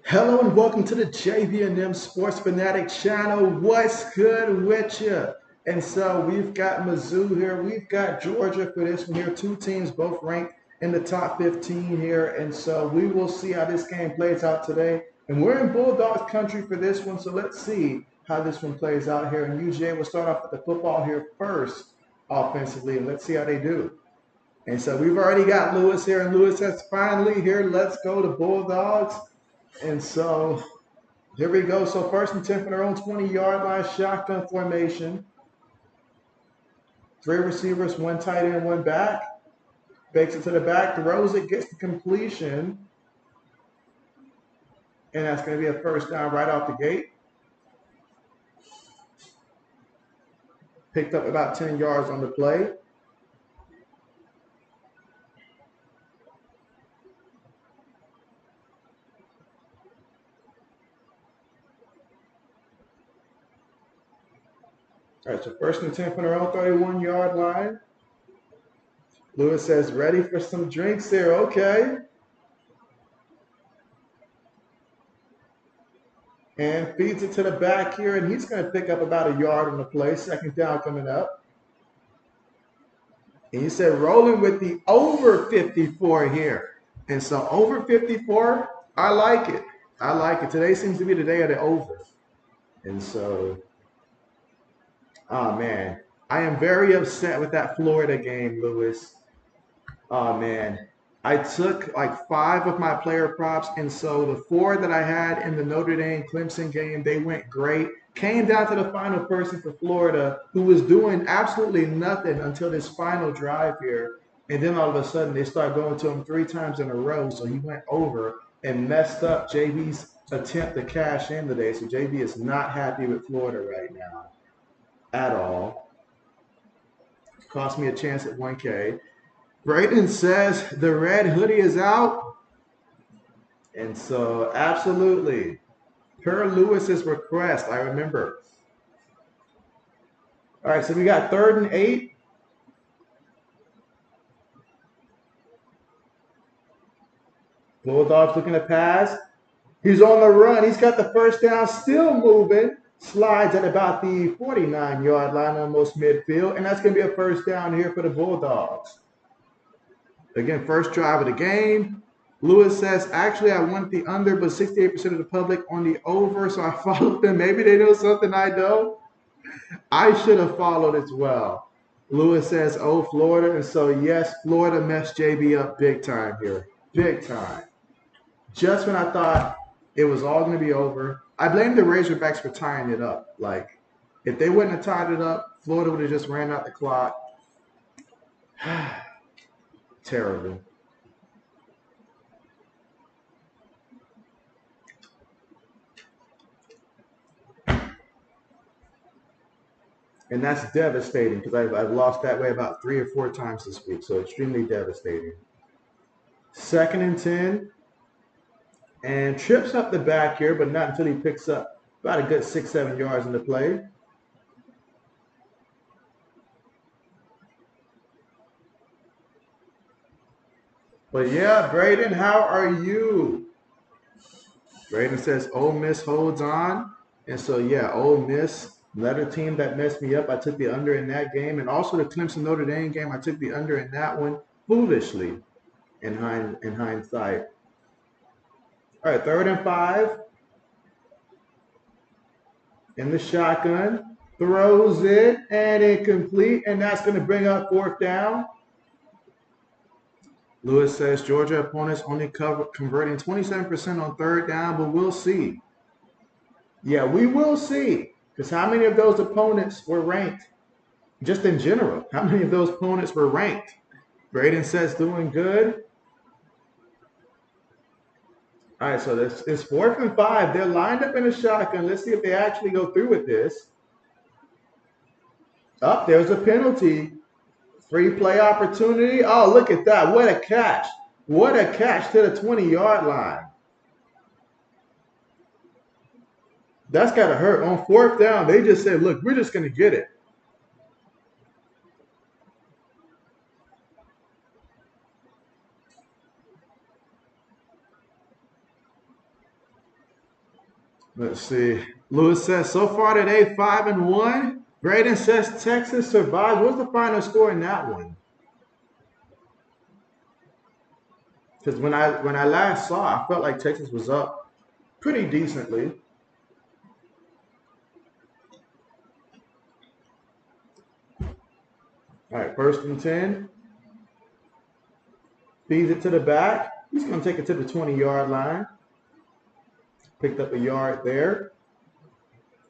Hello and welcome to the JB&M Sports Fanatic channel. What's good with you? And so we've got Mizzou here. We've got Georgia for this one here. Two teams both ranked in the top 15 here. And so we will see how this game plays out today. And we're in Bulldogs country for this one. So let's see how this one plays out here. And UJ will start off with the football here first offensively. And let's see how they do. And so we've already got Lewis here. And Lewis says, finally here, let's go to Bulldogs. And so here we go. So first and 10 from their own 20-yard line, shotgun formation. Three receivers, one tight end, one back. Bakes it to the back, throws it, gets the completion. And that's going to be a first down right off the gate. Picked up about 10 yards on the play. All right, so first and 10 from their own 31-yard line. Lewis says, ready for some drinks here. Okay. And feeds it to the back here, and he's going to pick up about a yard on the play. Second down coming up. And he said rolling with the over 54 here. And so over 54, I like it. I like it. Today seems to be the day of the over. And so, oh man, I am very upset with that Florida game, Lewis. Oh man, I took like 5 of my player props, and so the 4 that I had in the Notre Dame Clemson game, they went great. Came down to the final person for Florida who was doing absolutely nothing until this final drive here. And then all of a sudden they start going to him 3 times in a row. So he went over and messed up JB's attempt to cash in today. So JB is not happy with Florida right now at all. Cost me a chance at 1K. Braden says the red hoodie is out. And so, absolutely, per Lewis's request, I remember. All right, so we got 3rd and 8. Bulldogs looking to pass. He's on the run. He's got the first down, still moving. Slides at about the 49-yard line, almost midfield. And that's going to be a first down here for the Bulldogs. Again, first drive of the game. Lewis says, actually, I want the under, but 68% of the public on the over, so I followed them. Maybe they know something I don't. I should have followed as well. Lewis says, oh, Florida. And so, yes, Florida messed JB up big time here. Big time. Just when I thought it was all going to be over, I blame the Razorbacks for tying it up. Like, if they wouldn't have tied it up, Florida would have just ran out the clock. Terrible. And that's devastating because I've lost that way about 3 or 4 times this week. So extremely devastating. 2nd and 10. And trips up the back here, but not until he picks up about a good 6, 7 yards in the play. But yeah, Braden, how are you? Braden says Ole Miss holds on. And so, yeah, Ole Miss, another team that messed me up. I took the under in that game. And also the Clemson Notre Dame game, I took the under in that one foolishly in hindsight. All right, 3rd and 5. In the shotgun. Throws it and incomplete. And that's going to bring up 4th down. Lewis says Georgia opponents only converting 27% on 3rd down, but we'll see. Yeah, we will see. Because how many of those opponents were ranked? Just in general, how many of those opponents were ranked? Braden says doing good. All right, so this is 4th and 5. They're lined up in a shotgun. Let's see if they actually go through with this. Up, there's a penalty. Free play opportunity. Oh, look at that. What a catch. What a catch to the 20-yard line. That's got to hurt. On 4th down, they just said, look, we're just going to get it. Let's see. Lewis says, so far today, 5-1. Braden says Texas survives. What's the final score in that one? Because when I last saw, I felt like Texas was up pretty decently. All right, 1st and 10. Feeds it to the back. He's going to take it to the 20-yard line. Picked up a yard there.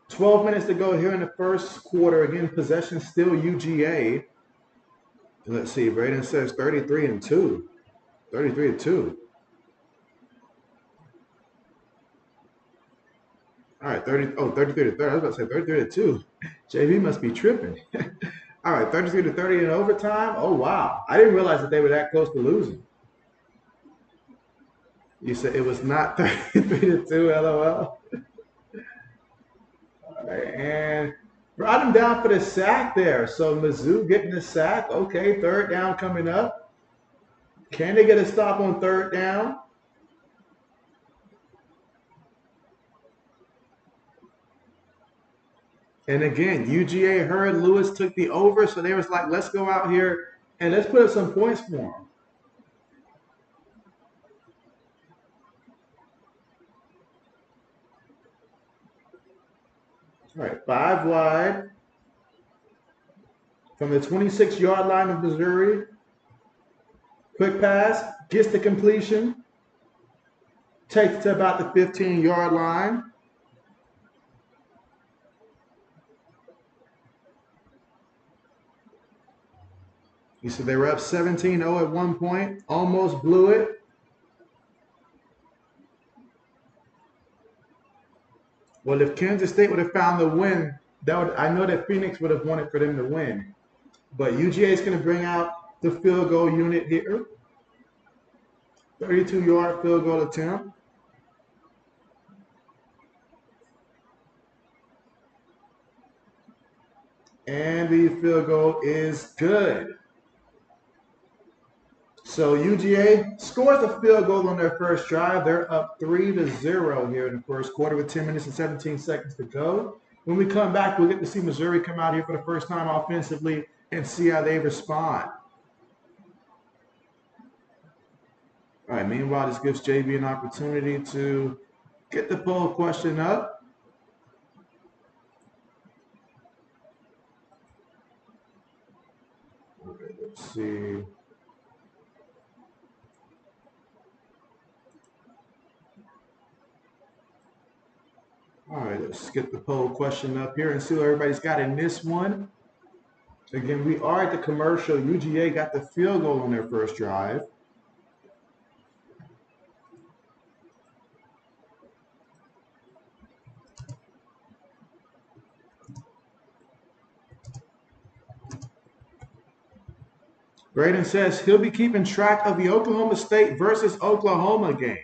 12 minutes to go here in the first quarter. Again, possession still UGA. Let's see. Braden says 33-2. 33-2. All right, 33-30. I was about to say 33-2. JB must be tripping. All right, 33-30 in overtime. Oh, wow. I didn't realize that they were that close to losing. You said it was not 33-2, LOL. All right, and brought him down for the sack there. So Mizzou getting the sack. Okay, 3rd down coming up. Can they get a stop on 3rd down? And again, UGA heard Lewis took the over, so they was like, let's go out here and let's put up some points for him. All right, 5 wide from the 26-yard line of Missouri. Quick pass, gets the completion, takes it to about the 15-yard line. You said they were up 17-0 at one point, almost blew it. Well, if Kansas State would have found the win, I know that Phoenix would have wanted for them to win. But UGA is going to bring out the field goal unit here. 32-yard field goal attempt. And the field goal is good. So UGA scores a field goal on their first drive. They're up 3-0 here in the first quarter with 10 minutes and 17 seconds to go. When we come back, we'll get to see Missouri come out here for the first time offensively and see how they respond. All right, meanwhile, this gives JB an opportunity to get the poll question up. Okay, let's see. All right, let's get the poll question up here and see what everybody's got in this one. Again, we are at the commercial. UGA got the field goal on their first drive. Braden says he'll be keeping track of the Oklahoma State versus Oklahoma game.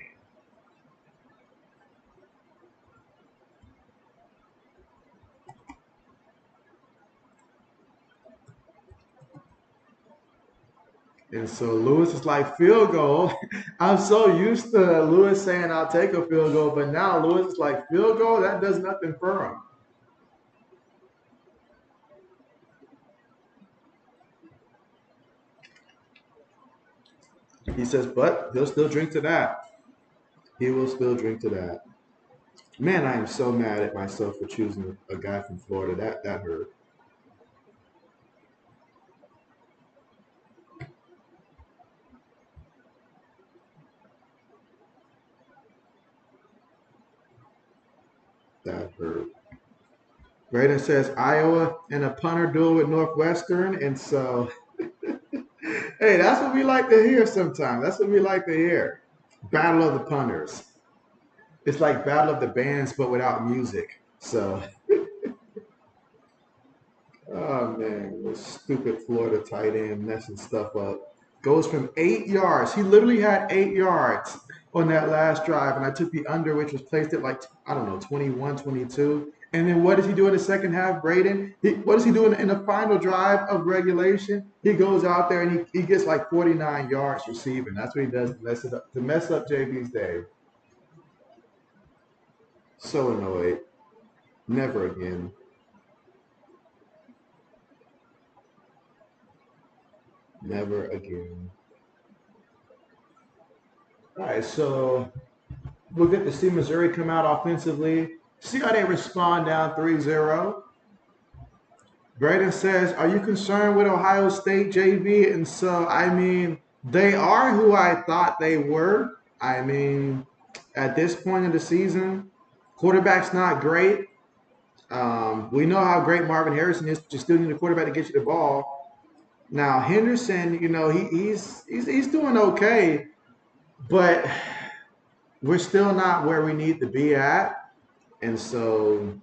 And so Lewis is like, field goal. I'm so used to Lewis saying I'll take a field goal, but now Lewis is like, field goal, that does nothing for him. He says, but he'll still drink to that. He will still drink to that. Man, I am so mad at myself for choosing a guy from Florida. That hurt. That hurt. Braden says Iowa and a punter duel with Northwestern. And so, hey, that's what we like to hear sometimes. That's what we like to hear. Battle of the punters. It's like Battle of the Bands, but without music. So, oh man, this stupid Florida tight end messing stuff up. Goes from 8 yards. He literally had 8 yards on that last drive, and I took the under, which was placed at like, I don't know, 21, 22. And then what does he do in the second half, Braden? What does he do in the final drive of regulation? He goes out there and he gets like 49 yards receiving. That's what he does to mess up JB's day. So annoyed. Never again. Never again. All right, so we'll get to see Missouri come out offensively. See how they respond down 3-0. Braden says, are you concerned with Ohio State, JV? And so, I mean, they are who I thought they were. I mean, at this point in the season, quarterback's not great. We know how great Marvin Harrison is, just still need a quarterback to get you the ball. Now, Henderson, you know, he's doing okay, but we're still not where we need to be at. And so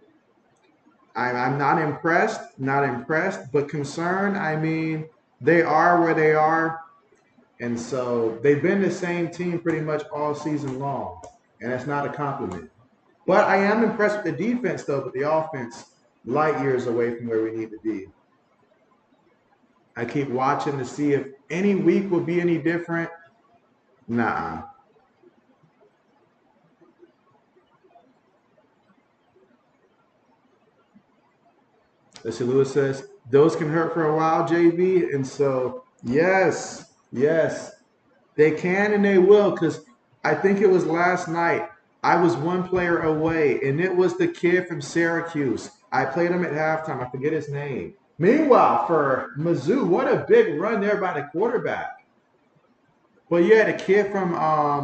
I'm not impressed, but concerned. I mean, they are where they are. And so they've been the same team pretty much all season long. And that's not a compliment. But I am impressed with the defense, though, but the offense, light years away from where we need to be. I keep watching to see if any week will be any different. Nah. Let's see, Lewis says, those can hurt for a while, JB. And so, yes, they can and they will, because I think it was last night. I was one player away, and it was the kid from Syracuse. I played him at halftime. I forget his name. Meanwhile, for Mizzou, what a big run there by the quarterback. But yeah, the kid from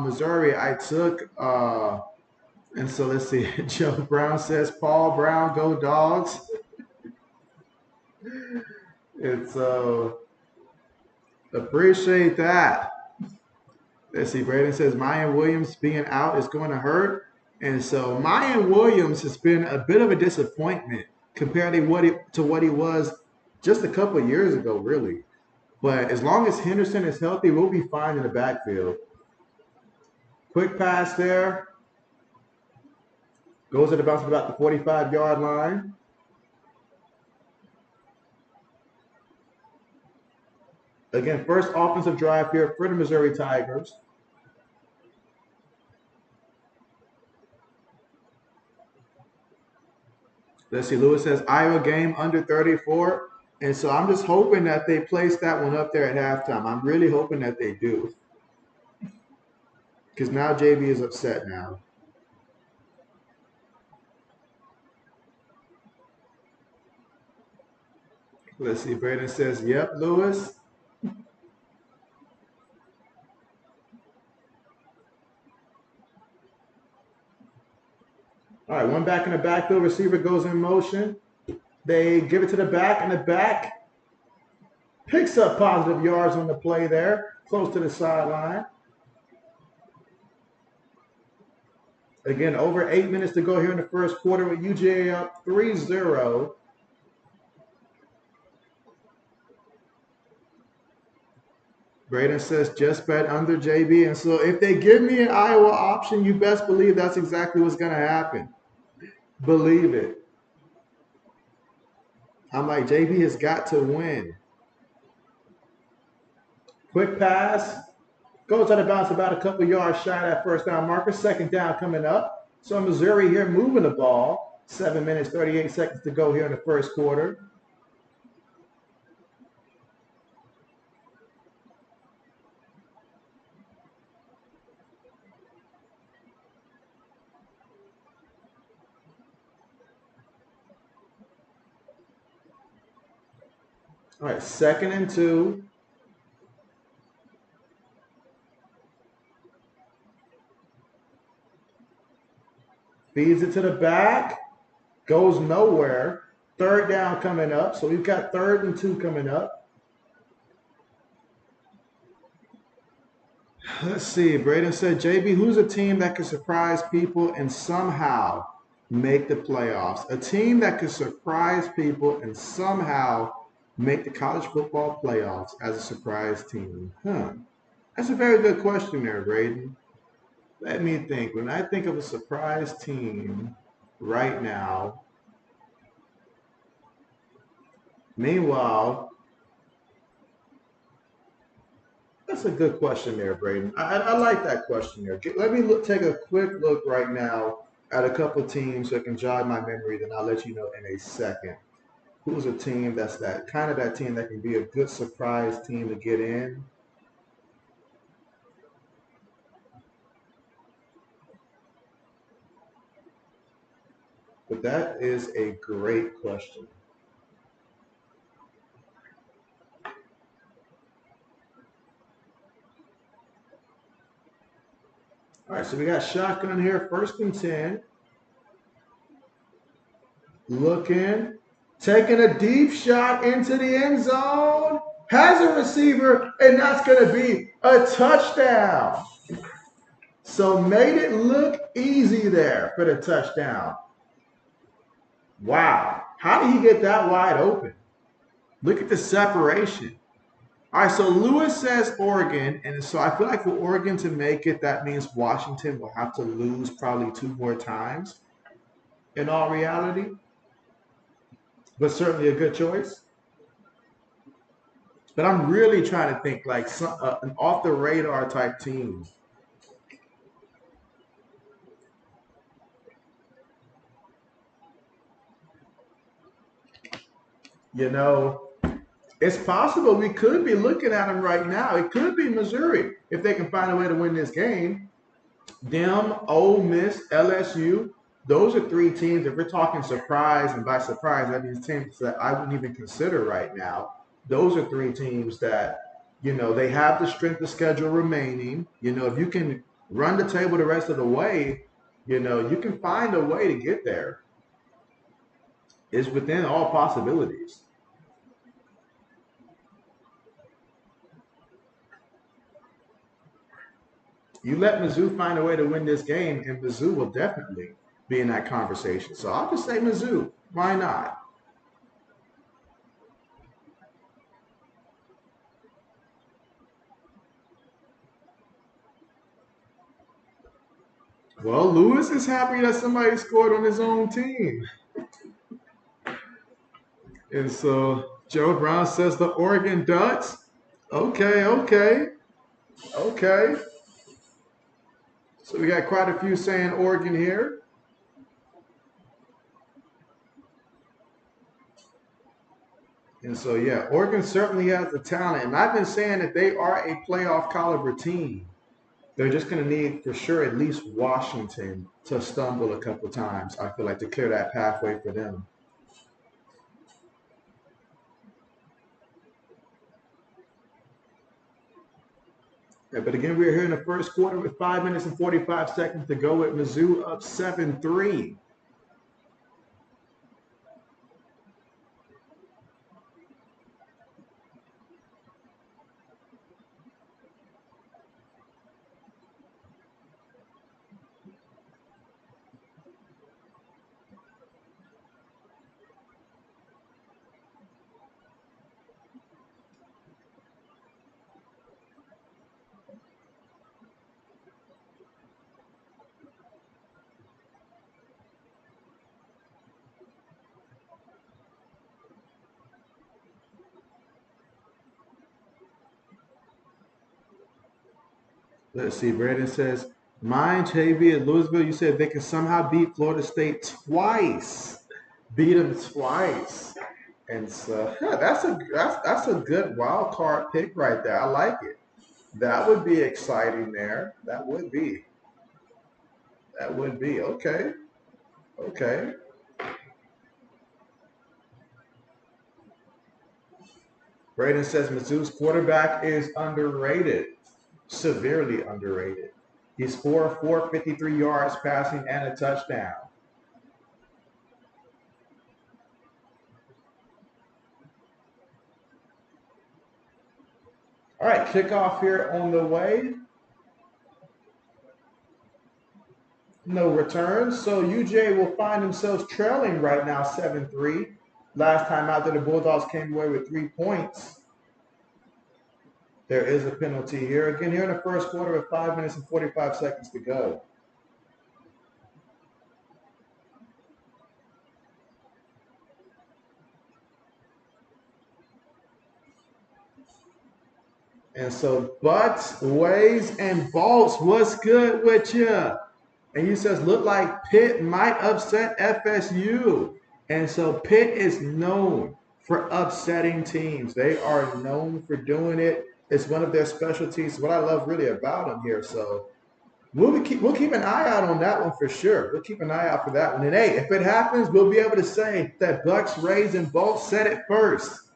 Missouri, I took, and so let's see. Joe Brown says, Paul Brown, go dogs. It's appreciate that. Let's see. Braden says Mayan Williams being out is going to hurt, and so Mayan Williams has been a bit of a disappointment compared to what he was just a couple of years ago, really. But as long as Henderson is healthy, we'll be fine in the backfield. Quick pass there. Goes at about the 45-yard line. Again, first offensive drive here for the Missouri Tigers. Let's see, Lewis says Iowa game under 34. And so I'm just hoping that they place that one up there at halftime. I'm really hoping that they do. Because now JB is upset now. Let's see, Braden says, yep, Lewis. All right, one back in the backfield. Receiver goes in motion. They give it to the back, and the back picks up positive yards on the play there, close to the sideline. Again, over 8 minutes to go here in the first quarter with UGA up 3-0. Braden says just bet under JB. And so if they give me an Iowa option, you best believe that's exactly what's going to happen. Believe it. I'm like, JB has got to win. Quick pass. Goes out of bounds about a couple yards shy of that first down marker. Second down coming up. So Missouri here moving the ball. 7 minutes, 38 seconds to go here in the first quarter. All right, 2nd and 2. Feeds it to the back. Goes nowhere. Third down coming up. So we've got 3rd and 2 coming up. Let's see. Braden said, JB, who's a team that can surprise people and somehow make the playoffs? A team that can surprise people and somehow make the college football playoffs as a surprise team. That's a very good question there, Braden. Let me think. When I think of a surprise team right now, meanwhile, that's a good question there, Braden. I like that question there. Let me take a quick look right now at a couple teams that can jog my memory, then I'll let you know in a second. Who's a team that's that kind of that team that can be a good surprise team to get in? But that is a great question. All right, so we got shotgun here, 1st and 10. Looking, taking a deep shot into the end zone. Has a receiver, and that's going to be a touchdown. So made it look easy there for the touchdown. Wow. How did he get that wide open? Look at the separation. All right, so Lewis says Oregon, and so I feel like for Oregon to make it, that means Washington will have to lose probably 2 more times in all reality, but certainly a good choice. But I'm really trying to think like an off the radar type team. You know, it's possible we could be looking at them right now. It could be Missouri if they can find a way to win this game. Them, Ole Miss, LSU, those are 3 teams. If we're talking surprise, and by surprise, that means teams that I wouldn't even consider right now. Those are 3 teams that, they have the strength of schedule remaining. If you can run the table the rest of the way, you can find a way to get there. It's within all possibilities. You let Mizzou find a way to win this game, and Mizzou will definitely be in that conversation. So I'll just say Mizzou. Why not? Well, Lewis is happy that somebody scored on his own team. And so Joe Brown says the Oregon Ducks. Okay, okay, okay. So we got quite a few saying Oregon here. And so, yeah, Oregon certainly has the talent. And I've been saying that they are a playoff caliber team. They're just going to need, for sure, at least Washington to stumble a couple times, I feel like, to clear that pathway for them. Yeah, but again, we're here in the first quarter with 5 minutes and 45 seconds to go with Mizzou up 7-3. Let's see. Brandon says, mine, JB, and Louisville. You said they can somehow beat Florida State twice. Beat them twice. And so that's a good wild card pick right there. I like it. That would be exciting there. That would be. That would be. Okay. Okay. Braden says Mizzou's quarterback is underrated. Severely underrated. He's 4 53 yards passing and a touchdown. All right, kickoff here on the way. No returns. So UJ will find themselves trailing right now 7-3. Last time out there, the Bulldogs came away with 3 points. There is a penalty here. Again, here in the first quarter with 5 minutes and 45 seconds to go. And so Butts, Ways, and Bolts, what's good with you? And he says, look like Pitt might upset FSU. And so Pitt is known for upsetting teams. They are known for doing it. It's one of their specialties. What I love really about them here. So we'll keep an eye out on that one for sure. We'll keep an eye out for that one. And hey, if it happens, we'll be able to say that Bucks, Rays, and Bolts said it first.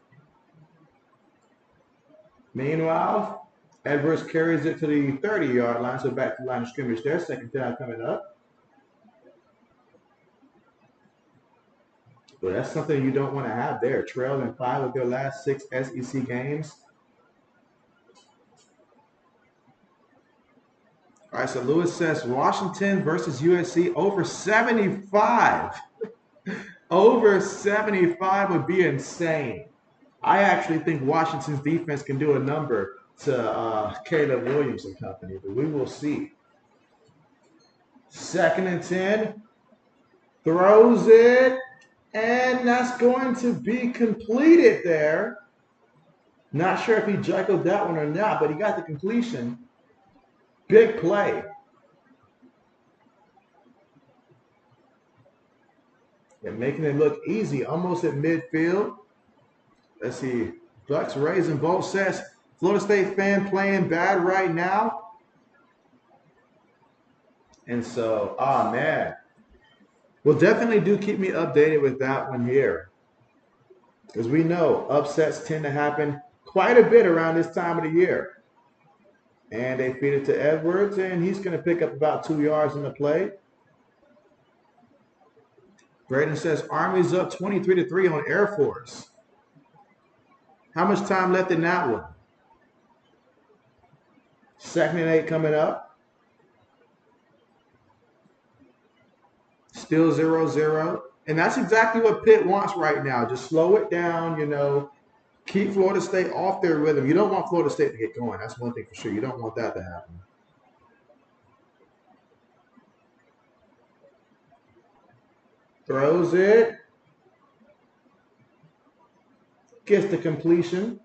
Meanwhile, Edwards carries it to the 30-yard line, so back to the line of scrimmage there. Second down coming up. But that's something you don't want to have there. Trailing 5 of their last 6 SEC games. All right, so Lewis says Washington versus USC over 75. Over 75 would be insane. I actually think Washington's defense can do a number to Caleb Williams and company, but we will see. 2nd and 10. Throws it. And that's going to be completed there. Not sure if he juggled that one or not, but he got the completion. Big play. And making it look easy, almost at midfield. Let's see. Bucks, Rays, and Bolt says, Florida State fan playing bad right now. And so, man. Well, definitely do keep me updated with that one here. Because we know upsets tend to happen quite a bit around this time of the year. And they feed it to Edwards, and he's going to pick up about 2 yards in the play. Braden says Army's up 23-3 on Air Force. How much time left in that one? 2nd and 8 coming up. Still 0-0. And that's exactly what Pitt wants right now. Just slow it down, Keep Florida State off their rhythm. You don't want Florida State to get going. That's one thing for sure. You don't want that to happen. Throws it. Gets the completion.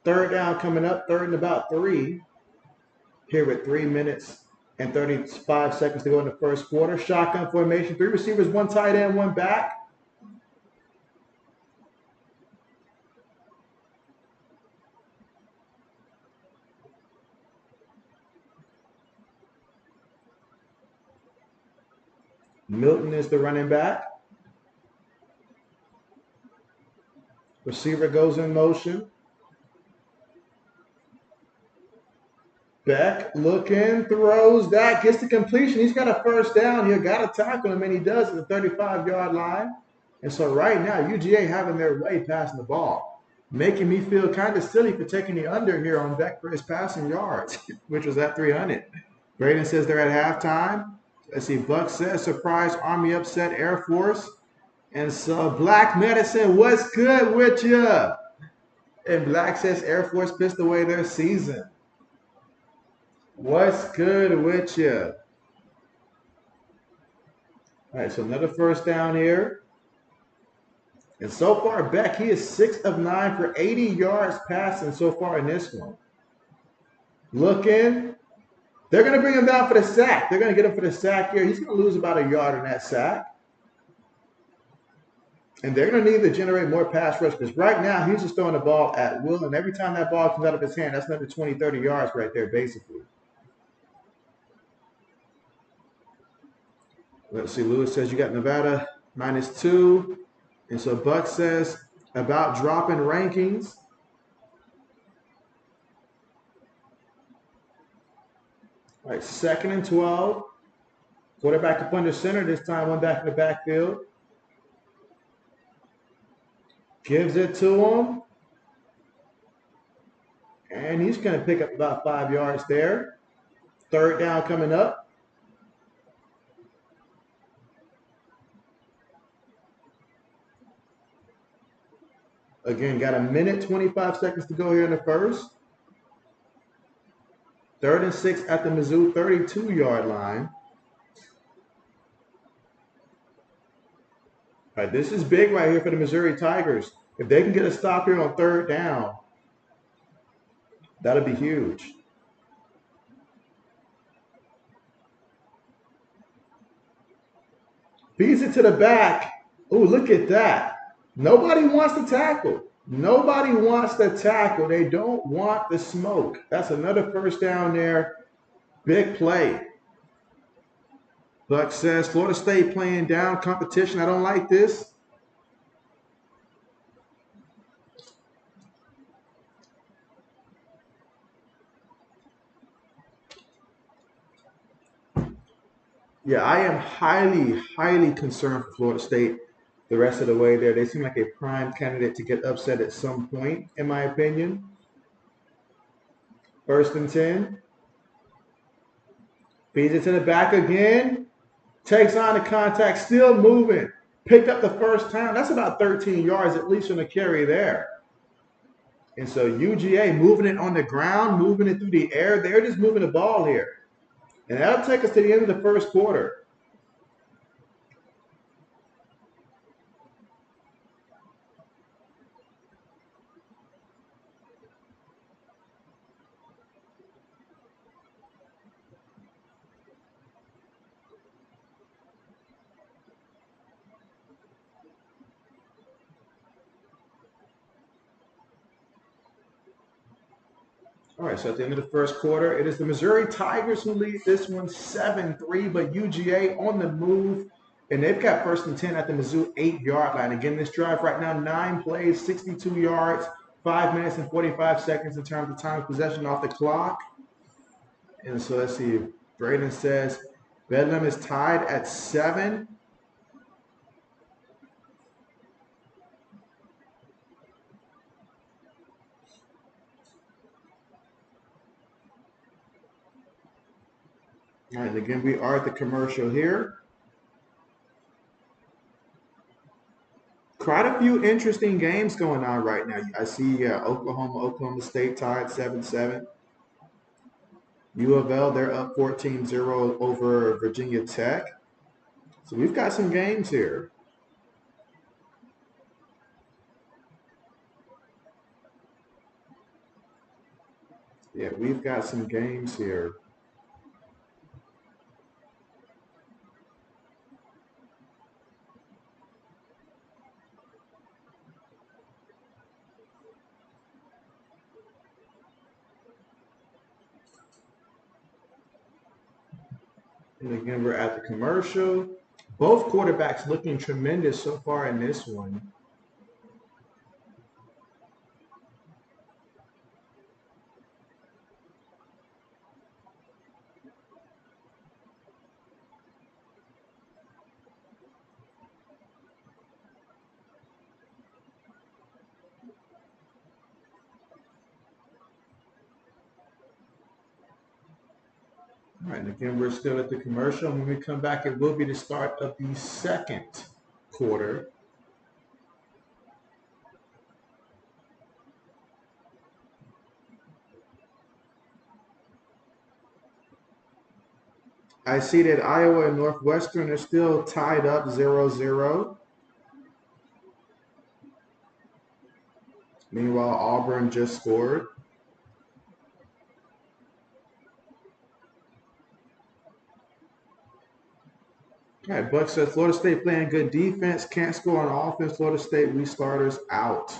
3rd down coming up. 3rd and about 3. Here with 3 minutes and 35 seconds to go in the first quarter. Shotgun formation. 3 receivers, 1 tight end, 1 back. Milton is the running back. Receiver goes in motion. Beck looking, throws that, gets the completion. He's got a 1st down here, got to tackle him, and he does at the 35-yard line. And so right now, UGA having their way passing the ball, making me feel kind of silly for taking the under here on Beck for his passing yards, which was at 300. Braden says they're at halftime. Let's see, Buck says surprise Army upset Air Force. And so Black Medicine, what's good with you? And Black says Air Force pissed away their season. What's good with you? All right, so another 1st down here. And so far, Beck, he is 6 of 9 for 80 yards passing so far in this one. Looking. They're going to bring him down for the sack. They're going to get him for the sack here. He's going to lose about a yard in that sack. And they're going to need to generate more pass rush because right now he's just throwing the ball at will. And every time that ball comes out of his hand, that's another 20, 30 yards right there, basically. Let's see. Lewis says you got Nevada -2. And so Buck says about dropping rankings. All right, 2nd and 12. Quarterback up under center. This time, 1 back in the backfield. Gives it to him. And he's going to pick up about 5 yards there. 3rd down coming up. Again, got 1 minute, 25 seconds to go here in the first. 3rd and 6 at the Mizzou 32-yard line. All right, this is big right here for the Missouri Tigers. If they can get a stop here on 3rd down, that'll be huge. Feeds it to the back. Ooh, look at that. Nobody wants to tackle. Nobody wants to tackle. They don't want the smoke. That's another first down there. Big play. Buck says Florida State playing down competition. I don't like this. Yeah, I am highly, highly concerned for Florida State the rest of the way there. They seem like a prime candidate to get upset at some point, in my opinion. First and 10. Feeds it to the back again. Takes on the contact, still moving. Picked up the first down. That's about 13 yards at least on the carry there. And so UGA moving it on the ground, moving it through the air. They're just moving the ball here. And that'll take us to the end of the first quarter. All right, so at the end of the first quarter, it is the Missouri Tigers who lead this one 7-3, but UGA on the move, and they've got first and 10 at the Mizzou 8-yard line. Again, this drive right now, 9 plays, 62 yards, 5 minutes and 45 seconds in terms of time of possession off the clock. And so let's see. Braden says Bedlam is tied at 7. All right, again, we are at the commercial here. Quite a few interesting games going on right now. I see Oklahoma State tied 7-7. U of L, they're up 14-0 over Virginia Tech. So we've got some games here. Yeah, we've got some games here. And again, we're at the commercial. Both quarterbacks looking tremendous so far in this one. All right, and again, we're still at the commercial. When we come back, it will be the start of the second quarter. I see that Iowa and Northwestern are still tied up 0-0. Meanwhile, Auburn just scored. All right, Buck says Florida State playing good defense, can't score on offense. Florida State restarters out.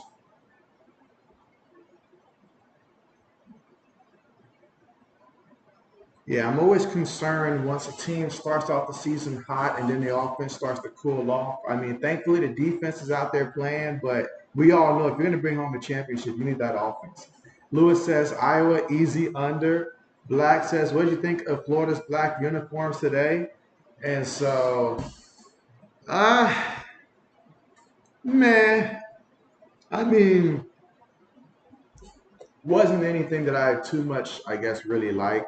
Yeah, I'm always concerned once a team starts off the season hot and then the offense starts to cool off. I mean, thankfully the defense is out there playing, but we all know if you're going to bring home a championship, you need that offense. Lewis says Iowa easy under. Black says, what do you think of Florida's black uniforms today? And so, uh, man, I mean, wasn't anything that I too much, I guess, really liked.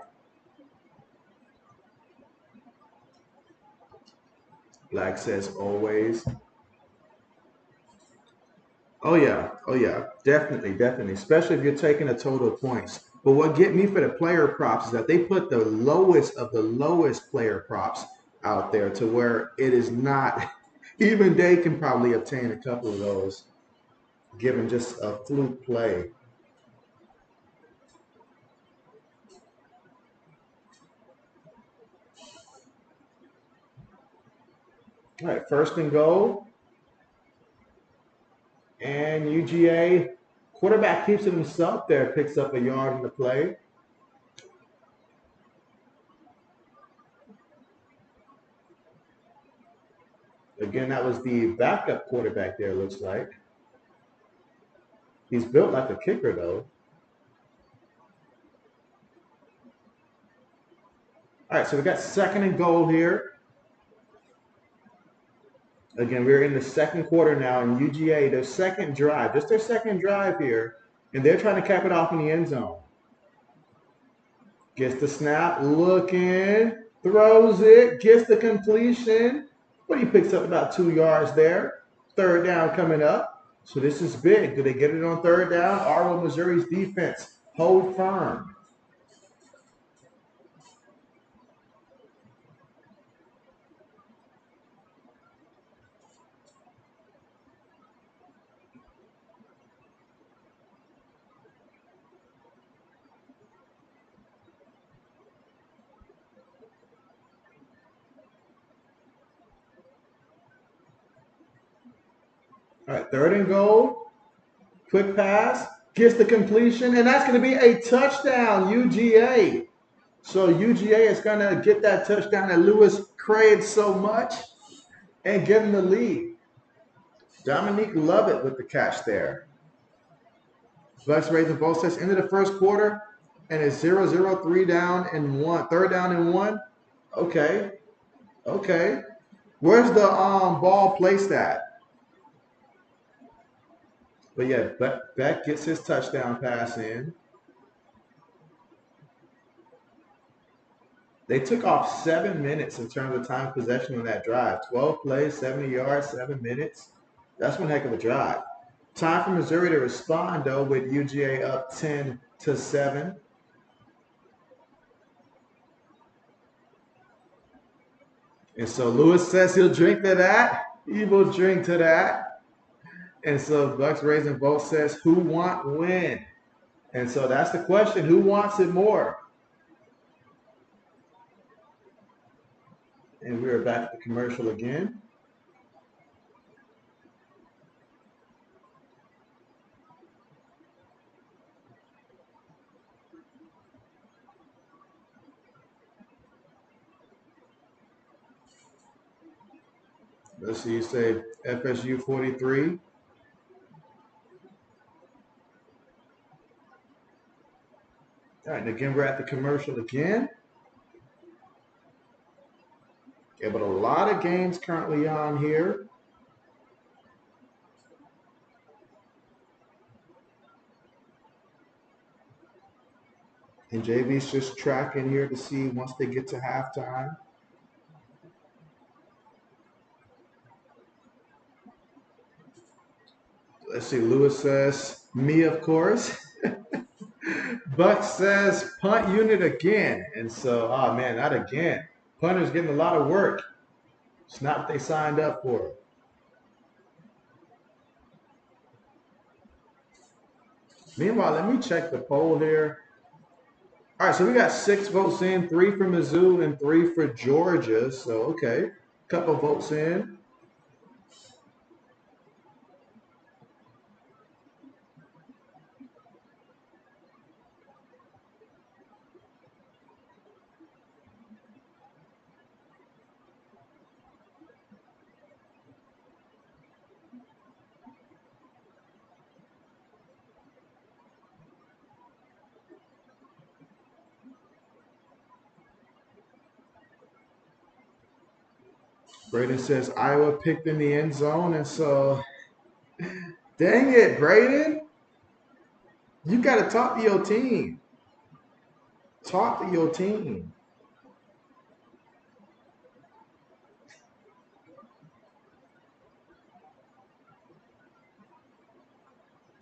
Black says always. Oh yeah, definitely, definitely. Especially if you're taking a total of points. But what get me for the player props is that they put the lowest of the lowest player props out there to where it is not. Even they can probably obtain a couple of those, given just a fluke play. All right, first and goal. And UGA quarterback keeps it himself there, picks up a yard in the play. Again, that was the backup quarterback there, looks like. He's built like a kicker, though. All right, so we got second and goal here. Again, we're in the second quarter now, and UGA, their second drive, just their second drive here, and they're trying to cap it off in the end zone. Gets the snap, looking, throws it, gets the completion, but he picks up about 2 yards there. Third down coming up. So this is big. Do they get it on third down? Or will Missouri's defense hold firm? All right, third and goal. Quick pass, gets the completion, and that's going to be a touchdown, UGA. So UGA is going to get that touchdown that Lewis craved so much and get him the lead. Dominique Lovett with the catch there. Bucks raising both sets into the first quarter, and it's 0-0, 3 down and 1. Third down and 1. Okay. Okay. Where's the ball placed at? But yeah, Beck gets his touchdown pass in. They took off 7 minutes in terms of time of possession on that drive. 12 plays, 70 yards, 7 minutes. That's one heck of a drive. Time for Missouri to respond, though, with UGA up 10-7. And so Lewis says he'll drink to that. He will drink to that. And so Bucks Raising Both says, who want win? And so that's the question. Who wants it more? And we are back at the commercial again. Let's see, you say FSU 43. All right, and again, we're at the commercial again. Yeah, but a lot of games currently on here. And JB's just tracking here to see once they get to halftime. Let's see, Lewis says, me, of course. Buck says, punt unit again. And so, oh man, not again. Punter's getting a lot of work. It's not what they signed up for. Meanwhile, let me check the poll here. All right, so we got 6 votes in, 3 for Mizzou and 3 for Georgia. So, okay, couple votes in. Braden says Iowa picked in the end zone. And so, dang it, Braden. You got to talk to your team. Talk to your team.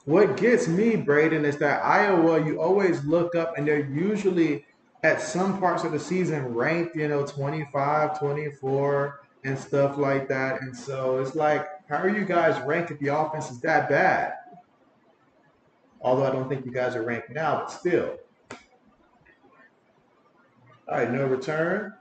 What gets me, Braden, is that Iowa, you always look up and they're usually at some parts of the season ranked, 25, 24, and stuff like that. And so it's like, how are you guys ranked if the offense is that bad? Although I don't think you guys are ranked now, but still. All right, no return.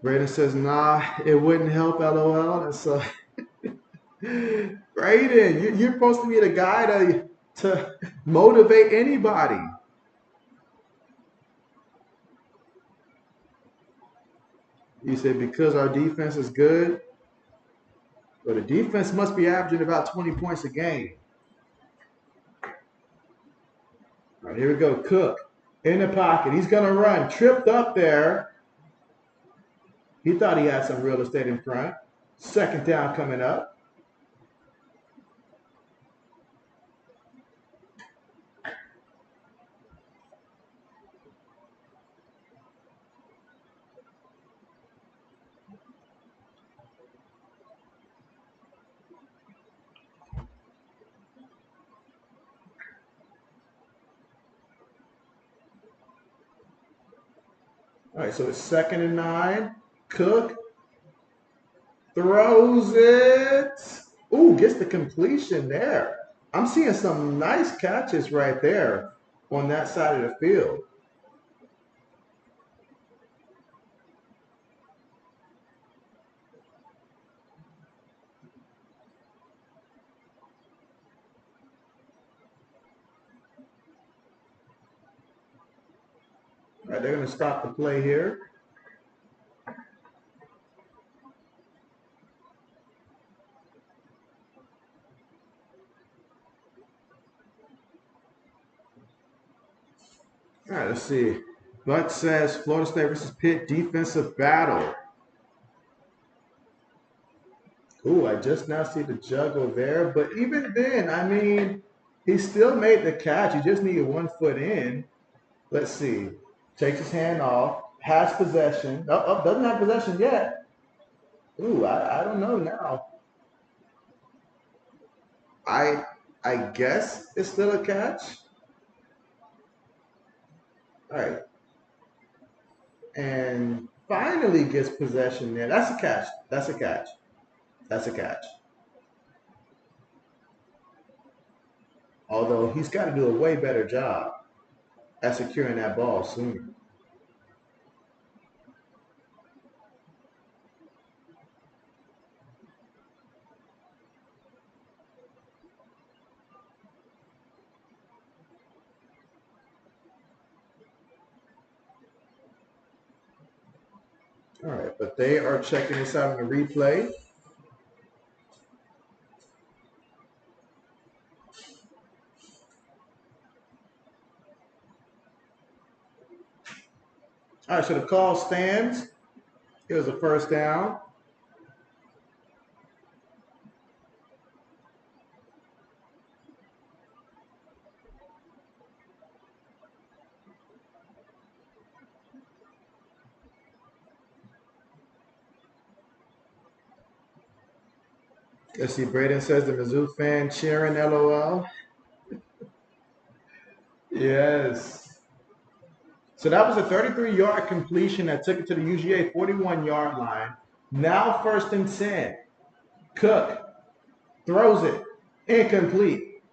Braden says, nah, it wouldn't help, LOL. And so, Braden, you're supposed to be the guy to motivate anybody. You said, because our defense is good, but the defense must be averaging about 20 points a game. All right, here we go. Cook in the pocket. He's going to run. Tripped up there. He thought he had some real estate in front. Second down coming up. All right, so it's 2nd and 9. Cook throws it. Ooh, gets the completion there. I'm seeing some nice catches right there on that side of the field. All right, they're going to stop the play here. All right, let's see. Buck says Florida State versus Pitt defensive battle. Ooh, I just now see the juggle there. But even then, I mean, he still made the catch. He just needed 1 foot in. Let's see. Takes his hand off. Has possession. Doesn't have possession yet. Ooh, I don't know now. I I guess it's still a catch. All right. And finally gets possession there. That's a catch. That's a catch. That's a catch. Although he's got to do a way better job at securing that ball sooner. All right, but they are checking this out in the replay. All right, so the call stands. It was a first down. Let's see, Braden says the Mizzou fan cheering, LOL. Yes. So that was a 33-yard completion that took it to the UGA 41-yard line. Now 1st and 10. Cook throws it. Incomplete.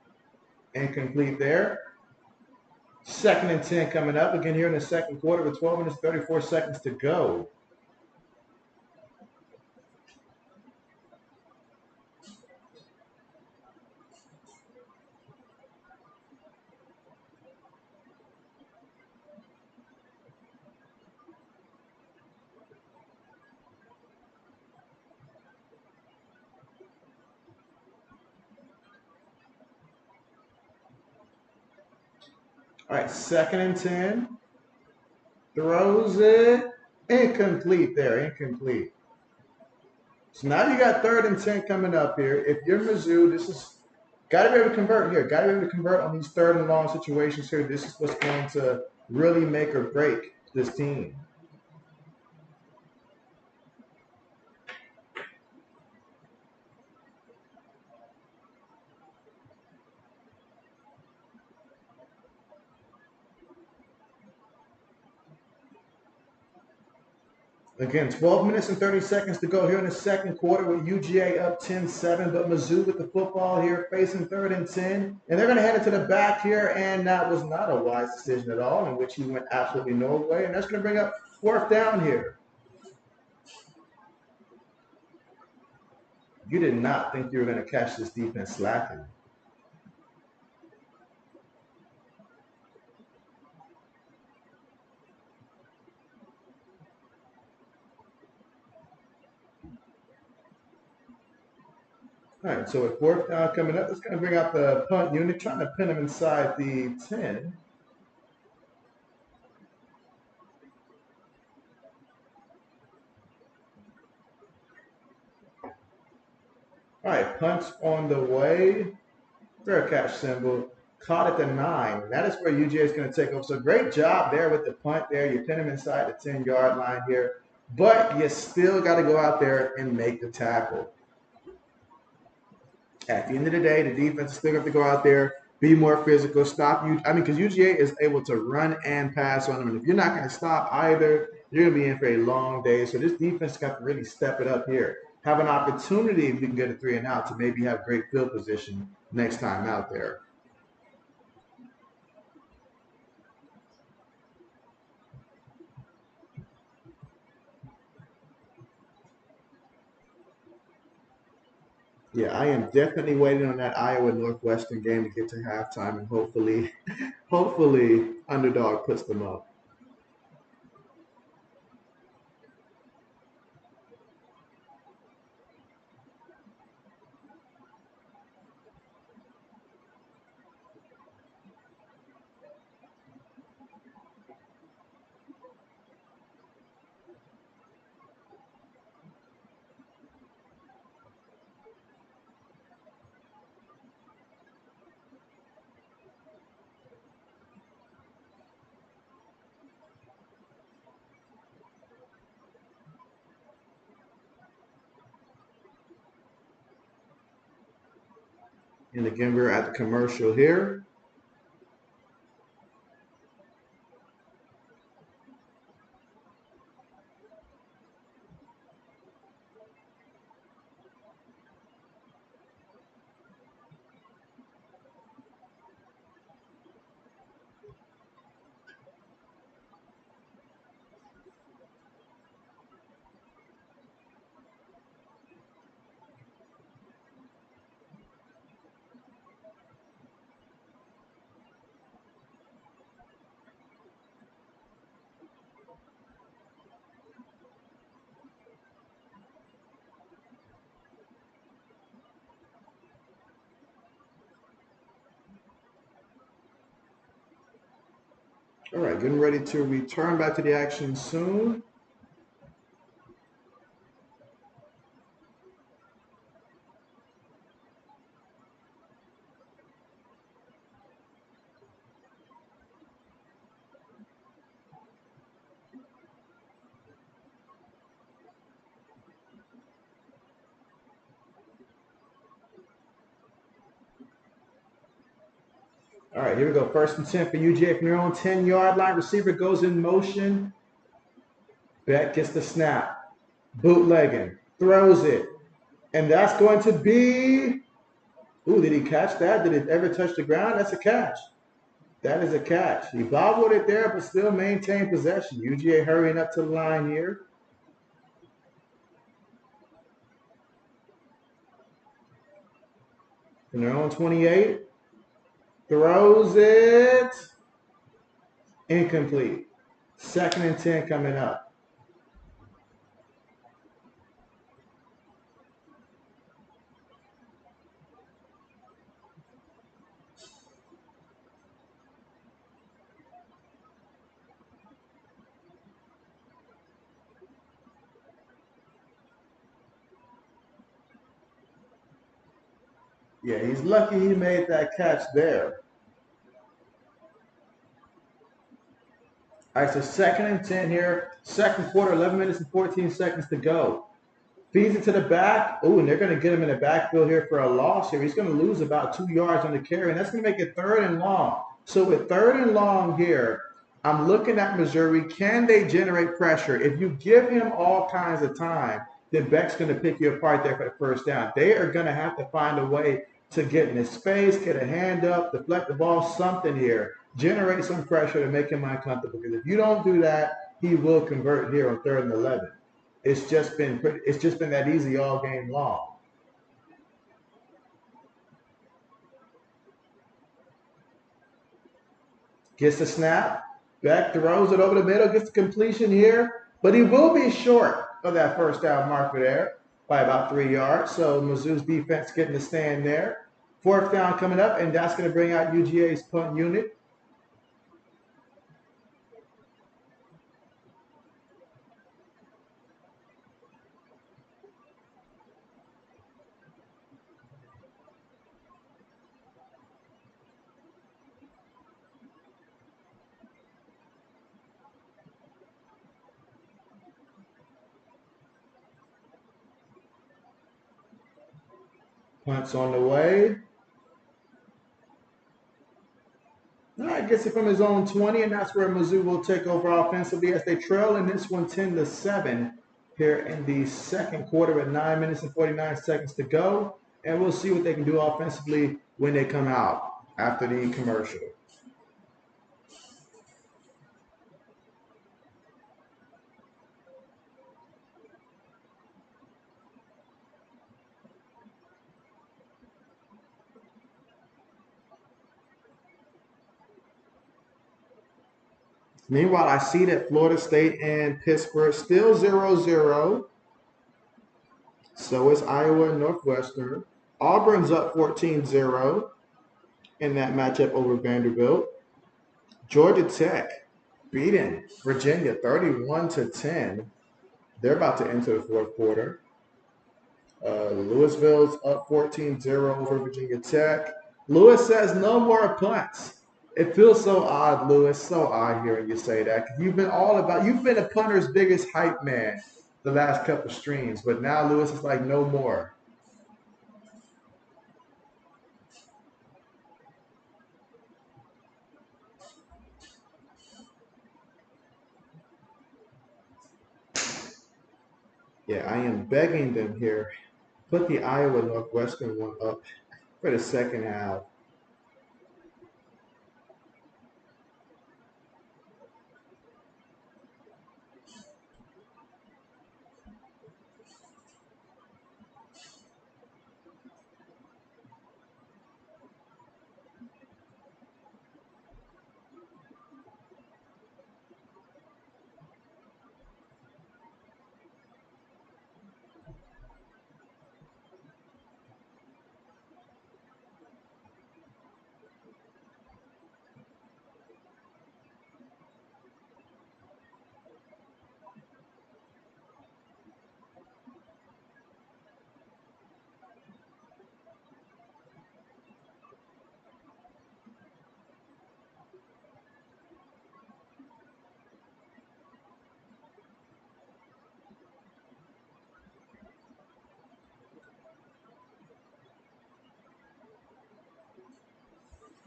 Incomplete there. 2nd and 10 coming up again here in the second quarter with 12 minutes 34 seconds to go. All right, 2nd and 10. Throws it. Incomplete there. Incomplete. So now you got 3rd and 10 coming up here. If you're Mizzou, this is got to be able to convert here. Got to be able to convert on these 3rd and long situations here. This is what's going to really make or break this team. Again, 12 minutes and 30 seconds to go here in the second quarter with UGA up 10-7, but Mizzou with the football here facing 3rd and 10. And they're going to head it to the back here, and that was not a wise decision at all, in which he went absolutely nowhere. And that's going to bring up 4th down here. You did not think you were going to catch this defense slacking. All right, so with fourth down coming up, it's going to bring out the punt unit, trying to pin him inside the 10. All right, punch on the way. Fair catch symbol. Caught at the 9. That is where UGA is going to take over. So great job there with the punt there. You pin him inside the 10-yard line here. But you still got to go out there and make the tackle. At the end of the day, the defense is still going to go out there, be more physical, stop you. I mean, because UGA is able to run and pass on them. And if you're not going to stop either, you're going to be in for a long day. So this defense got to really step it up here. Have an opportunity, if you can get a 3 and out, to maybe have great field position next time out there. Yeah, I am definitely waiting on that Iowa Northwestern game to get to halftime, and hopefully, underdog puts them up. And again, we're at the commercial here. All right, getting ready to return back to the action soon. All right, here we go. First and 10 for UGA from your own 10-yard line. Receiver goes in motion. Beck gets the snap. Bootlegging. Throws it. And that's going to be. Ooh, did he catch that? Did it ever touch the ground? That's a catch. That is a catch. He bobbled it there, but still maintained possession. UGA hurrying up to the line here. From their own 28. Throws it. Incomplete. Second and 10 coming up. Yeah, he's lucky he made that catch there. All right, so second and 10 here. Second quarter, 11 minutes and 14 seconds to go. Feeds it to the back. Oh, and they're going to get him in the backfield here for a loss here. He's going to lose about 2 yards on the carry, and that's going to make it third and long. So with third and long here, I'm looking at Missouri. Can they generate pressure? If you give him all kinds of time, then Beck's going to pick you apart there for the first down. They are going to have to find a way to get in his space, get a hand up, deflect the ball, something here. Generate some pressure to make him uncomfortable. Because if you don't do that, he will convert here on 3rd and 11. It's just been that easy all game long. Gets the snap, back throws it over the middle, gets the completion here, but he will be short of that first down marker there by about 3 yards. So Mizzou's defense getting the stand there. Fourth down coming up, and that's going to bring out UGA's punt unit. Punt's on the way. All right, gets it from his own 20, and that's where Mizzou will take over offensively as they trail in this one 10-7 here in the second quarter at 9 minutes and 49 seconds to go. And we'll see what they can do offensively when they come out after the commercial. Meanwhile, I see that Florida State and Pittsburgh still 0-0. So is Iowa and Northwestern. Auburn's up 14-0 in that matchup over Vanderbilt. Georgia Tech beating Virginia 31-10. They're about to enter the fourth quarter. Louisville's up 14-0 over Virginia Tech. Lewis says no more punts. It feels so odd, Lewis, so odd hearing you say that. You've been a punter's biggest hype man the last couple streams, but now Lewis is like, no more. Yeah, I am begging them here. Put the Iowa Northwestern one up for the second half.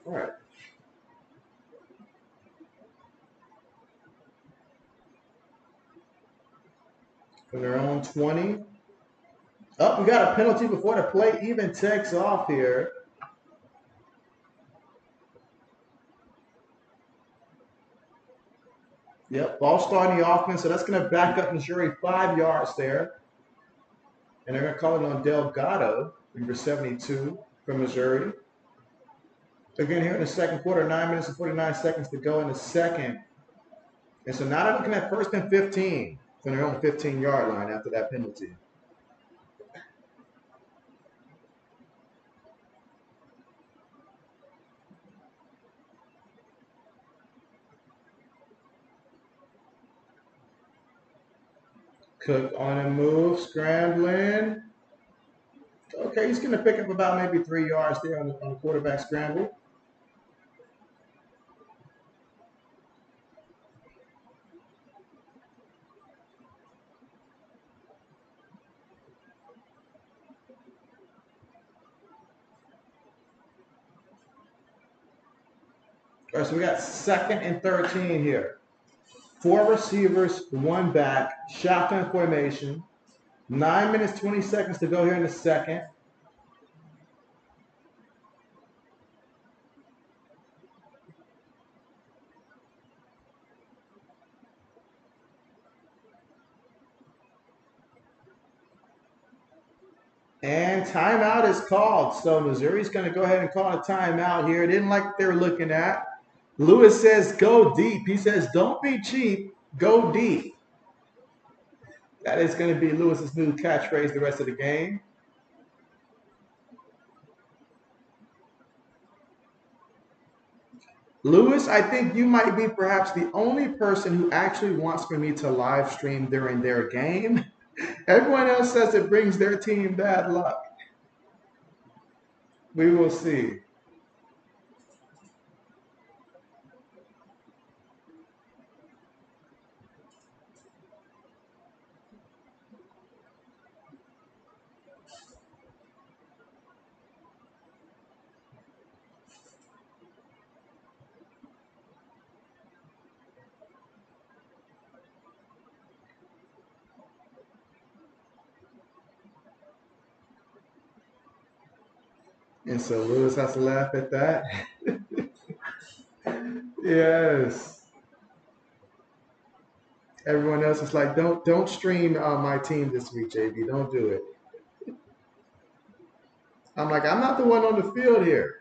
All right. From their own 20. Oh, we got a penalty before the play even takes off here. Yep, ball starting the offense, so that's going to back up Missouri 5 yards there. And they're going to call it on Delgado, number 72 from Missouri. Again, here in the second quarter, 9 minutes and 49 seconds to go in the second. And so now they're looking at first and 15 from their own 15-yard line after that penalty. Cook on a move, scrambling. Okay, he's going to pick up about maybe 3 yards there on the quarterback scramble. All right, so we got second and 13 here. 4 receivers, 1 back, shotgun formation. 9 minutes, 20 seconds to go here in the second. And timeout is called. So Missouri's going to go ahead and call a timeout here. Didn't like what they were looking at. Lewis says go deep. He says don't be cheap, go deep. That is going to be Lewis's new catchphrase the rest of the game. Lewis, I think you might be perhaps the only person who actually wants for me to live stream during their game. Everyone else says it brings their team bad luck. We will see. And so Lewis has to laugh at that. Yes. Everyone else is like, don't stream my team this week, JB. Don't do it. I'm like, I'm not the one on the field here.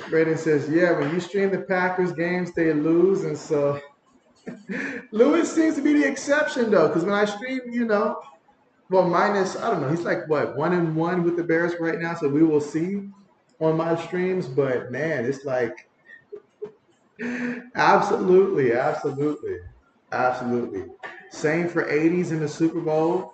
Braden says, yeah, when you stream the Packers games, they lose. And so Lewis seems to be the exception, though, because when I stream, well, minus, I don't know, he's like, what, 1-1 with the Bears right now. So we will see on my streams. But man, it's like, absolutely, absolutely, absolutely. Same for 80s in the Super Bowl.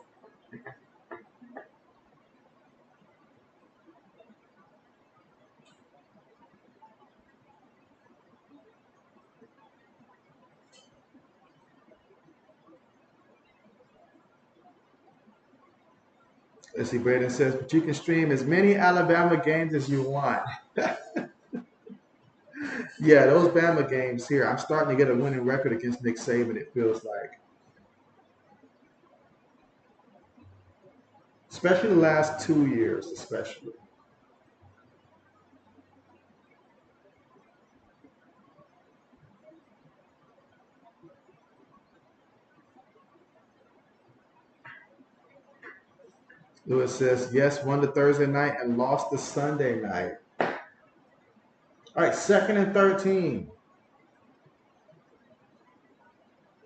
Let's see, Braden says, but you can stream as many Alabama games as you want. Yeah, those Bama games here, I'm starting to get a winning record against Nick Saban, it feels like. Especially the last 2 years, especially. Lewis says, yes, won the Thursday night and lost the Sunday night. All right, 2nd and 13.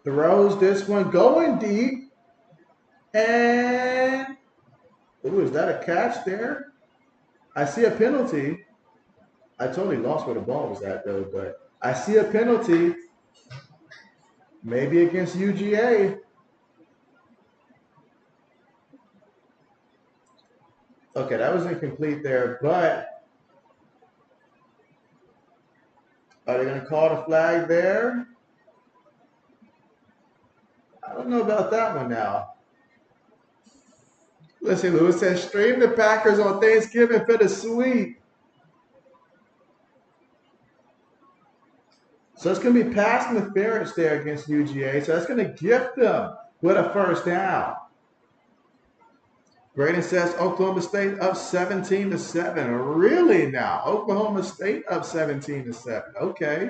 Throws this one going deep. And, ooh, is that a catch there? I see a penalty. I totally lost where the ball was at, though, but I see a penalty. Maybe against UGA. Okay, that was incomplete there, but are they going to call the flag there? I don't know about that one now. Listen, Lewis says, stream the Packers on Thanksgiving for the sweep. So it's going to be pass interference there against UGA. So that's going to gift them with a first down. Braden says Oklahoma State up 17-7. Really now? Oklahoma State up 17-7. Okay.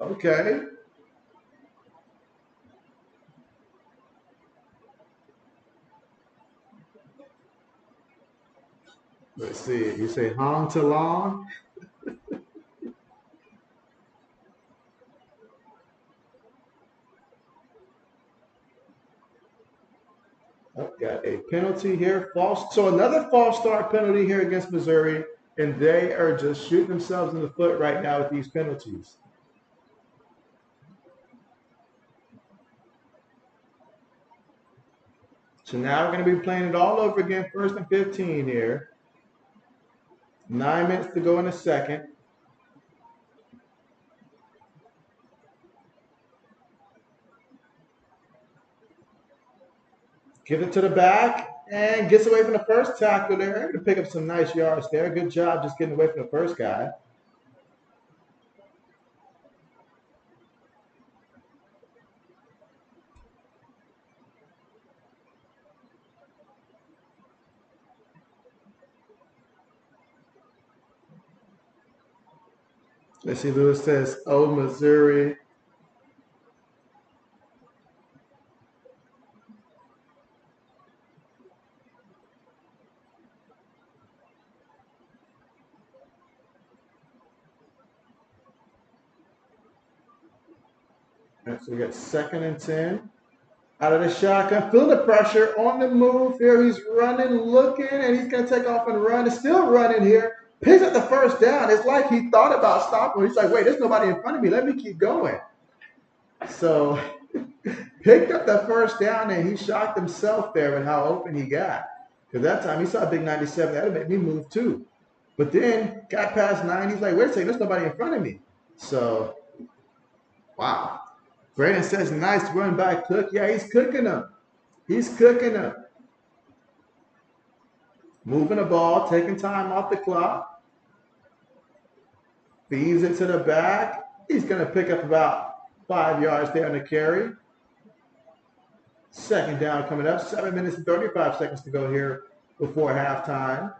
Okay. Let's see. You say Hong to Long? I've got a penalty here. False. So another false start penalty here against Missouri, and they are just shooting themselves in the foot right now with these penalties. So now we're going to be playing it all over again. 1st and 15 here. 9 minutes to go in the second. Give it to the back and gets away from the first tackle there. Going to pick up some nice yards there. Good job just getting away from the first guy. Let's see, Lewis says, oh, Missouri. Right, so we got 2nd and 10. Out of the shotgun, feel the pressure on the move here. He's running, looking, and he's going to take off and run. He's still running here. Picks up the first down. It's like he thought about stopping. He's like, wait, there's nobody in front of me. Let me keep going. So picked up the first down, and he shocked himself there with how open he got. Because that time he saw a big 97. That would make me move too. But then got past 9. He's like, wait a second, there's nobody in front of me. So, wow. Brandon says, nice run by Cook. Yeah, he's cooking them. He's cooking them. Moving the ball, taking time off the clock. Feeds it to the back. He's going to pick up about 5 yards there on the carry. 2nd down coming up. 7 minutes and 35 seconds to go here before halftime.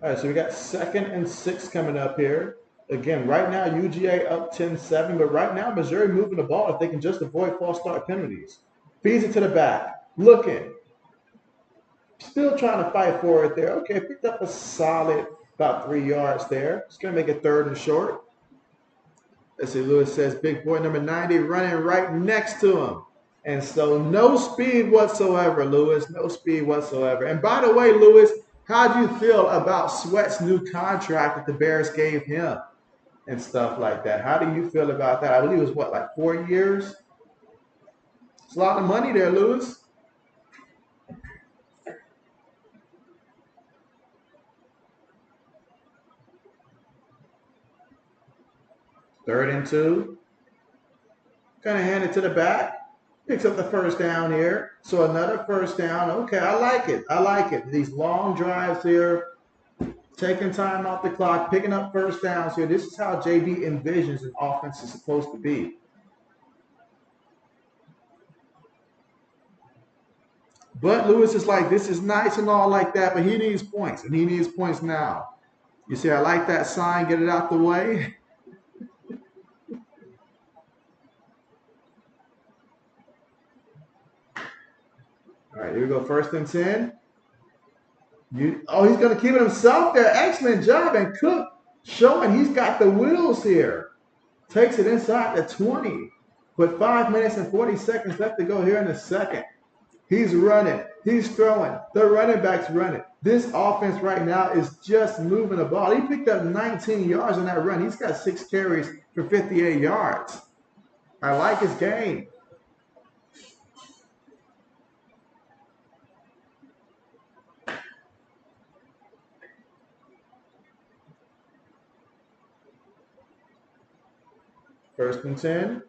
All right, so we got 2nd and 6 coming up here. Again, right now, UGA up 10-7, but right now, Missouri moving the ball if they can just avoid false start penalties. Feeds it to the back. Looking. Still trying to fight for it there. Okay, picked up a solid about 3 yards there. It's going to make it 3rd and short. Let's see, Lewis says, big boy number 90 running right next to him. And so no speed whatsoever, Lewis. No speed whatsoever. And by the way, Lewis, how do you feel about Sweat's new contract that the Bears gave him and stuff like that? How do you feel about that? I believe it was, what, like 4 years? It's a lot of money there, Lewis. Third and 2. Kind of hand it to the back. Picks up the first down here. So another first down. Okay, I like it. I like it. These long drives here. Taking time off the clock. Picking up first downs here. This is how JB envisions an offense is supposed to be. But Lewis is like, this is nice and all like that, but he needs points. And he needs points now. You see, I like that sign. Get it out the way. All right, here we go. 1st and 10. He's going to keep it himself there. Excellent job. And Cook showing he's got the wheels here. Takes it inside the 20. With 5 minutes and 40 seconds left to go here in the second. He's running. He's throwing. The running back's running. This offense right now is just moving the ball. He picked up 19 yards on that run. He's got 6 carries for 58 yards. I like his game. First and 10.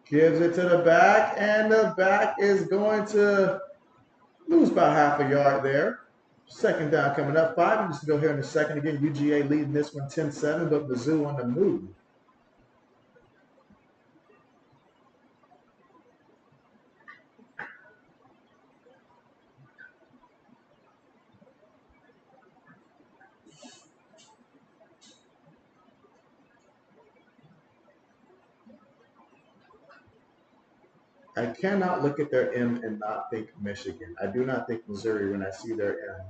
Gives it to the back, and the back is going to lose about half a yard there. 2nd down coming up. 5 minutes to go here in the second. Again, UGA leading this one 10-7, but Mizzou on the move. I cannot look at their M and not think Michigan. I do not think Missouri when I see their M.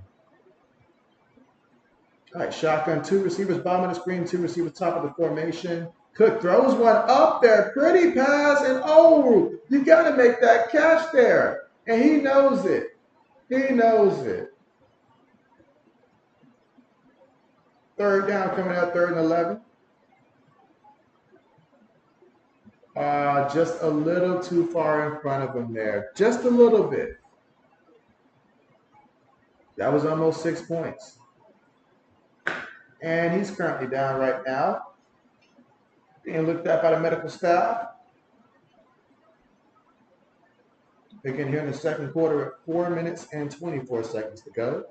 All right, shotgun, 2 receivers, bottom of the screen, 2 receivers, top of the formation. Cook throws one up there, pretty pass, and oh, you got to make that catch there. And he knows it. He knows it. 3rd down coming up, 3rd and 11. Just a little too far in front of him there. Just a little bit. That was almost 6 points. And he's currently down right now. Being looked at by the medical staff. Again, here in the second quarter at 4 minutes and 24 seconds to go.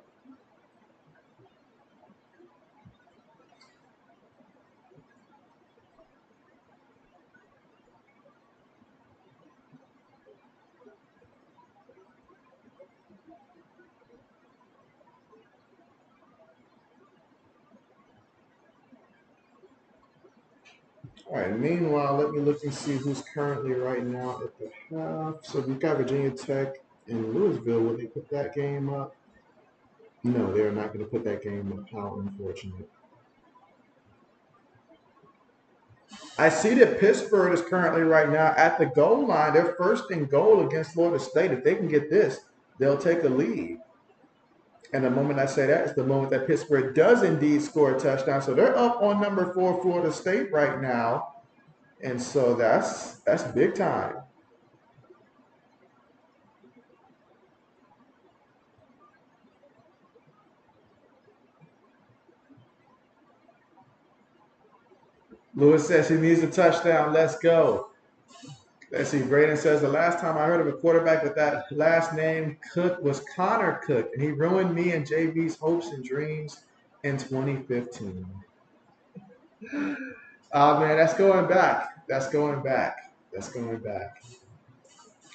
All right, meanwhile, let me look and see who's currently right now at the half. So we've got Virginia Tech and Louisville. Will they put that game up? No, they're not going to put that game up. How unfortunate. I see that Pittsburgh is currently right now at the goal line. They're first and goal against Florida State. If they can get this, they'll take a lead. And the moment I say that is the moment that Pittsburgh does indeed score a touchdown. So they're up on number 4 Florida State right now. And so that's big time. Lewis says he needs a touchdown. Let's go. Let's see. Braden says the last time I heard of a quarterback with that last name Cook was Connor Cook, and he ruined me and JB's hopes and dreams in 2015. Oh man, that's going back. That's going back. That's going back.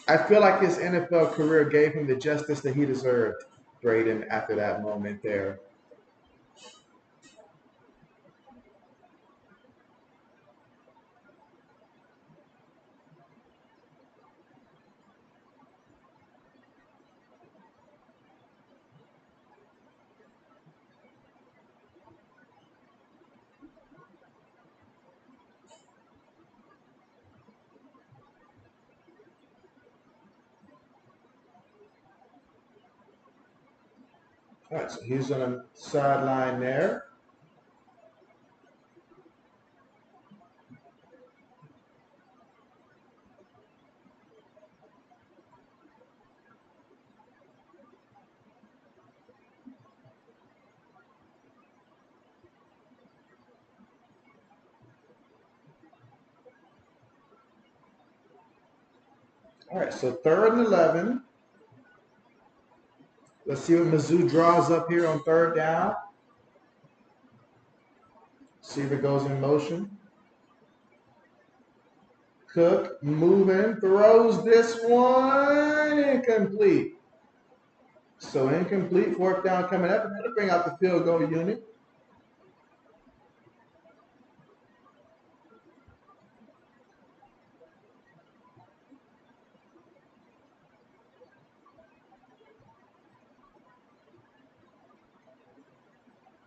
I feel like his NFL career gave him the justice that he deserved, Braden, after that moment there. All right, so he's on the sideline there. All right, so 3rd and 11. Let's see what Mizzou draws up here on 3rd down. See if it goes in motion. Cook moving, throws this one incomplete. So incomplete, 4th down coming up. And that'll bring out the field goal unit.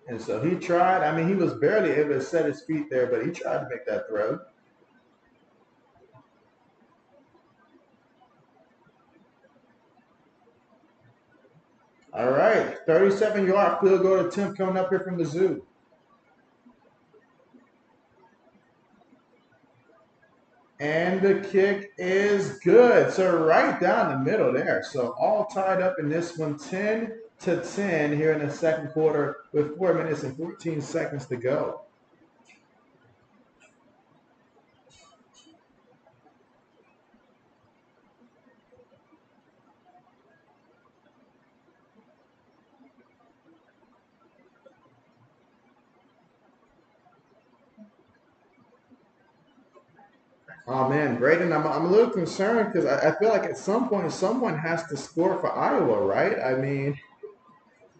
And so he tried. I mean, he was barely able to set his feet there, but he tried to make that throw. All right, 37-yard field goal attempt coming up here from Mizzou. And the kick is good. So right down the middle there. So all tied up in this one, 10-10 here in the 2nd quarter with 4 minutes and 14 seconds to go. Oh man, Braden, I'm a little concerned because I feel like at some point someone has to score for Iowa, right? I mean,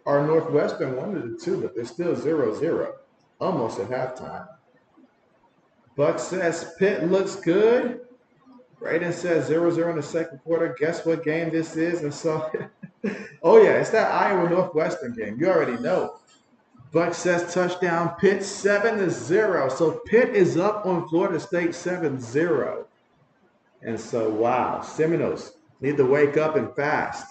or Northwestern, one of the two, but they're still 0-0, almost at halftime. Buck says Pitt looks good. Braden says 0-0 in the 2nd quarter. Guess what game this is? And so, oh yeah, it's that Iowa Northwestern game. You already know. Buck says touchdown. Pitt 7-0. So Pitt is up on Florida State 7-0. And so, wow, Seminoles need to wake up and fast.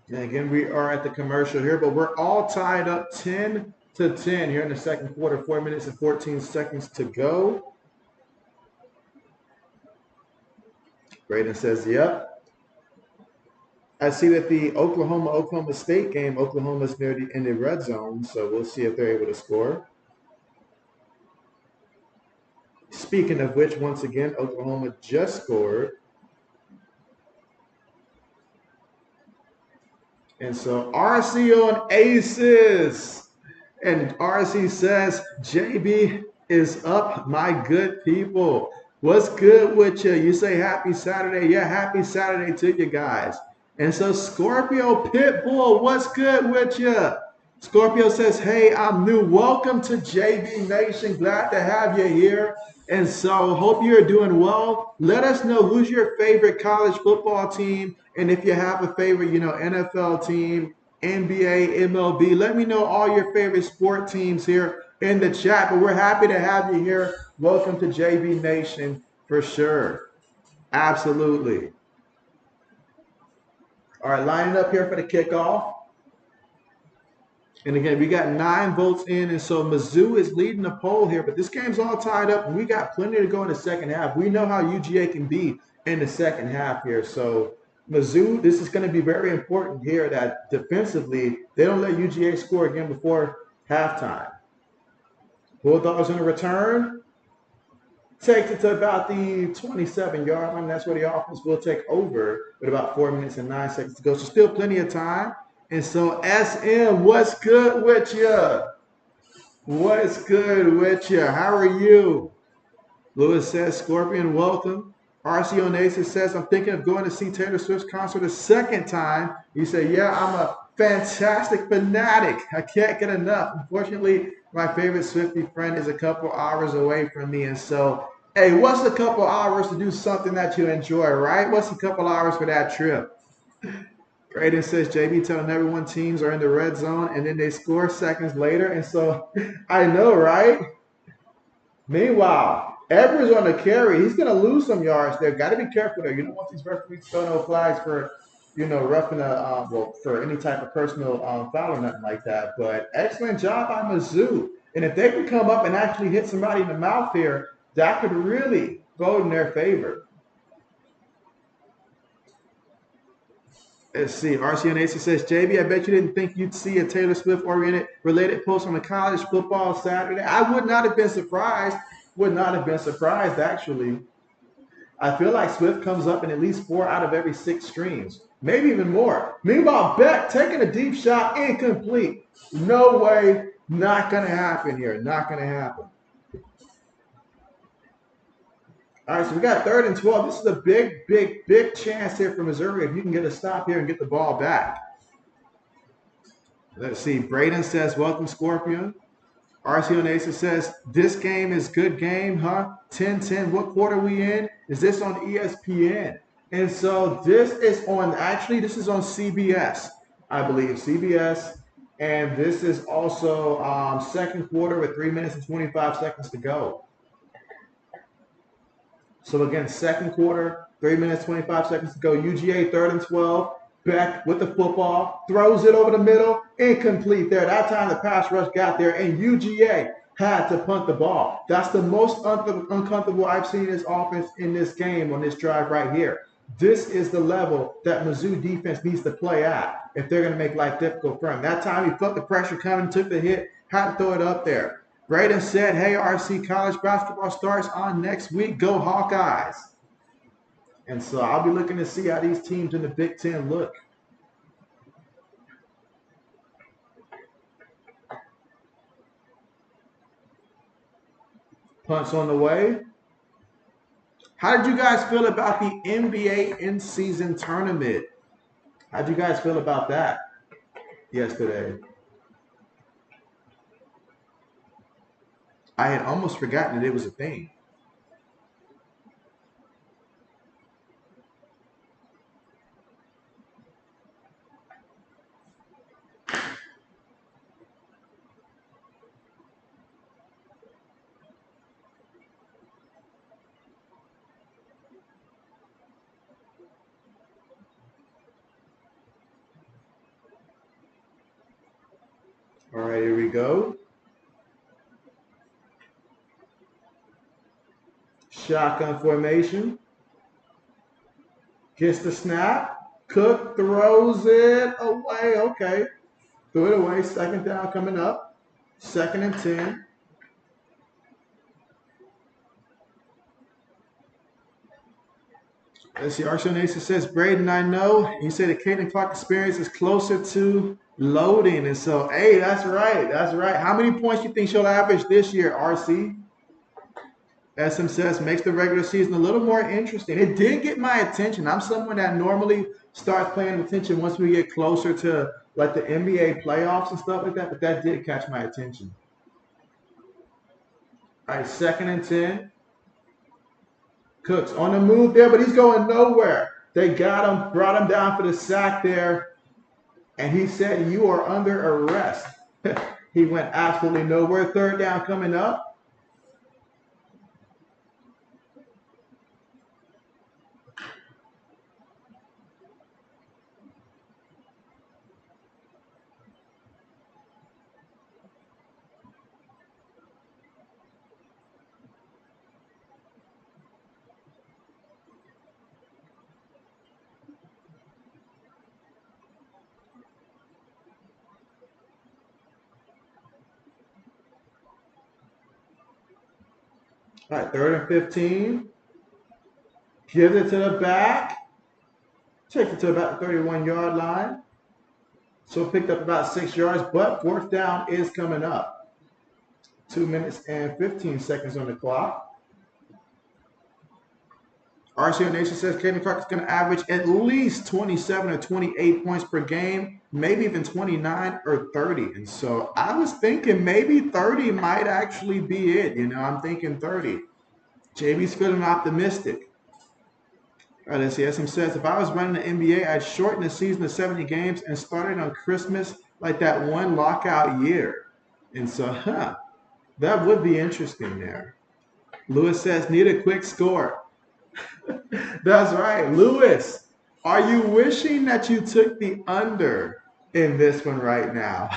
And again, we are at the commercial here, but we're all tied up 10-10 here in the 2nd quarter, 4 minutes and 14 seconds to go. Braden says, yep. I see that the Oklahoma State game, Oklahoma's near in the red zone, so we'll see if they're able to score. Speaking of which, once again, Oklahoma just scored. And so RCO and Aces. And RC says, JB is up, my good people. What's good with you? You say happy Saturday. Yeah, happy Saturday to you guys. And so Scorpio Pitbull, what's good with you? Scorpio says, hey, I'm new. Welcome to JB Nation. Glad to have you here. And so hope you're doing well. Let us know who's your favorite college football team. And if you have a favorite, NFL team, NBA, MLB, let me know all your favorite sport teams here in the chat. But we're happy to have you here. Welcome to JB Nation for sure. Absolutely. All right, lining up here for the kickoff. And again, we got 9 votes in, and so Mizzou is leading the poll here, but this game's all tied up, and we got plenty to go in the second half. We know how UGA can be in the second half here. So Mizzou, this is going to be very important here that defensively, they don't let UGA score again before halftime. Bulldogs in a return. Takes it to about the 27-yard line. That's where the offense will take over with about 4 minutes and 9 seconds to go. So still plenty of time. And so SM, what's good with you? What's good with you? How are you? Lewis says, Scorpion, welcome. RC Onasis says, I'm thinking of going to see Taylor Swift's concert a second time. You say, yeah, I'm a fantastic fanatic. I can't get enough. Unfortunately, my favorite Swiftie friend is a couple hours away from me. And so, hey, what's a couple hours to do something that you enjoy, right? What's a couple hours for that trip? Graydon says, JB telling everyone teams are in the red zone and then they score seconds later. And so I know, right? Meanwhile, Evers on the carry. He's going to lose some yards there. Got to be careful there. You don't want these referees throwing no flags for, roughing for any type of personal foul or nothing like that. But excellent job by Mizzou. And if they can come up and actually hit somebody in the mouth here, that could really go in their favor. Let's see. RCN Ace says, JB, I bet you didn't think you'd see a Taylor Swift related post on a college football Saturday. I would not have been surprised. Would not have been surprised, actually. I feel like Swift comes up in at least 4 out of every 6 streams, maybe even more. Meanwhile, Beck taking a deep shot, incomplete. No way. Not going to happen here. Not going to happen. All right, so we got 3rd and 12. This is a big, big, big chance here for Missouri if you can get a stop here and get the ball back. Let's see. Braden says, welcome, Scorpion. RC Onasa says, this game is good game, huh? 10-10. What quarter we in? Is this on ESPN? And so this is on CBS, I believe. CBS. And this is also second quarter with 3 minutes and 25 seconds to go. So again, second quarter, 3 minutes, 25 seconds to go. UGA 3rd and 12. Beck with the football, throws it over the middle, incomplete there. That time the pass rush got there, and UGA had to punt the ball. That's the most uncomfortable I've seen his offense in this game on this drive right here. This is the level that Mizzou defense needs to play at if they're going to make life difficult for him. That time he felt the pressure coming, took the hit, had to throw it up there. Braden said, hey, RC, college basketball starts on next week. Go Hawkeyes. And so I'll be looking to see how these teams in the Big Ten look. Punts on the way. How did you guys feel about the NBA in-season tournament? How did you guys feel about that yesterday? I had almost forgotten that it was a thing. All right, here we go. Shotgun formation. Gets the snap. Cook throws it away. Okay. Threw it away. Second down coming up. 2nd and 10. Let's see. Arshel Nation says, Braden, I know. He said the Caitlin Clark experience is closer to loading. And so, hey, that's right. That's right. How many points do you think she'll average this year, RC? SM says, makes the regular season a little more interesting. It did get my attention. I'm someone that normally starts paying attention once we get closer to like the NBA playoffs and stuff like that, but that did catch my attention. All right, 2nd and 10. Cooks on the move there, but he's going nowhere. They got him, brought him down for the sack there, and he said, you are under arrest. He went absolutely nowhere. 3rd down coming up. All right, 3rd and 15. Gives it to the back. Takes it to about the 31-yard line. So picked up about 6 yards, but 4th down is coming up. 2 minutes and 15 seconds on the clock. RCO Nation says Caitlin Clark is going to average at least 27 or 28 points per game, maybe even 29 or 30. And so I was thinking maybe 30 might actually be it. You know, I'm thinking 30. JB's feeling optimistic. All right, let's see. SM says, if I was running the NBA, I'd shorten the season to 70 games and start it on Christmas like that one lockout year. And so, that would be interesting there. Lewis says, need a quick score. That's right. Lewis, are you wishing that you took the under in this one right now?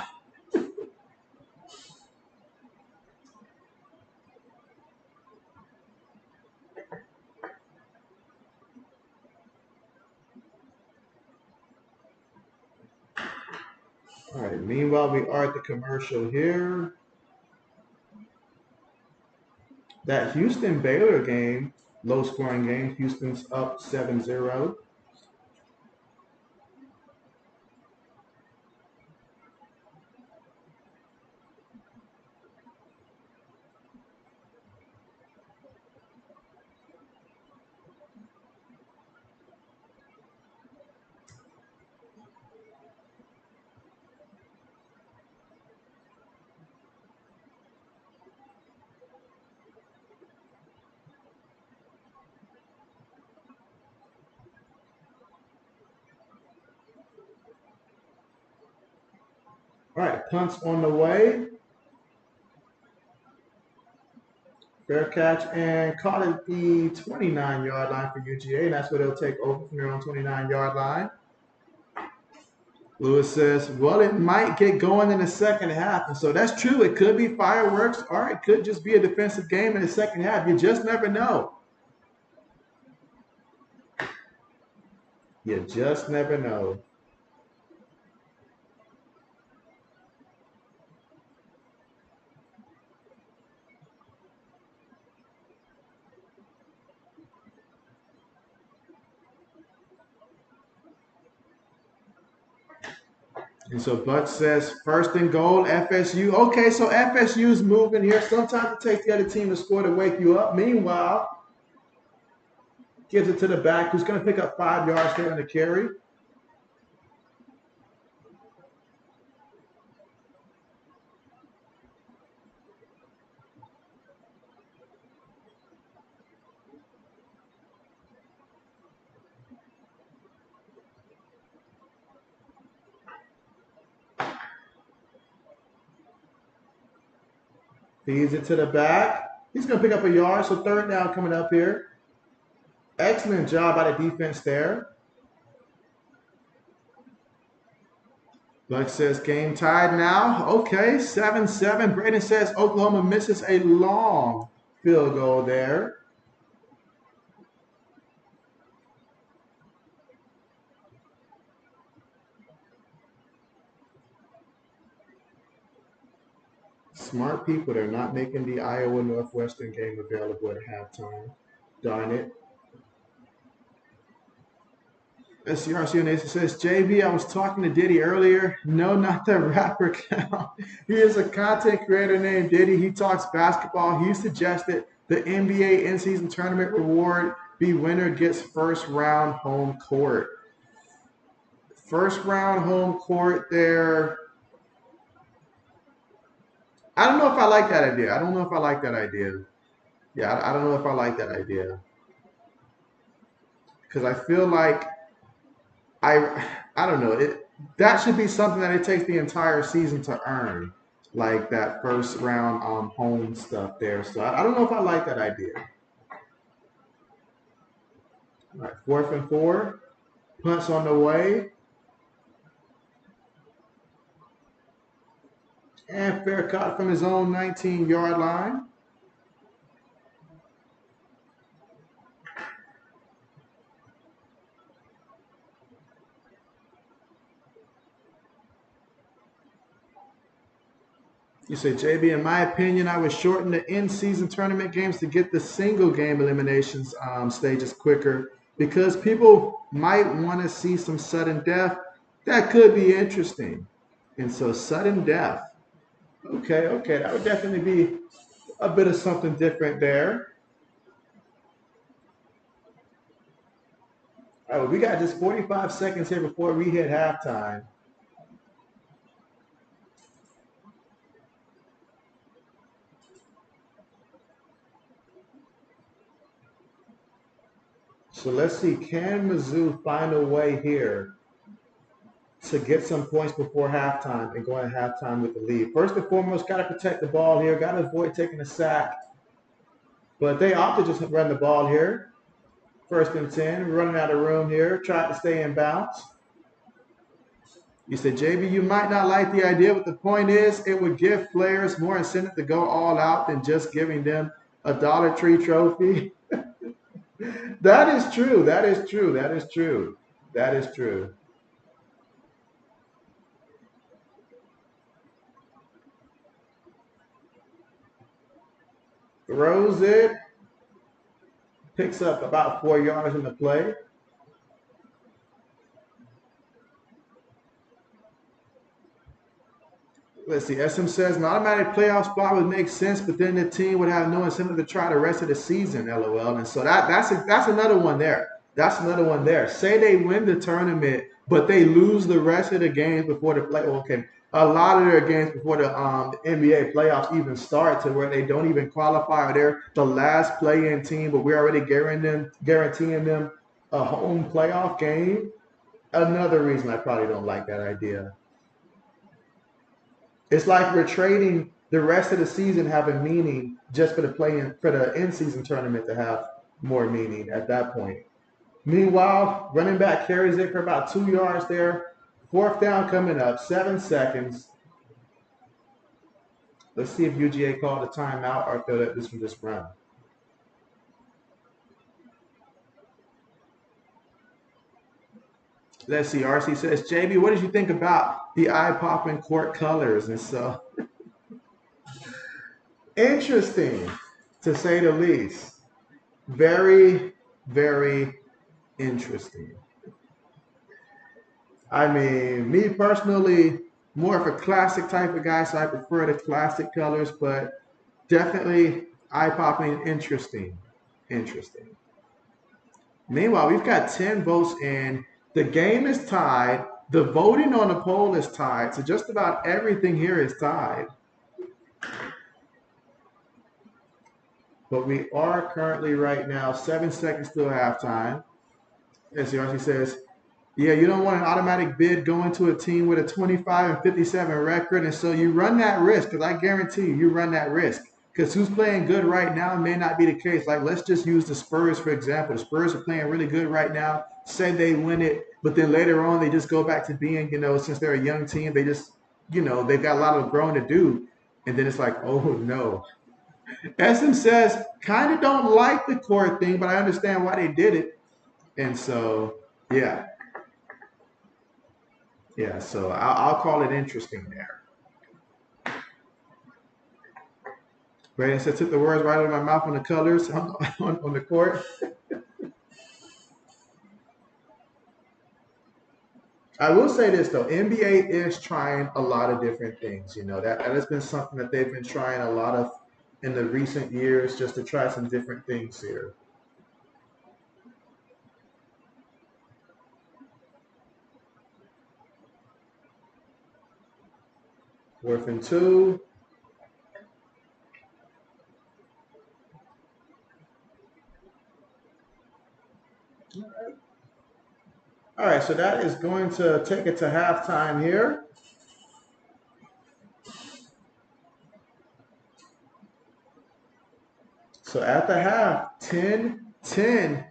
All right. Meanwhile, we are at the commercial here. That Houston Baylor game, low scoring game. Houston's up 7-0. All right. Punts on the way. Fair catch and caught at the 29-yard line for UGA, and that's where they'll take over from their own 29-yard line. Lewis says, well, it might get going in the second half. And so that's true. It could be fireworks, or it could just be a defensive game in the second half. You just never know. You just never know. And so Butch says, 1st and goal, FSU. Okay, so FSU's moving here. Sometimes it takes the other team to score to wake you up. Meanwhile, gives it to the back, who's going to pick up 5 yards there on the carry. Feeds it to the back. He's going to pick up a yard, so 3rd down coming up here. Excellent job by the defense there. Buck says game tied now. Okay, 7-7. Braden says Oklahoma misses a long field goal there. Smart people, they're not making the Iowa Northwestern game available at halftime. Darn it. SCRC Nation says, JB, I was talking to Diddy earlier. No, not the rapper count. He is a content creator named Diddy. He talks basketball. He suggested the NBA in-season tournament reward be winner gets first round home court. First round home court there. I don't know if I like that idea. I don't know if I like that idea. Yeah, I don't know if I like that idea. Because I feel like I don't know. That should be something that it takes the entire season to earn, like that first round home stuff there. So I don't know if I like that idea. All right, 4th and 4. Punts on the way. And fair cut from his own 19-yard line. You say, JB, in my opinion, I would shorten the in-season tournament games to get the single game eliminations stages quicker because people might want to see some sudden death. That could be interesting. And so sudden death. Okay, that would definitely be a bit of something different there. All right, we got just 45 seconds here before we hit halftime. So let's see, can Mizzou find a way here to get some points before halftime and go in halftime with the lead? First and foremost, got to protect the ball here, got to avoid taking a sack. But they opted just to run the ball here. 1st and 10, running out of room here, tried to stay in bounds. You said, JB, you might not like the idea, but the point is it would give players more incentive to go all out than just giving them a Dollar Tree trophy. That is true. That is true. That is true. That is true. Throws it. Picks up about 4 yards in the play. Let's see. SM says an automatic playoff spot would make sense, but then the team would have no incentive to try the rest of the season. LOL. And so that's another one there. That's another one there. Say they win the tournament, but they lose the rest of the games before the play. Okay, a lot of their games before the NBA playoffs even start, to where they don't even qualify, or they're the last play-in team, but we're already guaranteeing them a home playoff game. Another reason I probably don't like that idea. It's like we're trading the rest of the season having meaning just for the in-season tournament to have more meaning at that point. Meanwhile, running back carries it for about 2 yards there. 4th down coming up, 7 seconds. Let's see if UGA called a timeout or if they'll let this one just run. Let's see. RC says, JB, what did you think about the eye-popping court colors? And so, interesting, to say the least. Very, very interesting. I mean, me personally, more of a classic type of guy, so I prefer the classic colors, but definitely eye-popping, interesting. Interesting. Meanwhile, we've got 10 votes in. The game is tied. The voting on the poll is tied. So just about everything here is tied. But we are currently right now 7 seconds till halftime. SCRC says, yeah, you don't want an automatic bid going to a team with a 25-57 record. And so you run that risk, because I guarantee you run that risk. Because who's playing good right now may not be the case. Like, let's just use the Spurs, for example. The Spurs are playing really good right now. Say they win it, but then later on they just go back to being, since they're a young team, they just, they've got a lot of growing to do. And then it's like, oh, no. SM says, kind of don't like the court thing, but I understand why they did it. And so, yeah. Yeah, so I'll call it interesting there. Brandon said, took the words right out of my mouth on the colors on the court. I will say this though, NBA is trying a lot of different things. You know, that has been something that they've been trying a lot of in the recent years, just to try some different things here. 4th and 2. All right, so that is going to take it to halftime here. So at the half, 10-10.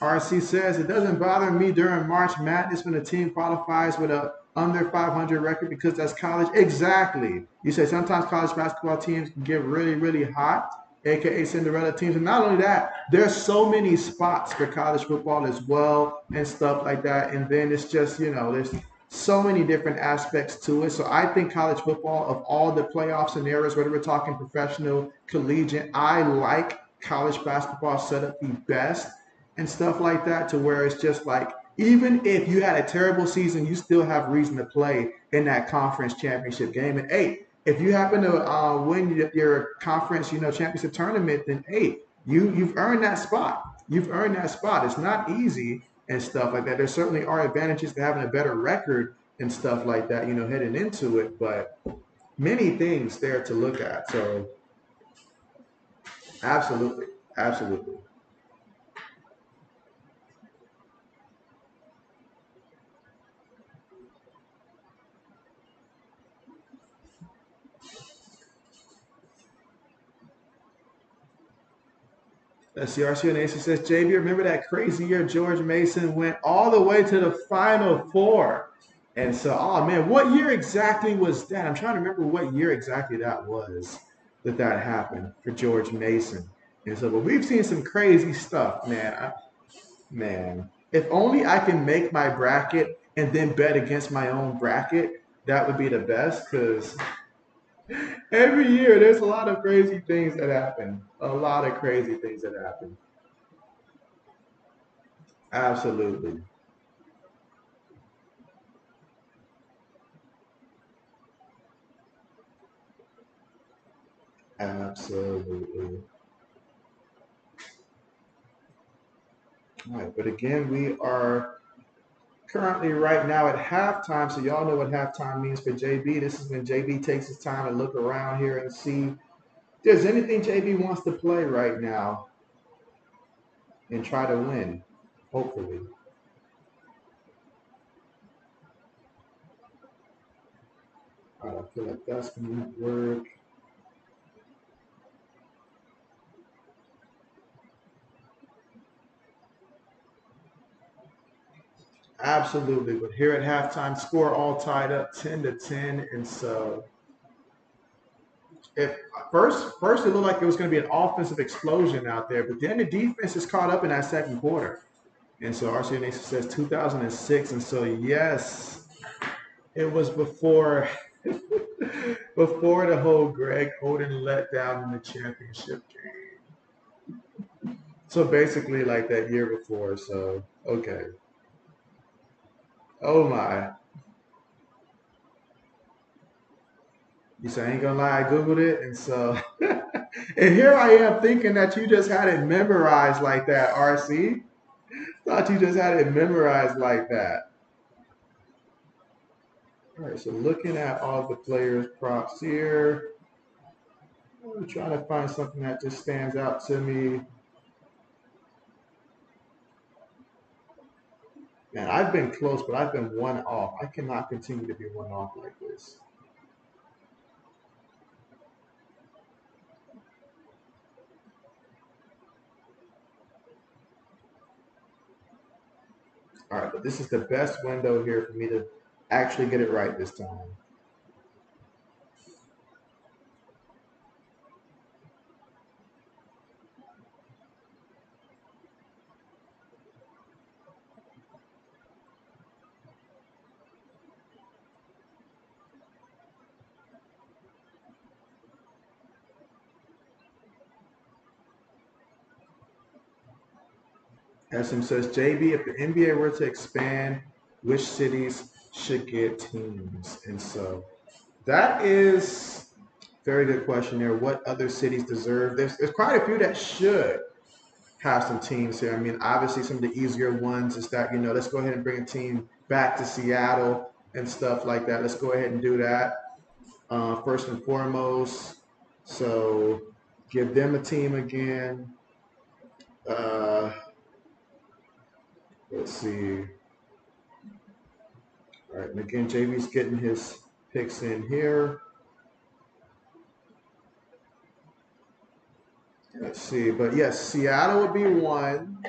RC says it doesn't bother me during March Madness when a team qualifies with a under 500 record because that's college. Exactly. You say sometimes college basketball teams can get really, really hot, aka Cinderella teams. And not only that, there's so many spots for college football as well and stuff like that. And then it's just, there's so many different aspects to it. So I think college football, of all the playoff scenarios, whether we're talking professional, collegiate, I like college basketball set up the best and stuff like that, to where it's just like, even if you had a terrible season, you still have reason to play in that conference championship game. And hey, if you happen to win your conference, championship tournament, then hey, you've earned that spot. You've earned that spot. It's not easy and stuff like that. There certainly are advantages to having a better record and stuff like that, heading into it. But many things there to look at. So absolutely, absolutely. CRC Nation says, JB, remember that crazy year George Mason went all the way to the Final Four? And so, oh man, what year exactly was that? I'm trying to remember what year exactly that was that happened for George Mason. And so, but we've seen some crazy stuff, man. Man, if only I can make my bracket and then bet against my own bracket, that would be the best. Because every year there's a lot of crazy things that happen. A lot of crazy things that happen. Absolutely. Absolutely. All right. But again, we are currently right now at halftime. So y'all know what halftime means for JB. This is when JB takes his time to look around here and see if there's anything JB wants to play right now and try to win, hopefully. All right, I feel like that's going to work. Absolutely. But here at halftime, score all tied up 10-10. And so if first it looked like it was going to be an offensive explosion out there, but then the defense is caught up in that second quarter. And so RCA Nation says 2006. And so yes, it was before before the whole Greg Oden letdown in the championship game. So basically like that year before. So okay. Oh my. You say I ain't gonna lie, I Googled it, and so and here I am thinking that you just had it memorized like that, RC. Thought you just had it memorized like that. All right, so looking at all the players' props here, I'm trying to find something that just stands out to me. Man, I've been close, but I've been one off. I cannot continue to be one off like this. All right, but this is the best window here for me to actually get it right this time. SM says, JB, if the NBA were to expand which cities should get teams. And so that is very good question there. What other cities deserve? There's quite a few that should have some teams here. I mean, obviously some of the easier ones is that, let's go ahead and bring a team back to Seattle and stuff like that. Let's go ahead and do that first and foremost. So give them a team again. Let's see. All right, and again, JB's getting his picks in here. Let's see, but yes, Seattle would be one.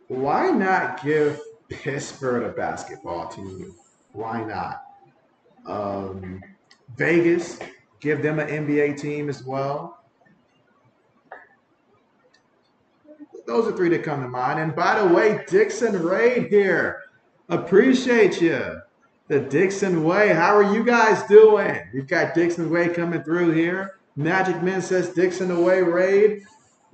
Why not give Pittsburgh a basketball team? Why not? Vegas, give them an NBA team as well. Those are three that come to mind. And by the way, Dixon Raid here. Appreciate you. The Dixon Way. How are you guys doing? We've got Dixon Way coming through here. Magic Man says Dixon Way Raid.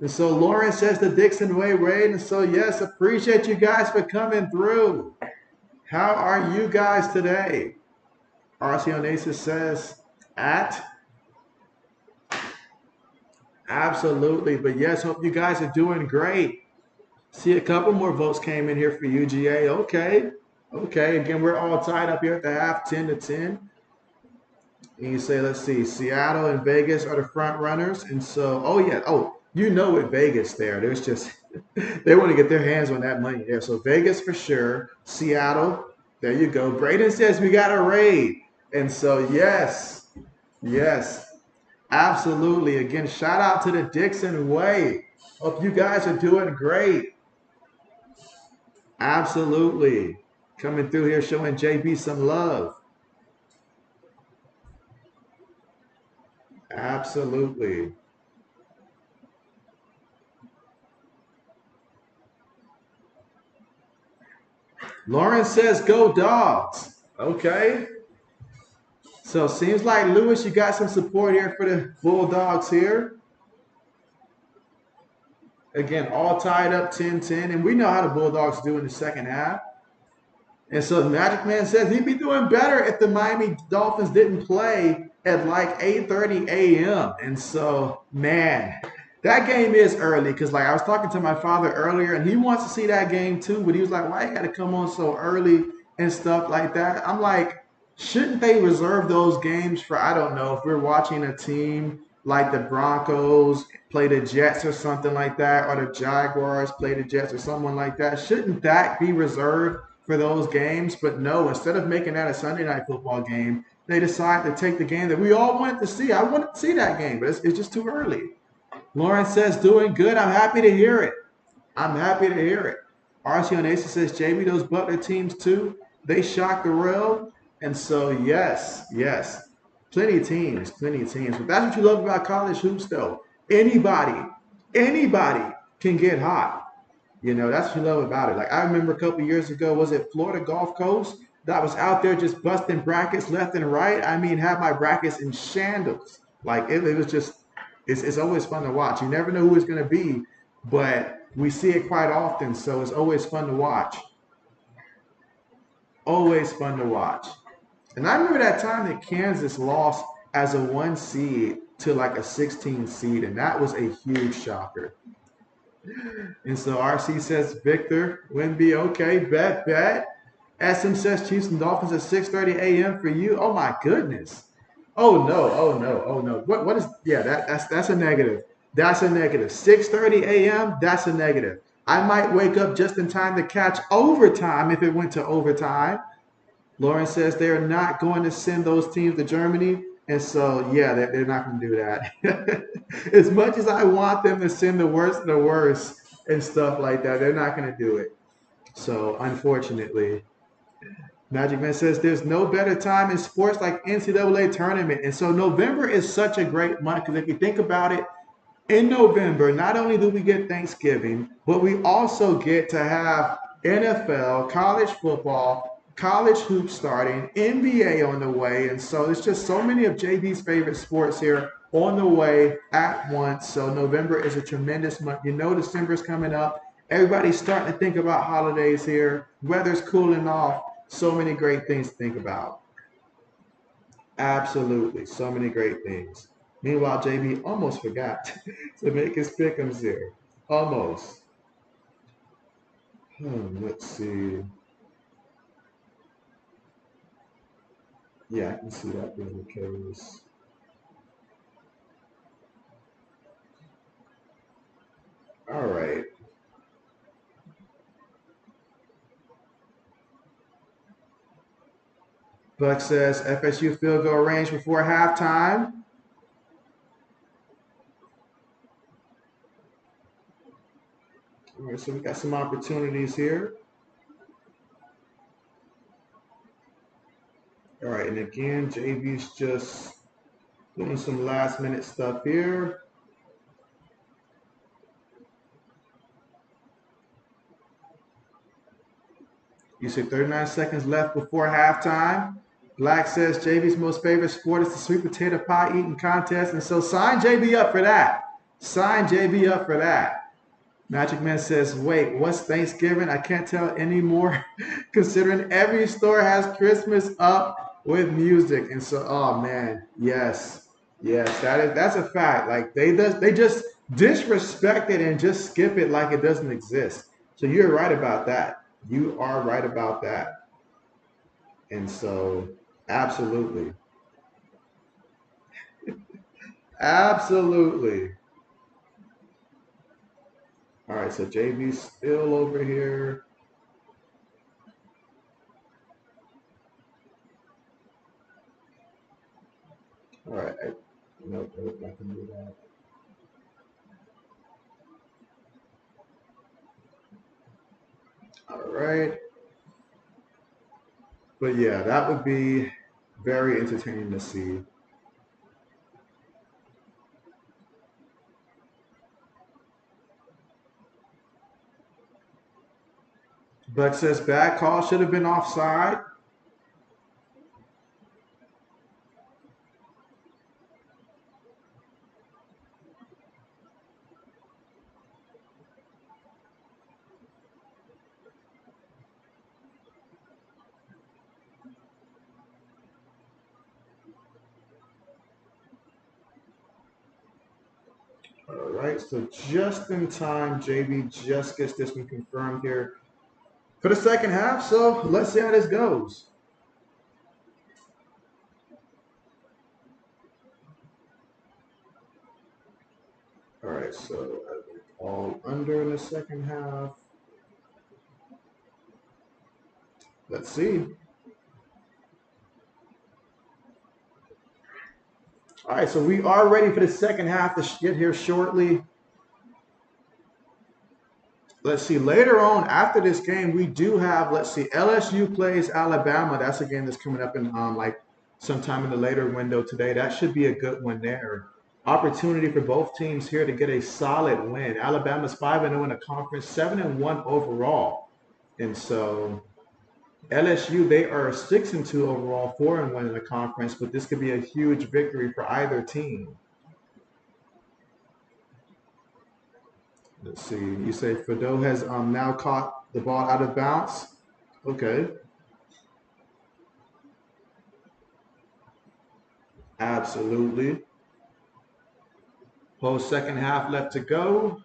And so Lauren says the Dixon Way Raid. And so, yes, appreciate you guys for coming through. How are you guys today? RC Onasis says at. Absolutely. But yes, hope you guys are doing great. See, a couple more votes came in here for UGA. Okay. Okay. Again, we're all tied up here at the half, 10-10. And you say, let's see, Seattle and Vegas are the front runners. And so, oh, yeah. Oh, with Vegas there's just, they want to get their hands on that money there. So Vegas for sure. Seattle, there you go. Braden says we got a raid. And so, yes. Absolutely. Again, shout out to the Dixon Way. Hope you guys are doing great. Absolutely. Coming through here showing JB some love. Absolutely. Lauren says go Dogs. Okay. So seems like, Lewis, you got some support here for the Bulldogs here. Again, all tied up 10-10. And we know how the Bulldogs do in the second half. And so Magic Man says he'd be doing better if the Miami Dolphins didn't play at like 8:30 a.m. And so, man, that game is early because, like, I was talking to my father earlier, and he wants to see that game too. But he was like, why you got to come on so early and stuff like that? I'm like, shouldn't they reserve those games for, I don't know, if we're watching a team like the Broncos play the Jets or something like that, or the Jaguars play the Jets or someone like that? Shouldn't that be reserved for those games? But no, instead of making that a Sunday night football game, they decide to take the game that we all wanted to see. I wanted to see that game, but it's just too early. Lauren says, doing good. I'm happy to hear it. RC on Aces says, JB, those Butler teams too, they shocked the world. And so, yes. Plenty of teams. But that's what you love about college hoops, though. Anybody can get hot. That's what you love about it. Like, I remember a couple years ago, was it Florida Gulf Coast, that was out there just busting brackets left and right? I mean, had my brackets in shambles. Like, it was just, it's always fun to watch. You never know who it's going to be, but we see it quite often, so it's always fun to watch. And I remember that time that Kansas lost as a 1 seed to like a 16 seed, and that was a huge shocker. And so RC says Victor Wimby, okay, bet. SM says Chiefs and Dolphins at 6:30 a.m. for you. Oh my goodness. Oh no. What is, yeah, that's a negative. 6:30 a.m. That's a negative. I might wake up just in time to catch overtime if it went to overtime. Lauren says they're not going to send those teams to Germany. And so, yeah, they're not going to do that. As much as I want them to send the worst of the worst and stuff like that, they're not going to do it. So, unfortunately, Magic Man says there's no better time in sports like NCAA tournament. And so November is such a great month because if you think about it, in November, not only do we get Thanksgiving, but we also get to have NFL, college football, college hoops starting, NBA on the way. And so it's just so many of JB's favorite sports here on the way at once. So November is a tremendous month. December is coming up. Everybody's starting to think about holidays here. Weather's cooling off. So many great things to think about. Absolutely. So many great things. Meanwhile, JB almost forgot to make his pick'ems here. Almost. Let's see. Yeah, I can see that being the case. All right. Buck says FSU field goal range before halftime. All right, so we got some opportunities here. All right, and again, JB's just doing some last minute stuff here. You see 39 seconds left before halftime. Black says JB's most favorite sport is the sweet potato pie eating contest. And so sign JB up for that. Sign JB up for that. Magic Man says, wait, what's Thanksgiving? I can't tell anymore considering every store has Christmas up with music. And so, oh man, yes. Yes, that's a fact. Like they just disrespect it and just skip it like it doesn't exist. So you're right about that. You are right about that. And so, absolutely, absolutely. All right, so JB's still over here. All right, nope, I can do that. All right, but yeah, that would be very entertaining to see. Buck says bad call should have been offside. All right, so just in time, JB just gets this one confirmed here for the second half. So let's see how this goes. All right, so all under in the second half. Let's see. All right, so we are ready for the second half to get here shortly. Let's see. Later on, after this game, we do have. Let's see. LSU plays Alabama. That's a game that's coming up in like sometime in the later window today. That should be a good one there. Opportunity for both teams here to get a solid win. Alabama's 5-0 in the conference, 7-1 overall, and so LSU they are 6-2 overall, 4-1 in the conference. But this could be a huge victory for either team. Let's see. You say Fado has now caught the ball out of bounds. Okay, absolutely. Whole second half left to go.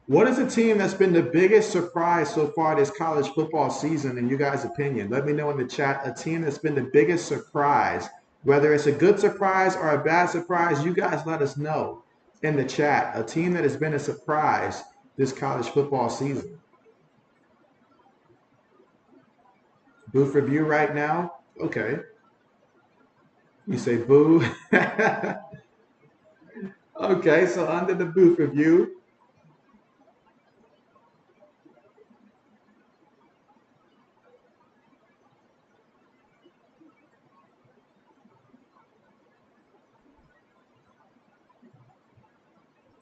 What is a team that's been the biggest surprise so far this college football season, in you guys' opinion? Let me know in the chat. A team that's been the biggest surprise, whether it's a good surprise or a bad surprise, you guys let us know in the chat. A team that has been a surprise this college football season. Booth review right now. Okay. You say boo. Okay, so under the booth review.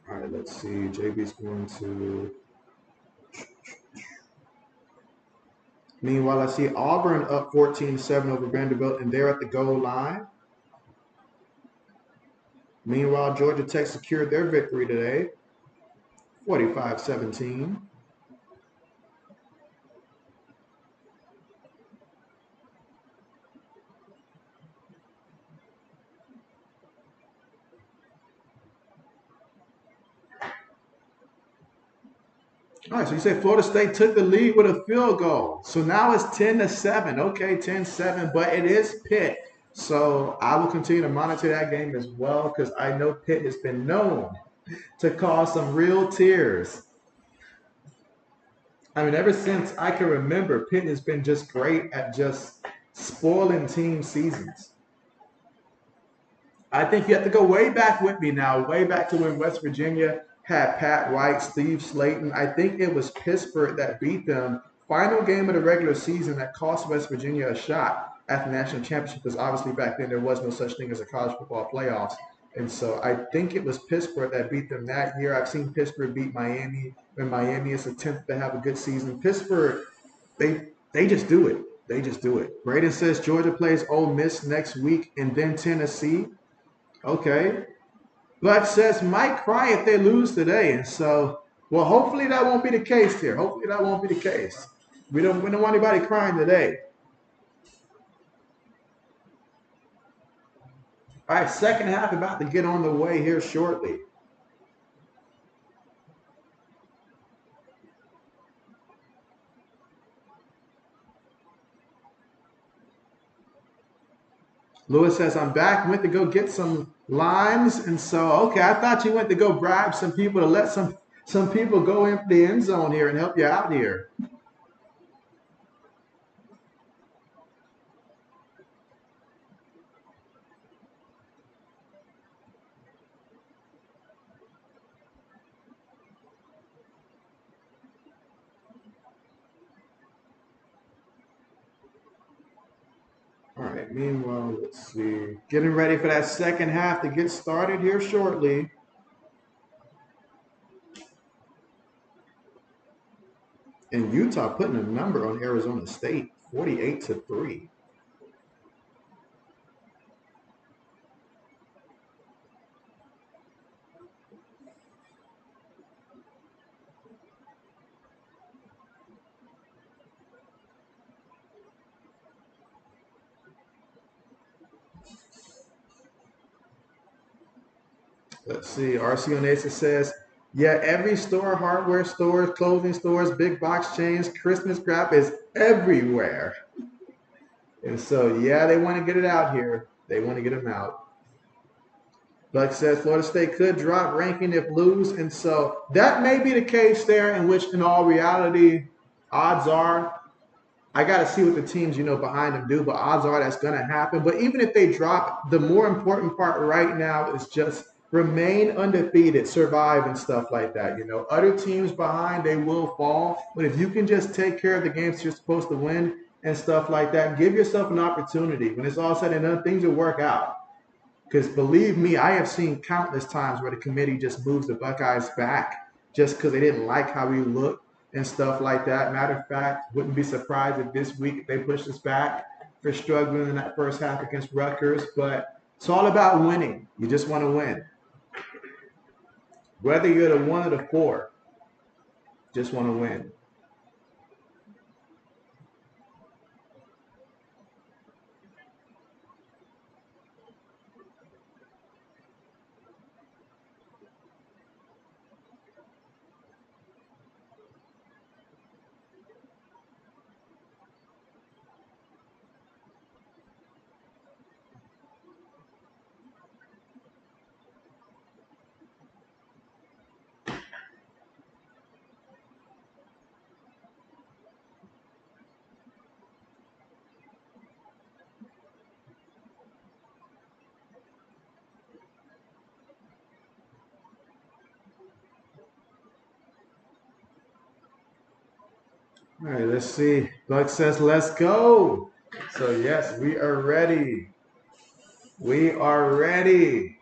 All right, let's see. JB's going to Meanwhile, I see Auburn up 14-7 over Vanderbilt, and they're at the goal line. Meanwhile, Georgia Tech secured their victory today, 45-17. All right, so you say Florida State took the lead with a field goal. So now it's 10-7. Okay, 10-7, but it is Pitt. So I will continue to monitor that game as well because I know Pitt has been known to cause some real tears. I mean, ever since I can remember, Pitt has been just great at just spoiling team seasons. I think you have to go way back with me now, way back to when West Virginia had Pat White, Steve Slayton. I think it was Pittsburgh that beat them. Final game of the regular season that cost West Virginia a shot at the national championship because obviously back then there was no such thing as a college football playoffs. And so I think it was Pittsburgh that beat them that year. I've seen Pittsburgh beat Miami when Miami is attempted to have a good season. Pittsburgh, they just do it. They just do it. Braden says Georgia plays Ole Miss next week and then Tennessee. Okay. But says might cry if they lose today. And so, well, hopefully that won't be the case here. Hopefully that won't be the case. We don't want anybody crying today. All right, second half about to get on the way here shortly. Lewis says, I'm back. Went to go get some limes. And so, okay, I thought you went to go bribe some people to let some people go in the end zone here and help you out here. All right, meanwhile, let's see. Getting ready for that second half to get started here shortly. And Utah putting a number on Arizona State, 48-3. Let's see. RC Onesa says, yeah, every store, hardware stores, clothing stores, big box chains, Christmas crap is everywhere. And so, yeah, they want to get it out here. They want to get them out. Buck says Florida State could drop ranking if lose. And so that may be the case there, in which, in all reality, odds are I got to see what the teams, behind them do, but odds are that's going to happen. But even if they drop, the more important part right now is just remain undefeated, survive, and stuff like that. Other teams behind, they will fall. But if you can just take care of the games you're supposed to win and stuff like that, give yourself an opportunity. When it's all said and done, things will work out. Because believe me, I have seen countless times where the committee just moves the Buckeyes back just because they didn't like how we looked and stuff like that. Matter of fact, wouldn't be surprised if this week they pushed us back for struggling in that first half against Rutgers. But it's all about winning. You just want to win. Whether you're the one or the four, just want to win. All right, let's see. Buck says, let's go. So, yes, we are ready. We are ready.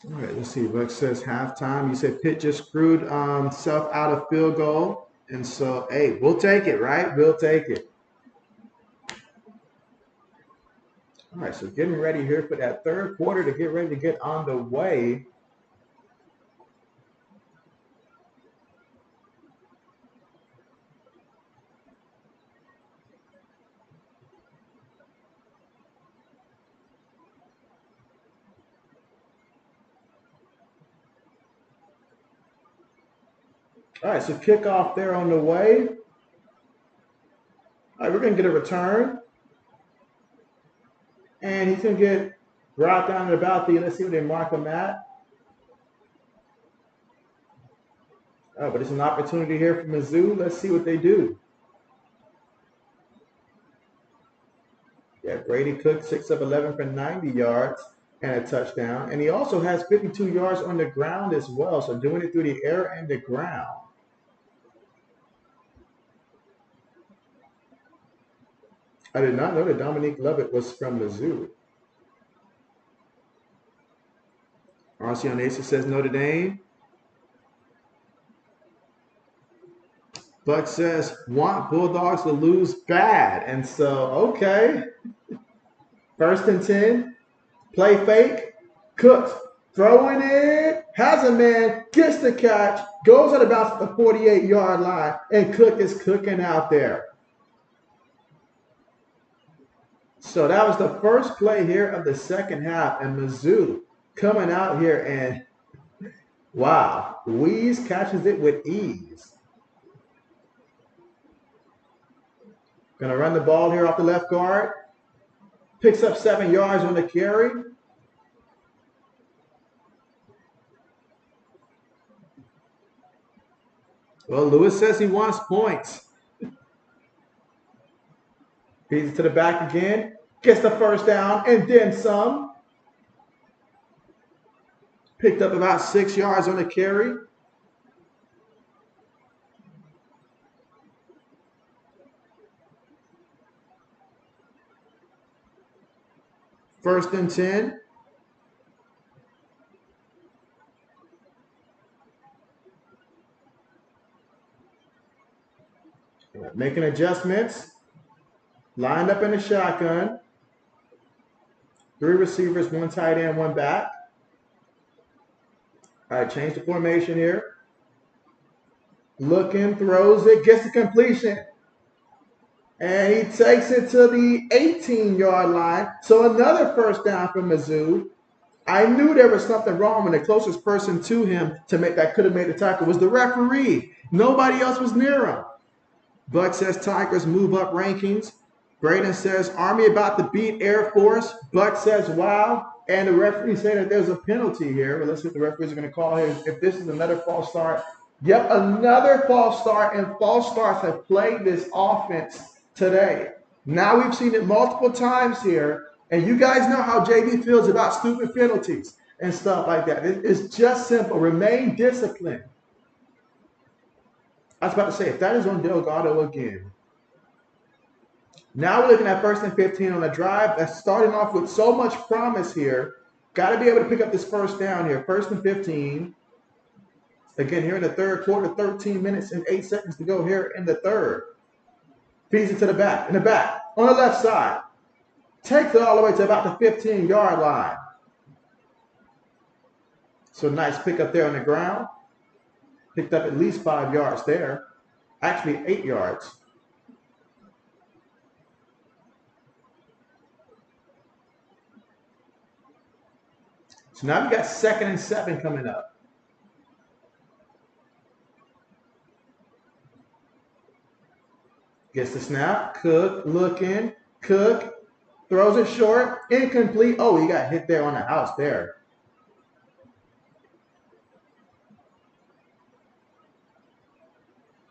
All right, let's see. Buck says halftime. You said Pitt just screwed self out of field goal. And so, hey, we'll take it, right? We'll take it. All right, so getting ready here for that third quarter to get ready to get on the way. All right, so kickoff there on the way. All right, we're going to get a return. And he's going to get brought down at about the, let's see what they mark him at. Oh, but it's an opportunity here for Mizzou. Let's see what they do. Yeah, Brady Cook, 6 of 11 for 90 yards and a touchdown. And he also has 52 yards on the ground as well. So doing it through the air and the ground. I did not know that Dominique Lovett was from Mizzou. Marcion Asa says Notre Dame. Buck says, want Bulldogs to lose bad. And so, okay. 1st and 10. Play fake. Cooks. Throwing it. Has a man. Gets the catch. Goes at about the 48-yard line. And Cook is cooking out there. So that was the first play here of the second half. And Mizzou coming out here and, wow, Weeze catches it with ease. Going to run the ball here off the left guard. Picks up 7 yards on the carry. Well, Lewis says he wants points. Feeds it to the back again. Gets the first down and then some. Picked up about 6 yards on the carry. First and 10. Making adjustments. Lined up in the shotgun. 3 receivers, 1 tight end, 1 back. All right, change the formation here. Looking, throws it, gets the completion. And he takes it to the 18-yard line. So another first down for Mizzou. I knew there was something wrong when the closest person to him to make that could have made the tackle was the referee. Nobody else was near him. Buck says Tigers move up rankings. Braden says Army about to beat Air Force. Buck says wow. And the referee saying that there's a penalty here. Well, let's see what the referees are going to call here. If this is another false start. Yep, another false start. And false starts have plagued this offense today. Now we've seen it multiple times here. And you guys know how JB feels about stupid penalties and stuff like that. It's just simple. Remain disciplined. I was about to say, if that is on Delgado again. Now we're looking at 1st and 15 on a drive that's starting off with so much promise here. Got to be able to pick up this first down here. 1st and 15. Again, here in the third quarter, 13 minutes and 8 seconds to go here in the third. Feeds it to the back, in the back, on the left side. Takes it all the way to about the 15-yard line. So nice pickup there on the ground. Picked up at least 5 yards there. Actually, 8 yards. So now we've got 2nd and 7 coming up. Gets the snap. Cook looking. Cook throws it short. Incomplete. Oh, he got hit there on the house there.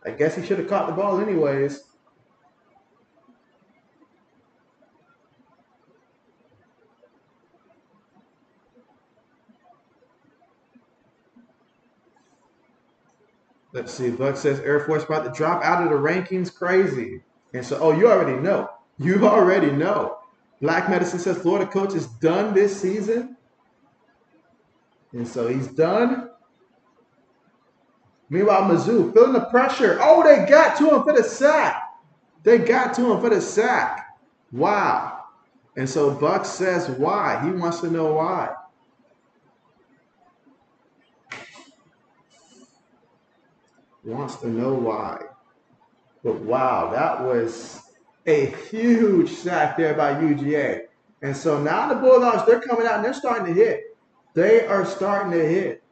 I guess he should have caught the ball anyways. Let's see. Buck says Air Force about to drop out of the rankings. Crazy. And so, oh, you already know. You already know. Black Medicine says Florida coach is done this season. And so he's done. Meanwhile, Mizzou feeling the pressure. Oh, they got to him for the sack. They got to him for the sack. Wow. And so Buck says why. He wants to know why. Wants to know why. But wow, that was a huge sack there by UGA. And so now the Bulldogs, they're coming out and they're starting to hit. They are starting to hit.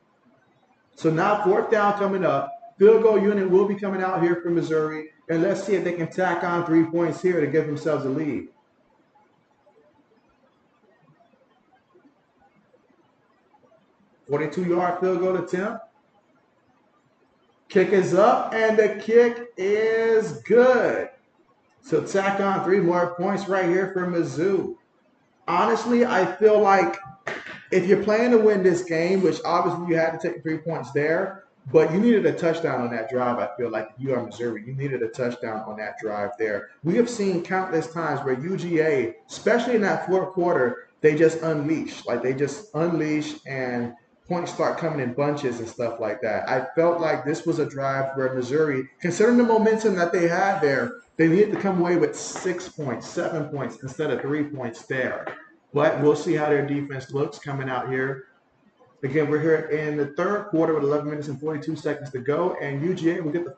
So now 4th down coming up. Field goal unit will be coming out here for Missouri. And let's see if they can tack on 3 points here to give themselves a lead. .42-yard field goal attempt. Kick is up, and the kick is good. So tack on 3 more points right here for Mizzou. Honestly, I feel like if you're playing to win this game, which obviously you had to take 3 points there, but you needed a touchdown on that drive. I feel like if you are Missouri, you needed a touchdown on that drive there. We have seen countless times where UGA, especially in that 4th quarter, they just unleash. Like they just unleash and points start coming in bunches and stuff like that. I felt like this was a drive where Missouri, considering the momentum that they had there, they needed to come away with 6 points, 7 points instead of 3 points there. But we'll see how their defense looks coming out here. Again, we're here in the 3rd quarter with 11 minutes and 42 seconds to go, and UGA will get the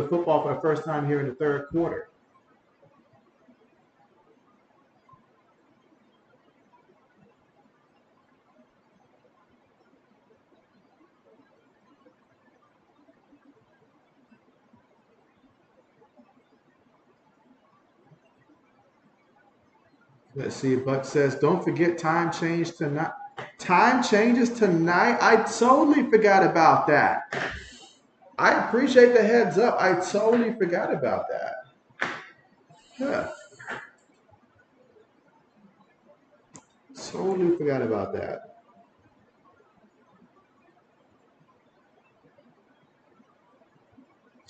football for the first time here in the 3rd quarter. Let's see. Buck says, "Don't forget time change tonight." Time changes tonight. I totally forgot about that. I appreciate the heads up. I totally forgot about that. Yeah. Totally forgot about that.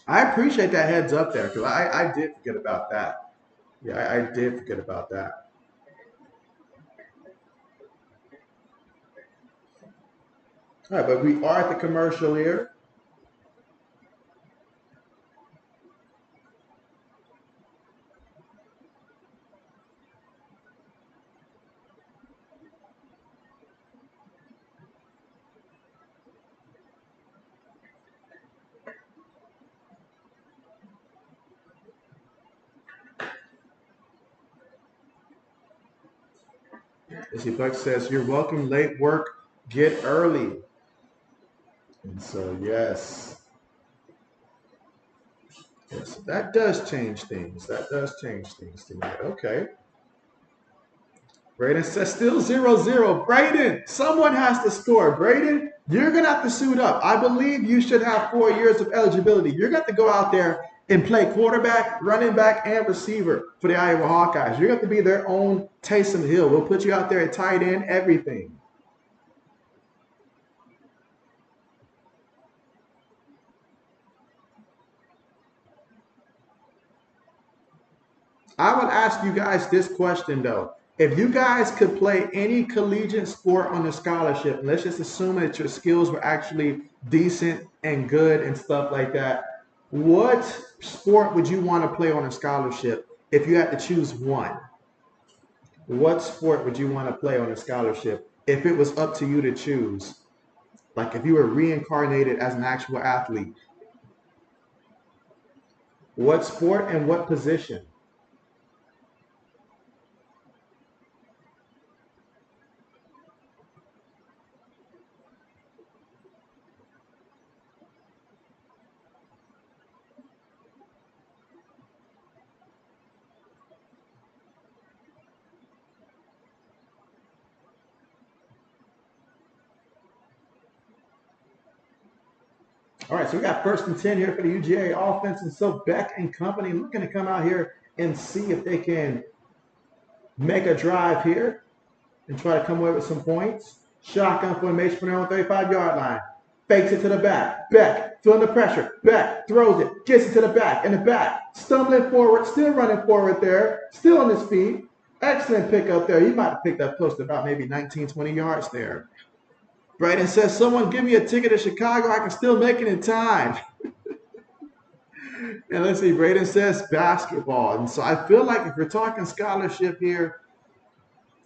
I appreciate that heads up there because I did forget about that. Yeah, I did forget about that. All right, but we are at the commercial here. Let's see, Buck says, "You're welcome. Late work, get early." And so, yes. Yes, that does change things. That does change things tonight. Okay. Braden says still 0-0. Braden, someone has to score. Braden, you're going to have to suit up. I believe you should have 4 years of eligibility. You're going to have to go out there and play quarterback, running back, and receiver for the Iowa Hawkeyes. You're going to have to be their own Taysom Hill. We'll put you out there at tight end, everything. I would ask you guys this question, though. If you guys could play any collegiate sport on a scholarship, let's just assume that your skills were actually decent and good and stuff like that, what sport would you want to play on a scholarship if you had to choose one? What sport would you want to play on a scholarship if it was up to you to choose? Like if you were reincarnated as an actual athlete, what sport and what position? All right, so we got 1st and 10 here for the UGA offense. And so Beck and company looking to come out here and see if they can make a drive here and try to come away with some points. Shotgun formation from their own 35-yard line. Fakes it to the back. Beck feeling the pressure. Beck throws it. Gets it to the back. In the back. Stumbling forward. Still running forward there. Still on his feet. Excellent pickup there. He might have picked up close to about maybe 19, 20 yards there. Brayden says, someone give me a ticket to Chicago. I can still make it in time. And let's see, Brayden says basketball. And so I feel like if we're talking scholarship here,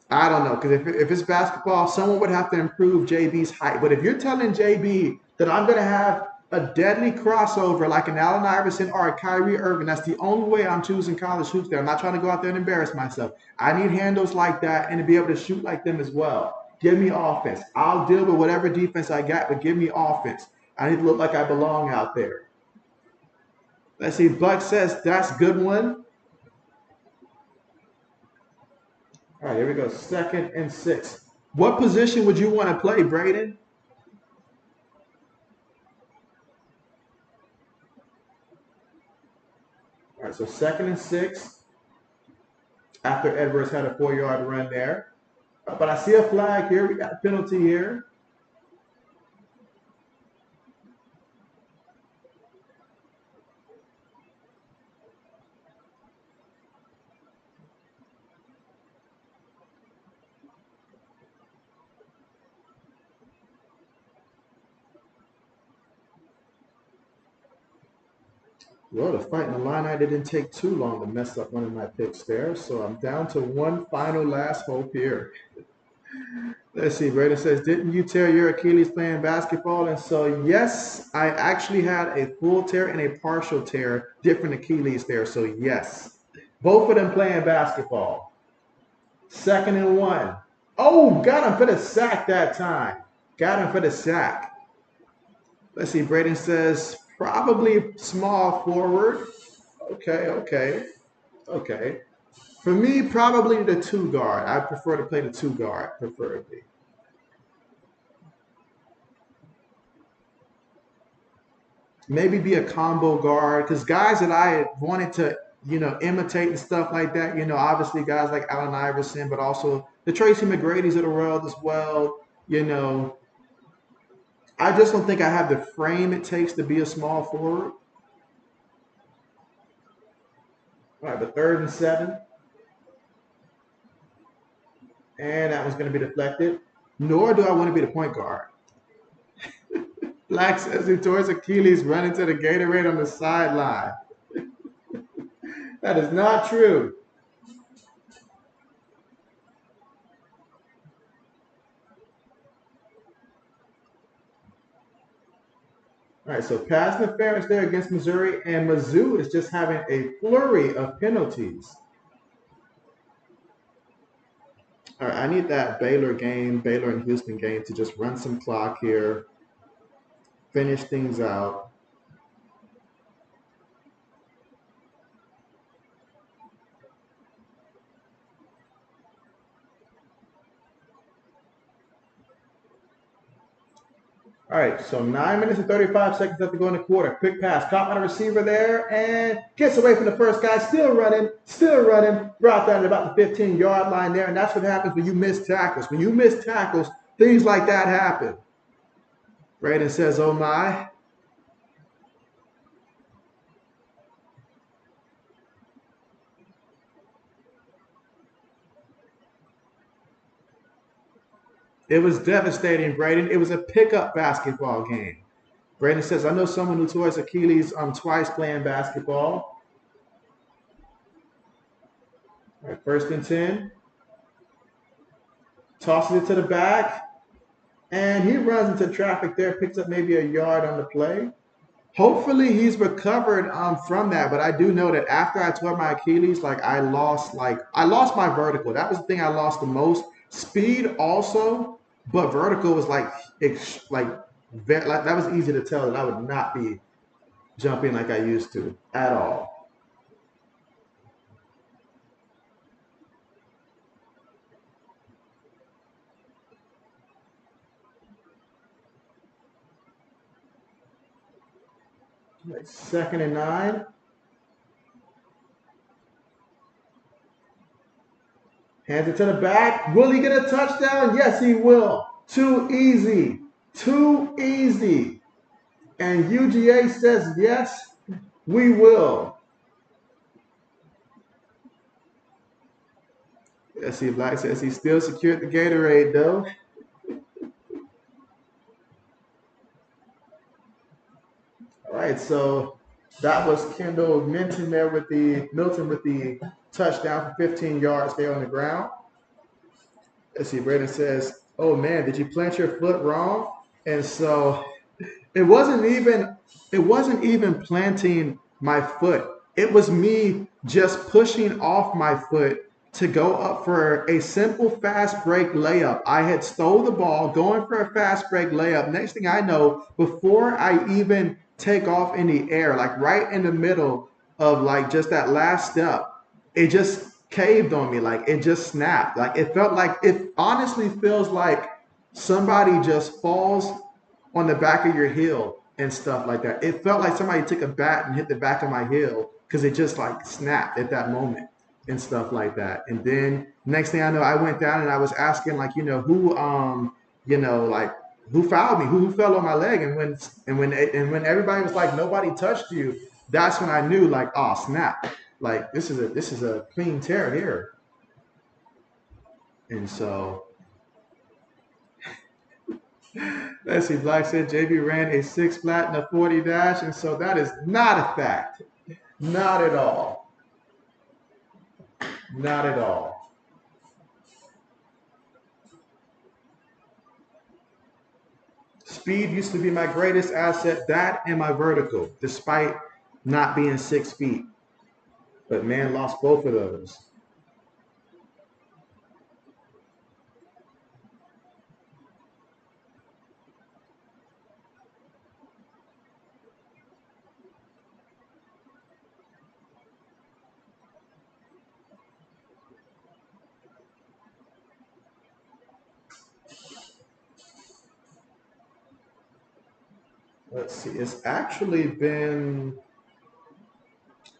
I don't know, because if it's basketball, someone would have to improve JB's height. But if you're telling JB that I'm going to have a deadly crossover like an Allen Iverson or a Kyrie Irving, that's the only way I'm choosing college hoops there. I'm not trying to go out there and embarrass myself. I need handles like that and to be able to shoot like them as well. Give me offense. I'll deal with whatever defense I got, but give me offense. I need to look like I belong out there. Let's see, Buck says that's a good one. All right, here we go. 2nd and 6. What position would you want to play, Brayden? All right, so 2nd and 6 after Edwards had a 4-yard run there. But I see a flag here. We got a penalty here. Well, the fight in the line, I didn't take too long to mess up one of my picks there. So I'm down to one final last hope here. Let's see. Brayden says, didn't you tear your Achilles playing basketball? And so, yes, I actually had a full tear and a partial tear, different Achilles there. So, yes, both of them playing basketball. 2nd and 1. Oh, got him for the sack that time. Got him for the sack. Let's see. Brayden says, probably small forward. Okay. For me, probably the 2 guard. I prefer to play the 2 guard, preferably. Maybe be a combo guard, because guys that I wanted to, imitate and stuff like that, obviously guys like Allen Iverson, but also the Tracy McGrady's of the world as well. I just don't think I have the frame it takes to be a small forward. All right, but 3rd and 7. And that was going to be deflected. Nor do I want to be the point guard. Black says he tore his Achilles running to the Gatorade on the sideline. That is not true. All right, so pass interference there against Missouri, and Mizzou is just having a flurry of penalties. All right, I need that Baylor and Houston game to just run some clock here, finish things out. All right, so 9 minutes and 35 seconds left to go in the quarter. Quick pass, caught by the receiver there, and gets away from the first guy. Still running, brought down to about the 15-yard line there, and that's what happens when you miss tackles. When you miss tackles, things like that happen. Brayden says, oh my. It was devastating, Brayden. It was a pickup basketball game. Brayden says, I know someone who tore his Achilles twice playing basketball. All right, 1st and 10. Tosses it to the back. And he runs into traffic there, picks up maybe a yard on the play. Hopefully he's recovered from that, but I do know that after I tore my Achilles, I lost my vertical. That was the thing I lost the most. Speed also, but vertical was like that was easy to tell that I would not be jumping like I used to at all. Like 2nd and 9. Hands it to the back. Will he get a touchdown? Yes, he will. Too easy. Too easy. And UGA says, yes, we will. Let's see, Black says he still secured the Gatorade, though. And so that was Kendall Milton with the touchdown for 15 yards there on the ground. Let's see, Brandon says, "Oh man, did you plant your foot wrong?" And so it wasn't even it wasn't even planting my foot. It was me just pushing off my foot to go up for a simple fast break layup. I had stole the ball, going for a fast break layup. Next thing I know, before I even take off in the air, like right in the middle of like just that last step, it just caved on me. Like it just snapped. Like it felt like it honestly feels like somebody just falls on the back of your heel and stuff like that. It felt like somebody took a bat and hit the back of my heel because it just like snapped at that moment and stuff like that. And then next thing I know, I went down and I was asking like, like who fouled me, who fell on my leg, and when everybody was like nobody touched you, that's when I knew like, oh snap, like this is a clean tear here. And so let's see, Black said JB ran a 6 flat and a 40 dash, and so that is not a fact. Not at all. Not at all. Speed used to be my greatest asset, that and my vertical, despite not being 6 feet. But man, lost both of those. Let's see, it's actually been,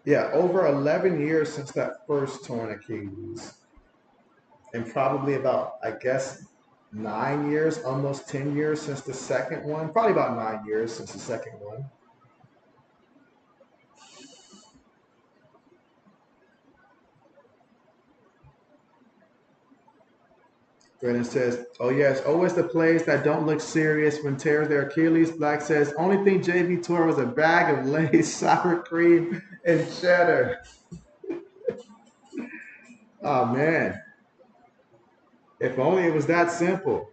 yeah, over 11 years since that first torn Achilles. And probably about, I guess, 9 years, almost 10 years since the second one. Probably about 9 years since the second one. Brennan says, "Oh yes, always the plays that don't look serious when tears their Achilles." Black says, "Only thing JB tore was a bag of Lay's sour cream and cheddar." Oh man, if only it was that simple.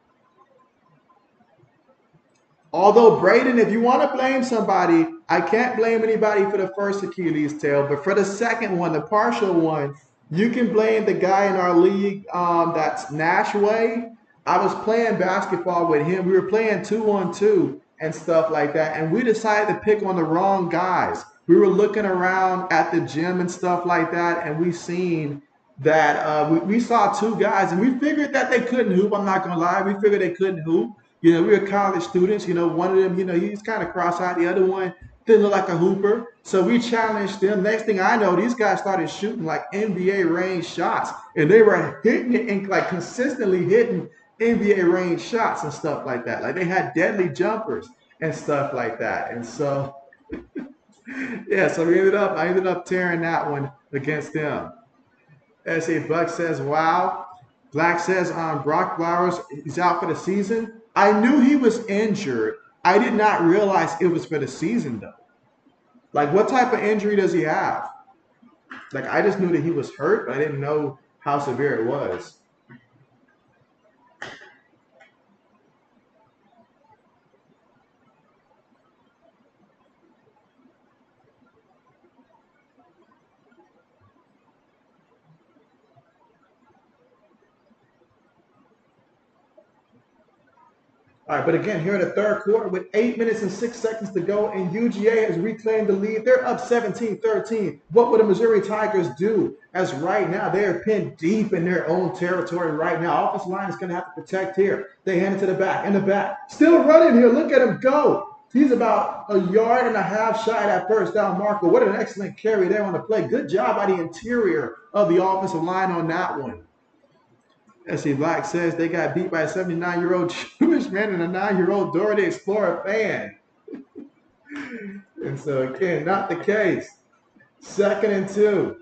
Although Braden, if you want to blame somebody, I can't blame anybody for the first Achilles tear, but for the second one, the partial one, you can blame the guy in our league. That's Nash Way. I was playing basketball with him. We were playing 2-on-2 and stuff like that, and we decided to pick on the wrong guys. We were looking around at the gym and stuff like that, and we seen that we saw two guys, and we figured that they couldn't hoop. I'm not gonna lie, we figured they couldn't hoop. We were college students. One of them, he's kind of cross-eyed. The other one didn't look like a hooper. So we challenged them. Next thing I know, these guys started shooting like NBA range shots, and they were hitting it and like consistently hitting NBA range shots and stuff like that. Like they had deadly jumpers and stuff like that. And so, yeah, so I ended up tearing that one against them. SA Buck says, wow. Black says, Brock Flowers is out for the season. I knew he was injured. I did not realize it was for the season, though. Like, what type of injury does he have? Like, I just knew that he was hurt, but I didn't know how severe it was. All right, but again, here in the third quarter with 8 minutes and 6 seconds to go, and UGA has reclaimed the lead. They're up 17-13. What would the Missouri Tigers do? As right now, they are pinned deep in their own territory right now. Offensive line is going to have to protect here. They hand it to the back, in the back. Still running here. Look at him go. He's about a yard and a half shy of that first down marker. What an excellent carry there on the play. Good job by the interior of the offensive line on that one. S.C. Black says they got beat by a 79-year-old Jewish man and a 9-year-old Dora the Explorer fan. And so, again, not the case. 2nd and 2.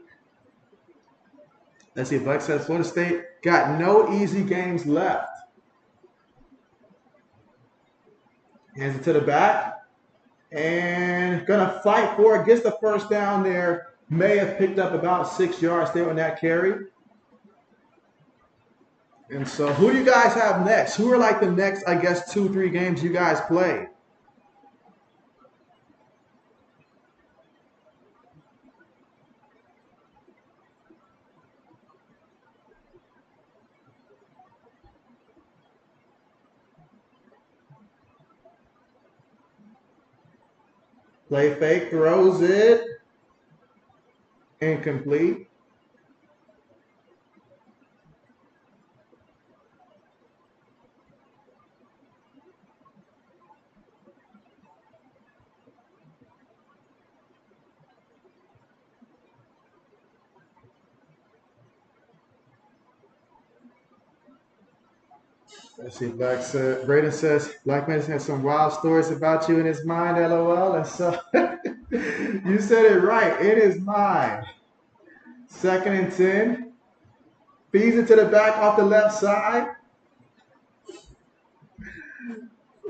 S.C. Black says Florida State got no easy games left. Hands it to the back. And gonna fight for it. Gets the first down there. May have picked up about 6 yards there on that carry. And so who do you guys have next? Who are like the next, I guess, 2-3 games you guys play? Play fake, throws it. Incomplete. Let's see, Braden says, Black Medicine has some wild stories about you in his mind, LOL. And so you said it right, in his mind. 2nd and 10. Feeds it to the back off the left side.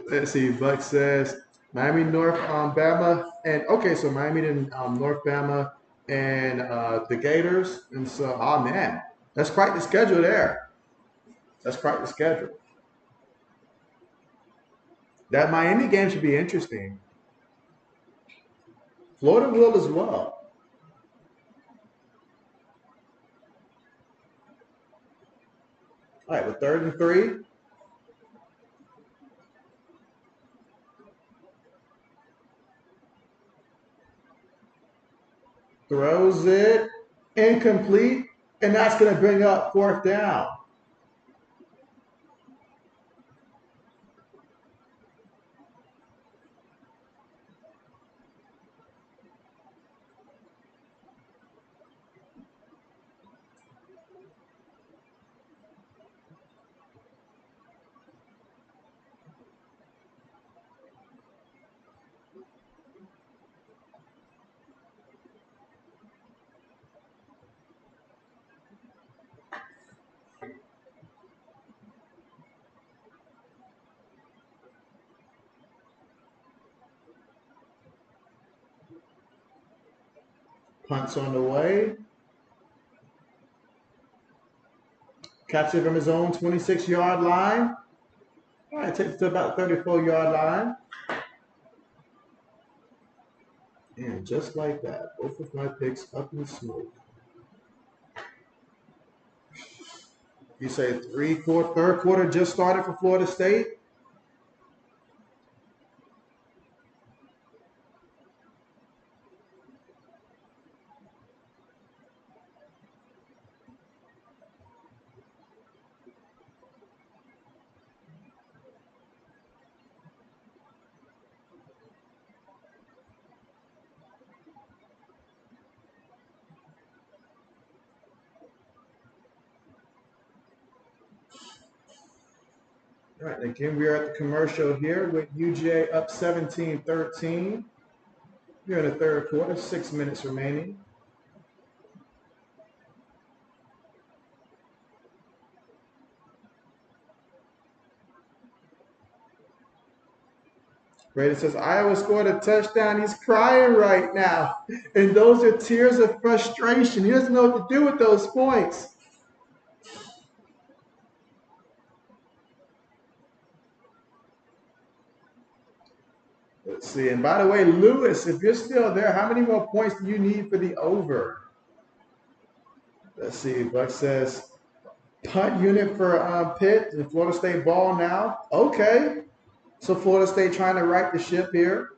Let's see, Buck says, Miami, North Bama. And okay, so Miami and North Bama and the Gators. And so, oh man, that's quite the schedule there. That's quite the schedule. That Miami game should be interesting. Florida will as well. All right, with 3rd and 3. Throws it incomplete, and that's going to bring up 4th down. Punts on the way. Catches it from his own 26-yard line. All right, takes it to about 34-yard line. And just like that, both of my picks up in smoke. You say 3rd quarter just started for Florida State? All right, again, we are at the commercial here with UJ up 17-13. Here in the 3rd quarter, 6 minutes remaining. Braden says, Iowa scored a touchdown. He's crying right now. And those are tears of frustration. He doesn't know what to do with those points. Let's see. And by the way, Lewis, if you're still there, how many more points do you need for the over? Let's see. Buck says, punt unit for Pitt and Florida State ball now. Okay. So Florida State trying to right the ship here.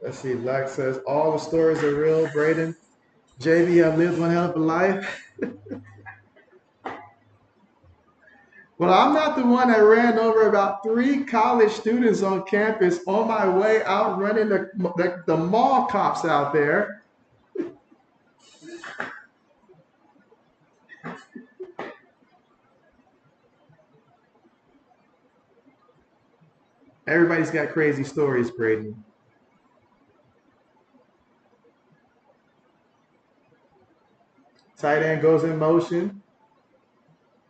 Let's see. Black says, all the stories are real, Braden. JB, I've lived one hell of a life. Well, I'm not the one that ran over about 3 college students on campus on my way out running the mall cops out there. Everybody's got crazy stories, Braden. Tight end goes in motion.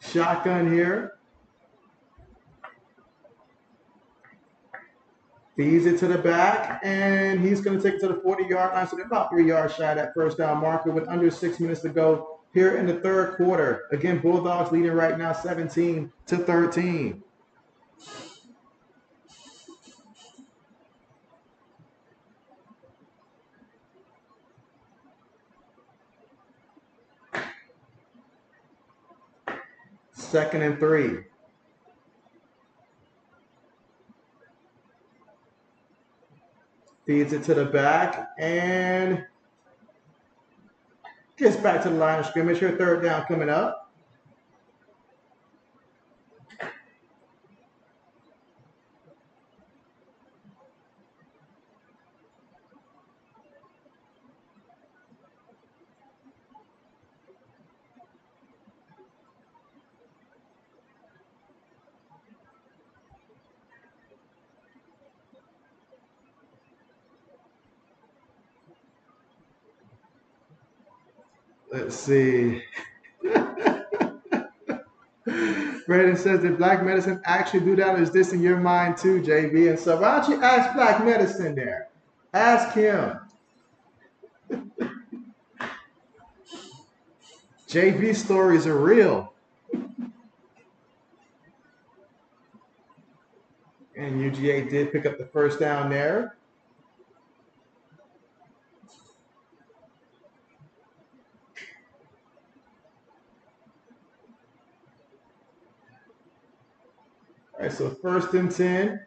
Shotgun here. Feeds it to the back, and he's going to take it to the 40-yard line. So they're about 3 yards shy of that first down marker with under 6 minutes to go here in the third quarter. Again, Bulldogs leading right now 17-13. Second and 3. Feeds it to the back and gets back to the line of scrimmage. Here, third down coming up. Let's see. Brandon says, did Black Medicine actually do that, or is this in your mind too, JB? And so why don't you ask Black Medicine there? Ask him. JB stories are real. And UGA did pick up the first down there. All right, so first and 10.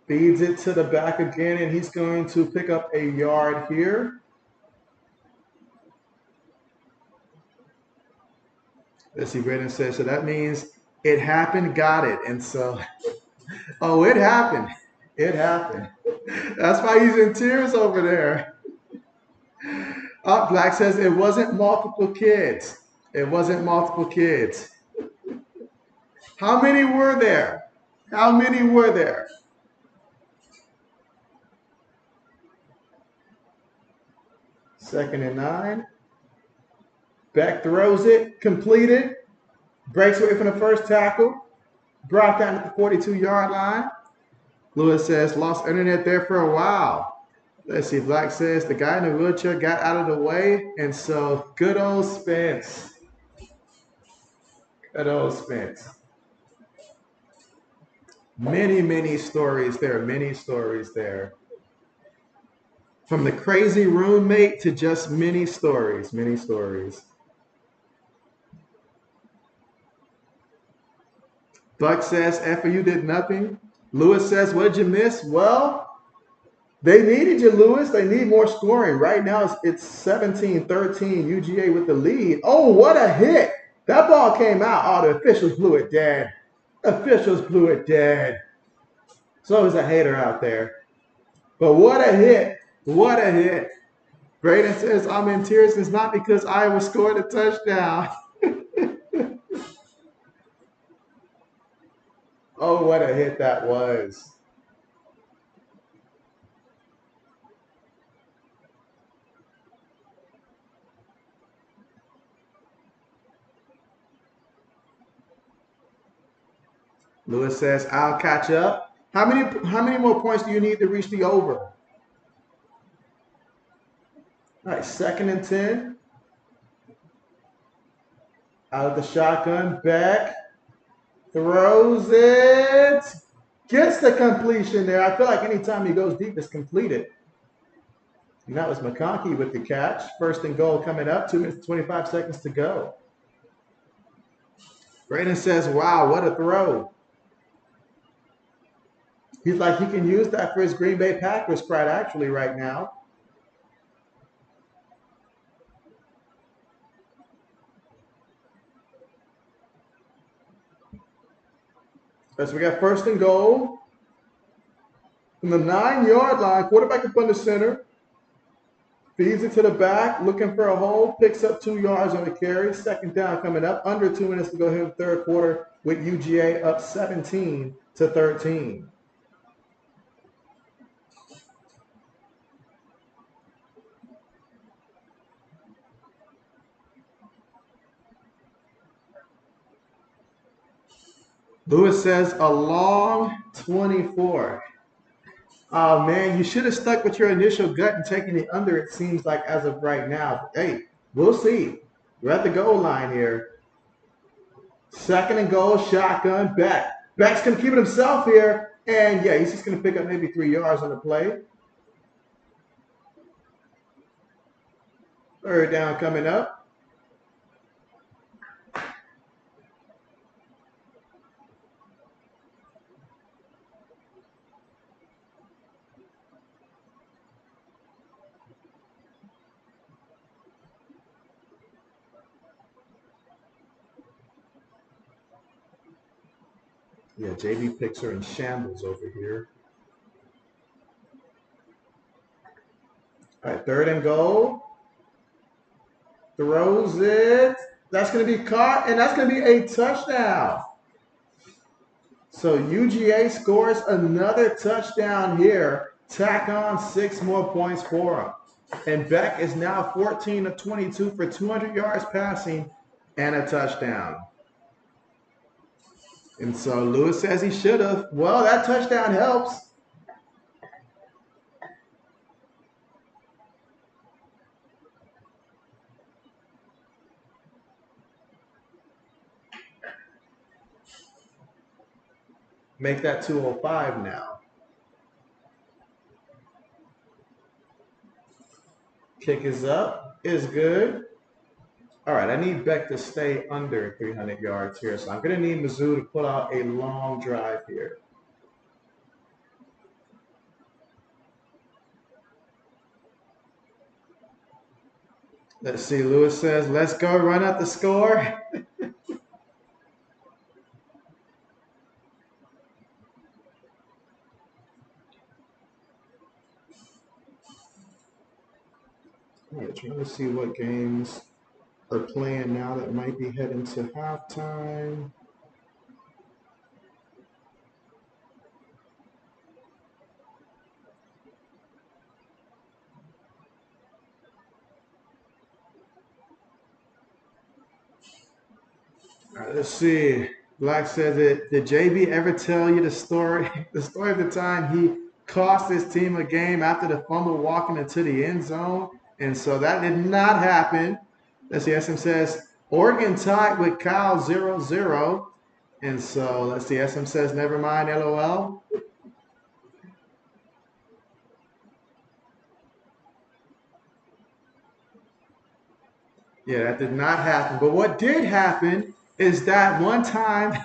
Feeds it to the back again, and he's going to pick up a yard here. Let's see, Braden says, so that means it happened, got it. And so, oh, it happened. It happened. That's why he's in tears over there. Black says it wasn't multiple kids. It wasn't multiple kids. How many were there? How many were there? Second and 9. Beck throws it, completed. Breaks away from the first tackle. Brought down at the 42-yard line. Lewis says, lost internet there for a while. Let's see, Black says the guy in the wheelchair got out of the way. And so, good old Spence. Good old Spence. Many, many stories there. Many stories there. From the crazy roommate to just many stories. Many stories. Buck says, FAU did nothing. Lewis says, what did you miss? Well, they needed you, Lewis. They need more scoring. Right now, it's 17-13, UGA with the lead. Oh, what a hit. That ball came out. Oh, the officials blew it dead. Officials blew it dead. So there's a hater out there. But what a hit. What a hit. Braden says, I'm in tears. It's not because Iowa scored a touchdown. Oh, what a hit that was. Lewis says, I'll catch up. How many more points do you need to reach the over? All right, second and 10. Out of the shotgun, back. Throws it. Gets the completion there. I feel like anytime he goes deep, it's completed. And that was McConkey with the catch. First and goal coming up. 2 minutes, 25 seconds to go. Brayden says, wow, what a throw. He's like, he can use that for his Green Bay Packers crowd actually right now. So we got first and goal. From the 9-yard line, quarterback up under center. Feeds it to the back, looking for a hole, picks up 2 yards on the carry. Second down coming up, under 2 minutes to go here in the third quarter with UGA up 17-13. Lewis says a long 24. Oh man, you should have stuck with your initial gut and taken the under, it seems like, as of right now. But hey, we'll see. We're at the goal line here. Second and goal, shotgun, Beck. Beck's going to keep it himself here. And yeah, he's just going to pick up maybe 3 yards on the play. Third down coming up. Yeah, JB picks her in shambles over here. All right, third and goal. Throws it. That's going to be caught, and that's going to be a touchdown. So UGA scores another touchdown here. Tack on 6 more points for them. And Beck is now 14 of 22 for 200 yards passing and a touchdown. And so Lewis says he should have. Well, that touchdown helps. Make that 205 now. Kick is up. Is good. All right, I need Beck to stay under 300 yards here. So I'm going to need Mizzou to put out a long drive here. Let's see. Lewis says, let's go run up the score. All right, trying to see what games are playing now that might be heading to halftime. All right, let's see. Black says it. Did JB ever tell you the story? The story of the time he cost his team a game after the fumble walking into the end zone? And so that did not happen. Let's see. SM says Oregon tied with Cal 0-0. And so let's see. SM says never mind. LOL. Yeah, that did not happen. But what did happen is that one time,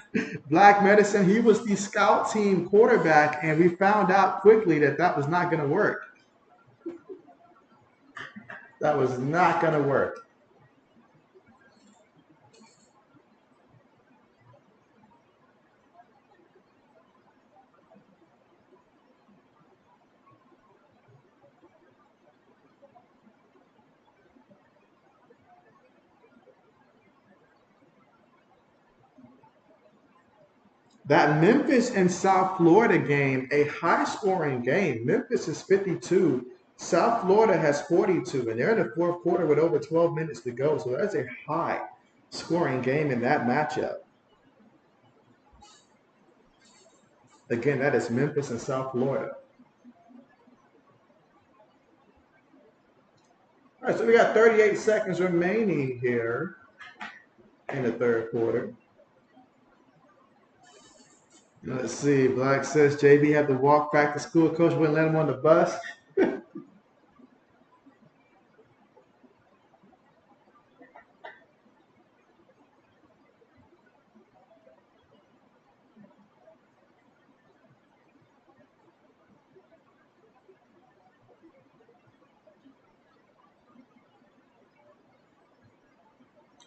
Black Medicine, he was the scout team quarterback, and we found out quickly that that was not going to work. That was not going to work. That Memphis and South Florida game, a high-scoring game. Memphis is 52. South Florida has 42, and they're in the fourth quarter with over 12 minutes to go. So that's a high-scoring game in that matchup. Again, that is Memphis and South Florida. All right, so we got 38 seconds remaining here in the third quarter. Let's see. Black says JB had to walk back to school. Coach wouldn't let him on the bus.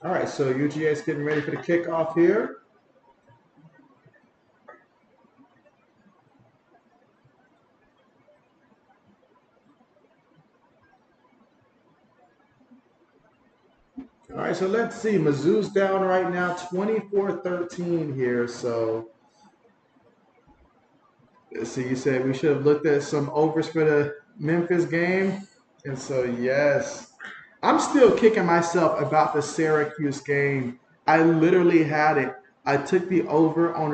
All right, so UGA is getting ready for the kickoff here. All right, so let's see. Mizzou's down right now, 24-13 here. So let's see. You said we should have looked at some overs for the Memphis game. And so, yes, I'm still kicking myself about the Syracuse game. I literally had it. I took the over on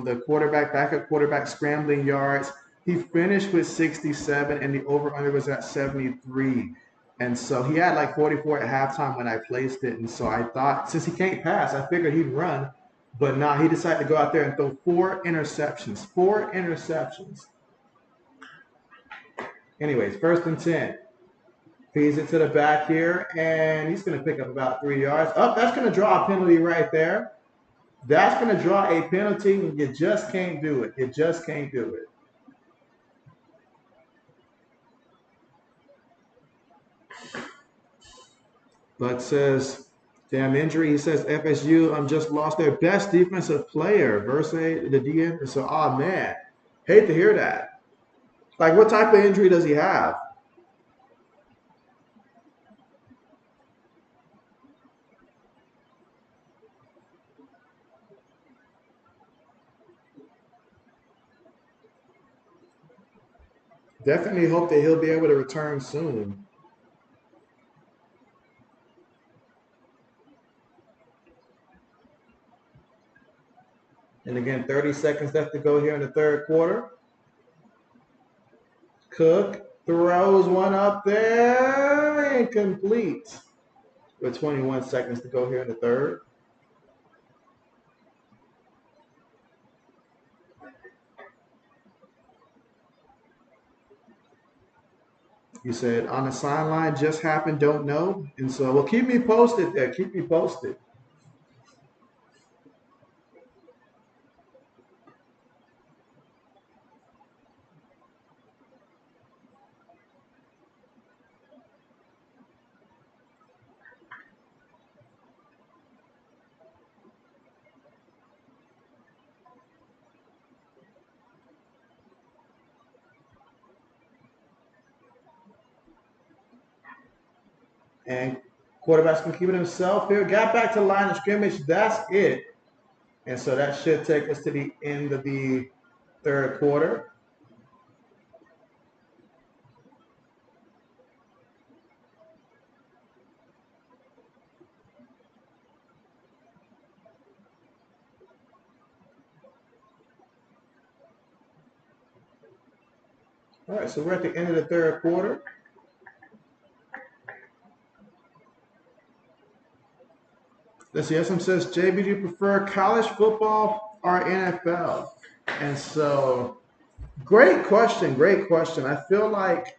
the quarterback, backup quarterback scrambling yards. He finished with 67, and the over under was at 73. And so he had like 44 at halftime when I placed it. And so I thought, since he can't pass, I figured he'd run. But nah, he decided to go out there and throw four interceptions. Four interceptions. Anyways, 1st and 10. Feeds it to the back here, and he's going to pick up about 3 yards. Oh, that's going to draw a penalty right there. That's going to draw a penalty, and you just can't do it. You just can't do it. But says, damn injury. He says FSU just lost their best defensive player versus the DM. So, oh man, hate to hear that. Like, what type of injury does he have? Definitely hope that he'll be able to return soon. And again, 30 seconds left to go here in the third quarter. Cook throws one up there, incomplete. With 21 seconds to go here in the third. You said on the sideline just happened, don't know. And so, well, keep me posted there. Keep me posted. And quarterback's gonna keep it himself here. Got back to the line of scrimmage. That's it. And so that should take us to the end of the third quarter. All right, so we're at the end of the third quarter. Let's see, SM says, JB, do you prefer college football or NFL? And so, great question, great question. I feel like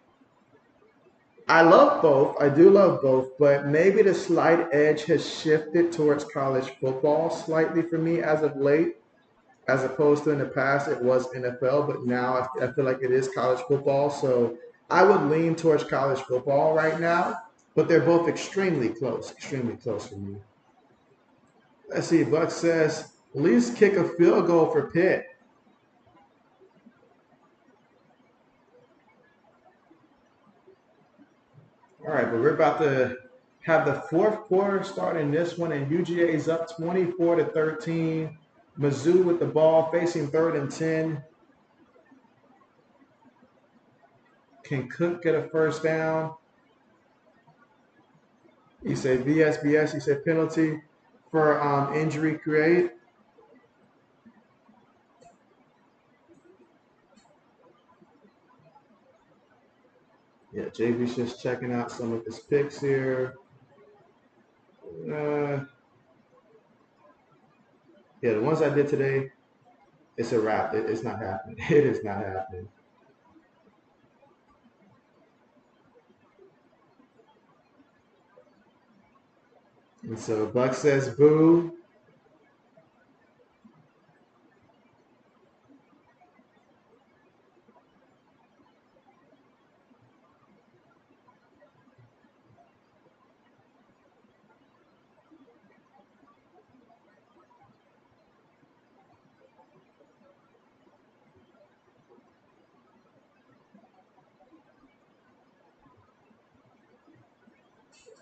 I love both. I do love both, but maybe the slight edge has shifted towards college football slightly for me as of late, as opposed to in the past it was NFL, but now I feel like it is college football. So I would lean towards college football right now, but they're both extremely close for me. Let's see. Buck says, at least kick a field goal for Pitt. All right, but we're about to have the fourth quarter starting this one, and UGA is up 24-13. Mizzou with the ball facing 3rd and 10. Can Cook get a first down? He said BSBS. He said penalty for injury create. Yeah, JB's just checking out some of his picks here. Uh, yeah, the ones I did today, it's a wrap. It's not happening. It is not happening. And so Buck says boo.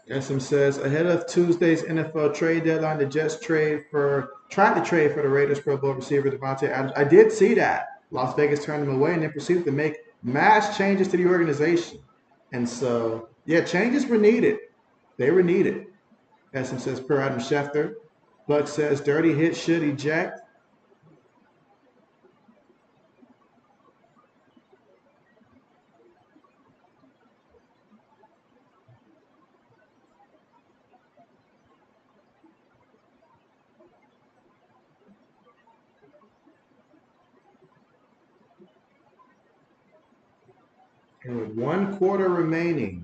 SM says, ahead of Tuesday's NFL trade deadline, the Jets tried to trade for the Raiders Pro Bowl receiver Devontae Adams. I did see that. Las Vegas turned him away and then proceeded to make mass changes to the organization. And so, yeah, changes were needed. They were needed. SM says, per Adam Schefter. Buck says, dirty hit should eject. And with 1 quarter remaining,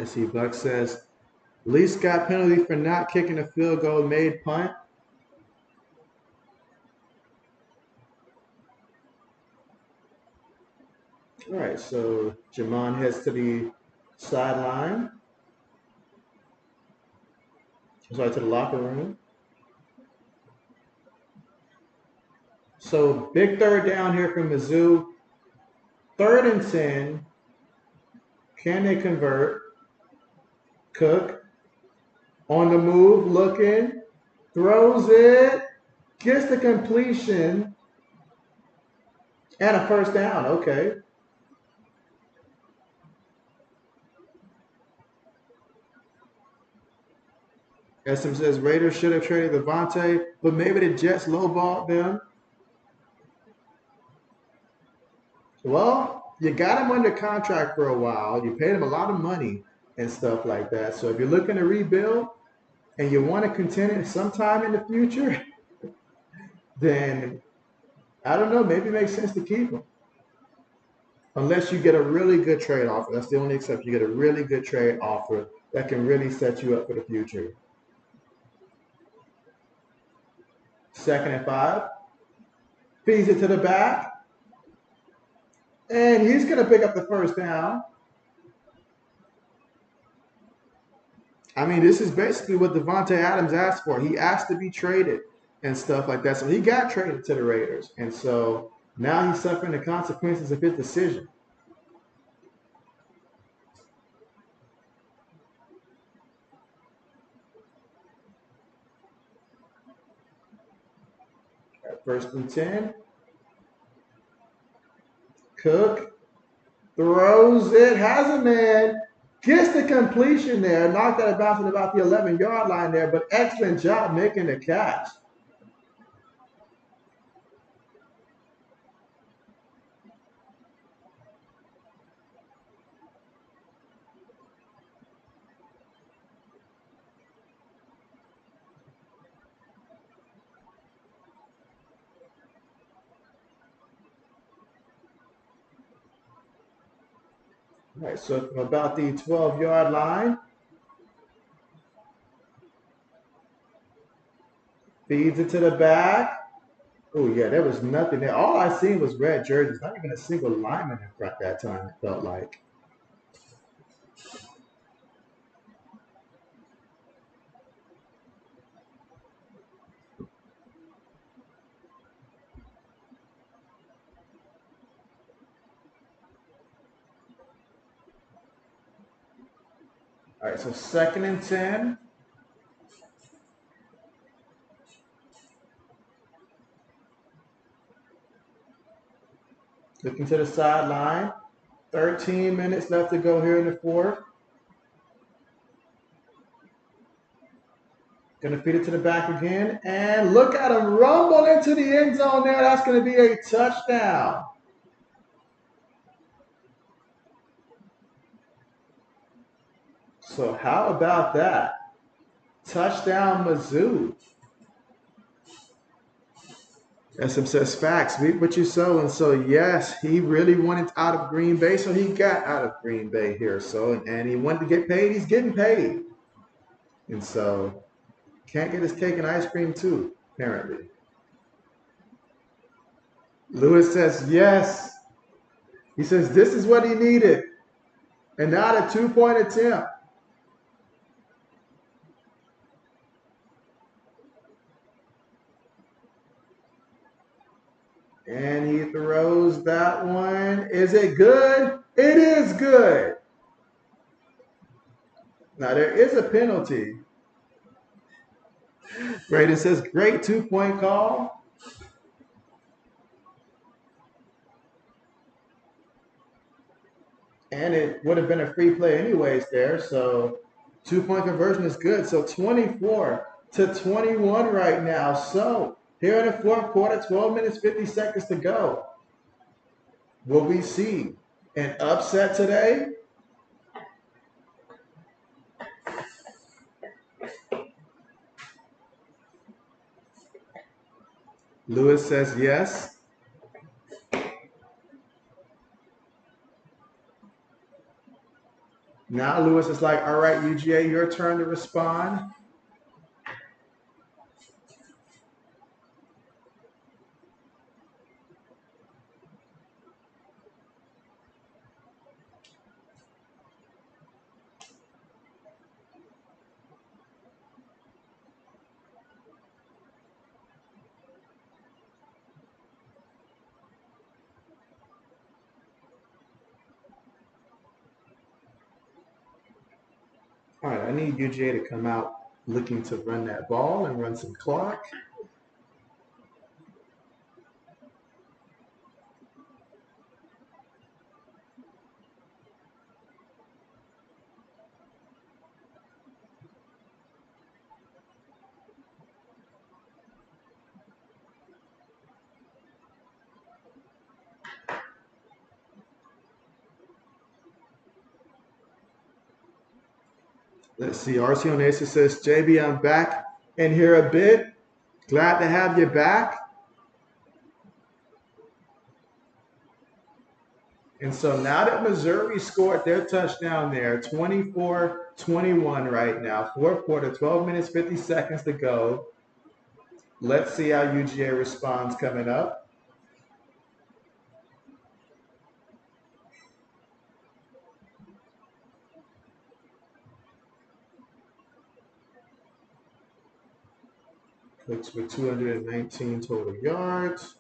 SC Buck says, Least got penalty for not kicking a field goal made punt. All right, so Jamon heads to the sideline. Sorry, to the locker room. So big third down here from Mizzou. 3rd and 10. Can they convert? Cook on the move, looking, throws it, gets the completion, and a first down. Okay. SM says Raiders should have traded Devontae, but maybe the Jets lowballed them. Well, you got him under contract for a while. You paid him a lot of money and stuff like that. So if you're looking to rebuild and you want to contend sometime in the future, then I don't know, maybe it makes sense to keep him. Unless you get a really good trade offer. That's the only exception. You get a really good trade offer that can really set you up for the future. 2nd and 5. Feeds it to the back. And he's going to pick up the first down. I mean, this is basically what Devontae Adams asked for. He asked to be traded and stuff like that. So he got traded to the Raiders. And so now he's suffering the consequences of his decision. At 1st and 10. Cook throws it, has a man, gets the completion there, knocked out of bounds at about the 11-yard line there, but excellent job making the catch. All right, so from about the 12-yard line, feeds it to the back. Oh, yeah, there was nothing there. All I seen was red jerseys. Not even a single lineman in front that time, it felt like. All right, so 2nd and 10. Looking to the sideline. 13 minutes left to go here in the 4th. Going to feed it to the back again. And look at him rumble into the end zone there. That's going to be a touchdown. So how about that? Touchdown Mizzou. SM says facts. Reap what you sow. And so, yes, he really wanted out of Green Bay. So he got out of Green Bay here. So, and he wanted to get paid. He's getting paid. And so Can't get his cake and ice cream too, apparently. Lewis says yes. He says this is what he needed. And now the 2-point attempt. And he throws that one. Is it good? It is good. Now there is a penalty. Braden says, great 2-point call. And it would have been a free play anyways there. So 2-point conversion is good. So 24-21 right now. So here in the fourth quarter, 12 minutes, 50 seconds to go. Will we see an upset today? Lewis says yes. Now Lewis is like, all right, UGA, your turn to respond. All right, I need UGA to come out looking to run that ball and run some clock. Let's see. RC Onesa says, JB, I'm back in here a bit. Glad to have you back. And so now that Missouri scored their touchdown there, 24-21 right now, fourth quarter, 12 minutes, 50 seconds to go. Let's see how UGA responds coming up. Clicks with 219 total yards.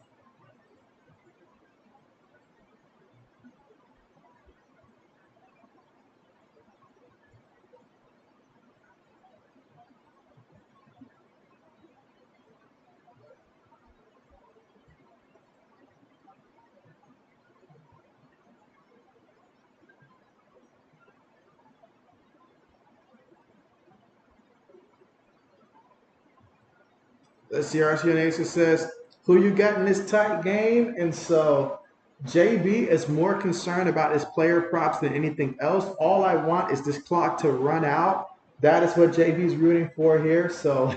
Let's see, RC Onesa says, who you got in this tight game? And so JB is more concerned about his player props than anything else. All I want is this clock to run out. That is what JB's rooting for here. So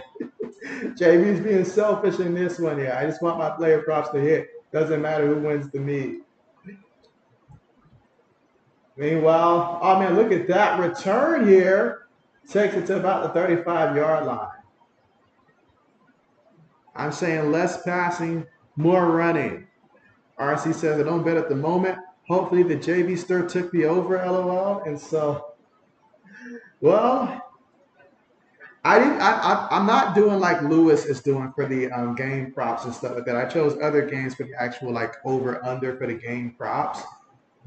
JB's being selfish in this one here. I just want my player props to hit. Doesn't matter who wins the meet. Meanwhile, oh man, look at that return here. Takes it to about the 35-yard line. I'm saying less passing, more running. RC says, I don't bet at the moment. Hopefully the JV stir took me over, LOL. And so, well, I'm not doing like Lewis is doing for the game props and stuff like that. I chose other games for the actual like over under for the game props.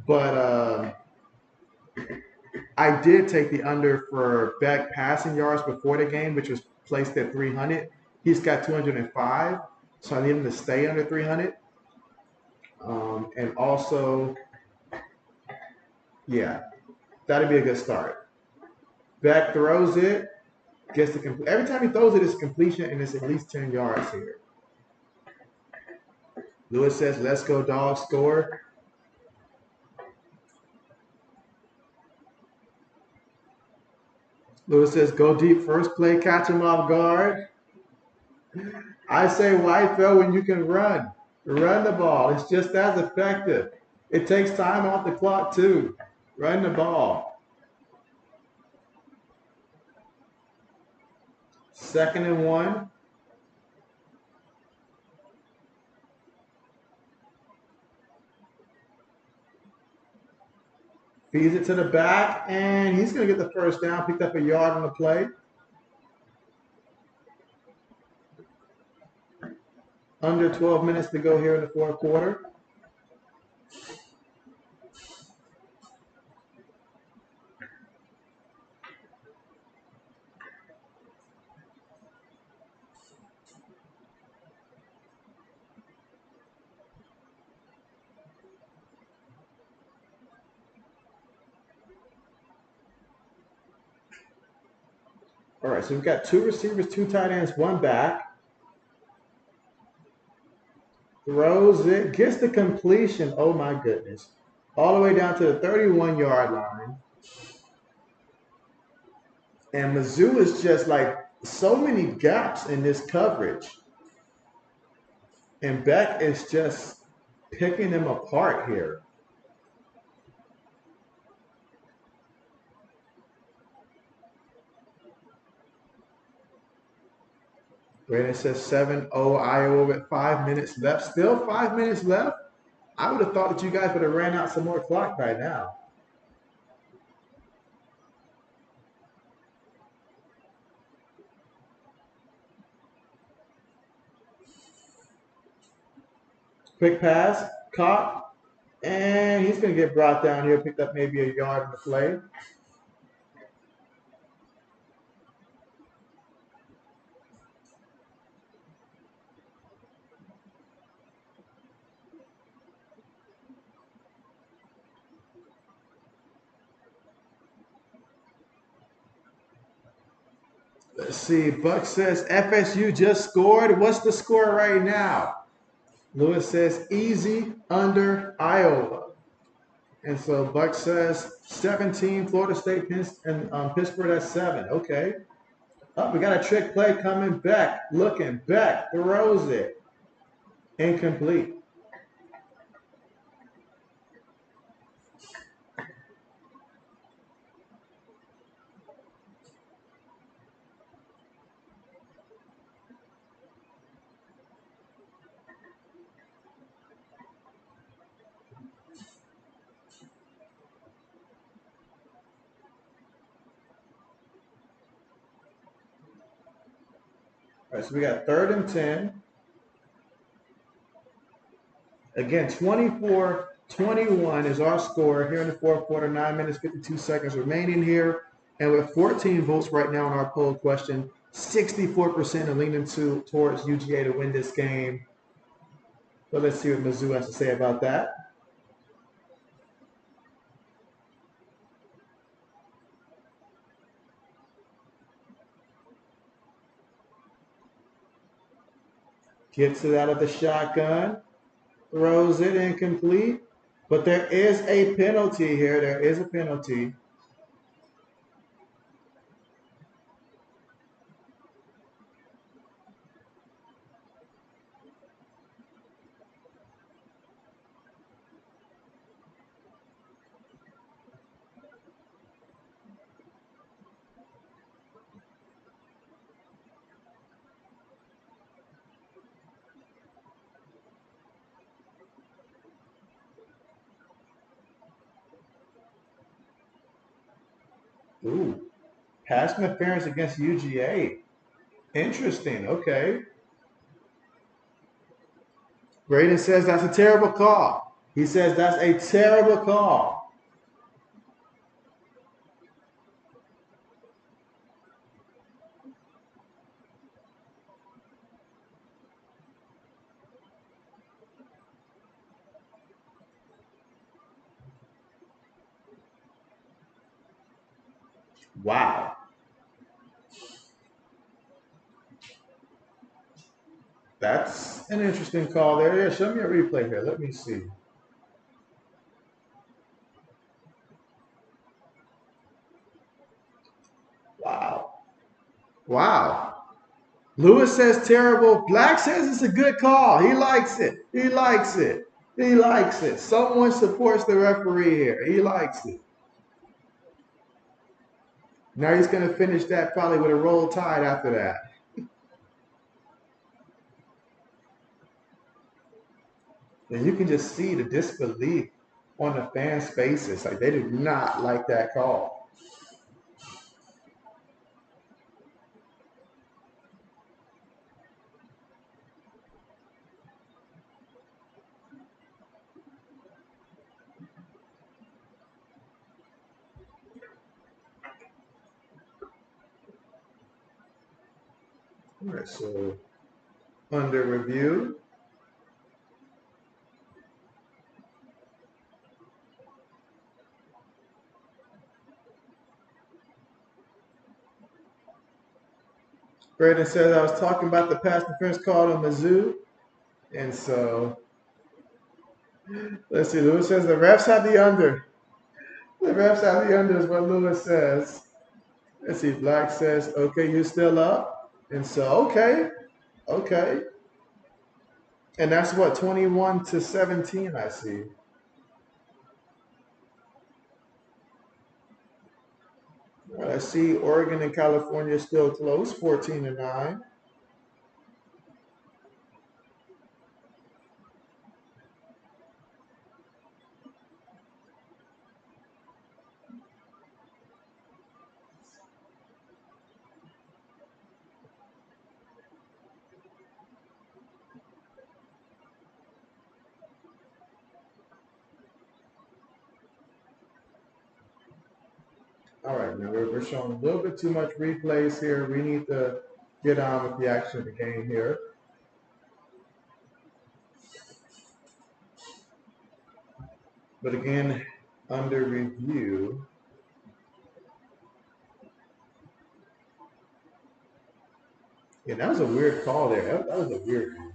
But I did take the under for Beck passing yards before the game, which was placed at 300. He's got 205, so I need him to stay under 300. And also, yeah, that'd be a good start. Beck throws it, gets the every time he throws it, it's a completion, and it's at least 10 yards here. Lewis says, "Let's go, dog, score." Lewis says, "Go deep first play, catch him off guard." I say, why throw when you can run? Run the ball. It's just as effective. It takes time off the clock too. Run the ball. 2nd and 1. Feeds it to the back, and he's going to get the first down, picked up a yard on the play. Under 12 minutes to go here in the 4th quarter. All right, so we've got 2 receivers, 2 tight ends, 1 back. Throws it, gets the completion. Oh my goodness. All the way down to the 31-yard line. And Mizzou is just like so many gaps in this coverage. And Beck is just picking them apart here. Brandon says 7-0 Iowa with 5 minutes left. Still 5 minutes left. I would have thought that you guys would have ran out some more clock by now. Quick pass, caught, and he's going to get brought down here, picked up maybe a yard in the play. Let's see. Buck says FSU just scored. What's the score right now? Lewis says easy under Iowa. And so Buck says 17, Florida State and Pittsburgh at 7. Okay. Oh, we got a trick play coming back. Looking back. Throws it. Incomplete. All right, so we got 3rd and 10. Again, 24-21 is our score here in the 4th quarter. 9 minutes, 52 seconds remaining here. And with 14 votes right now on our poll question, 64% are leaning towards UGA to win this game. So let's see what Mizzou has to say about that. Gets it out of the shotgun. Throws it incomplete. But there is a penalty here. There is a penalty. Ooh, pass interference against UGA. Interesting. Okay. Braden says that's a terrible call. He says that's a terrible call. Wow. That's an interesting call there. Yeah, show me a replay here. Let me see. Wow. Wow. Lewis says terrible. Black says it's a good call. He likes it. He likes it. He likes it. Someone supports the referee here. He likes it. Now he's going to finish that probably with a roll tide after that. And you can just see the disbelief on the fans' faces. Like they do not like that call. All right, so under review. Braden says I was talking about the pass interference call on Mizzou. And so let's see. Lewis says the refs have the under. The refs have the under is what Lewis says. Let's see. Black says, okay, you still up? And so, okay. And that's what, 21-17, I see. I see Oregon and California still close, 14-9. All right, now we're showing a little bit too much replays here. We need to get on with the action of the game here. But again, under review. Yeah, that was a weird call there. That was a weird one.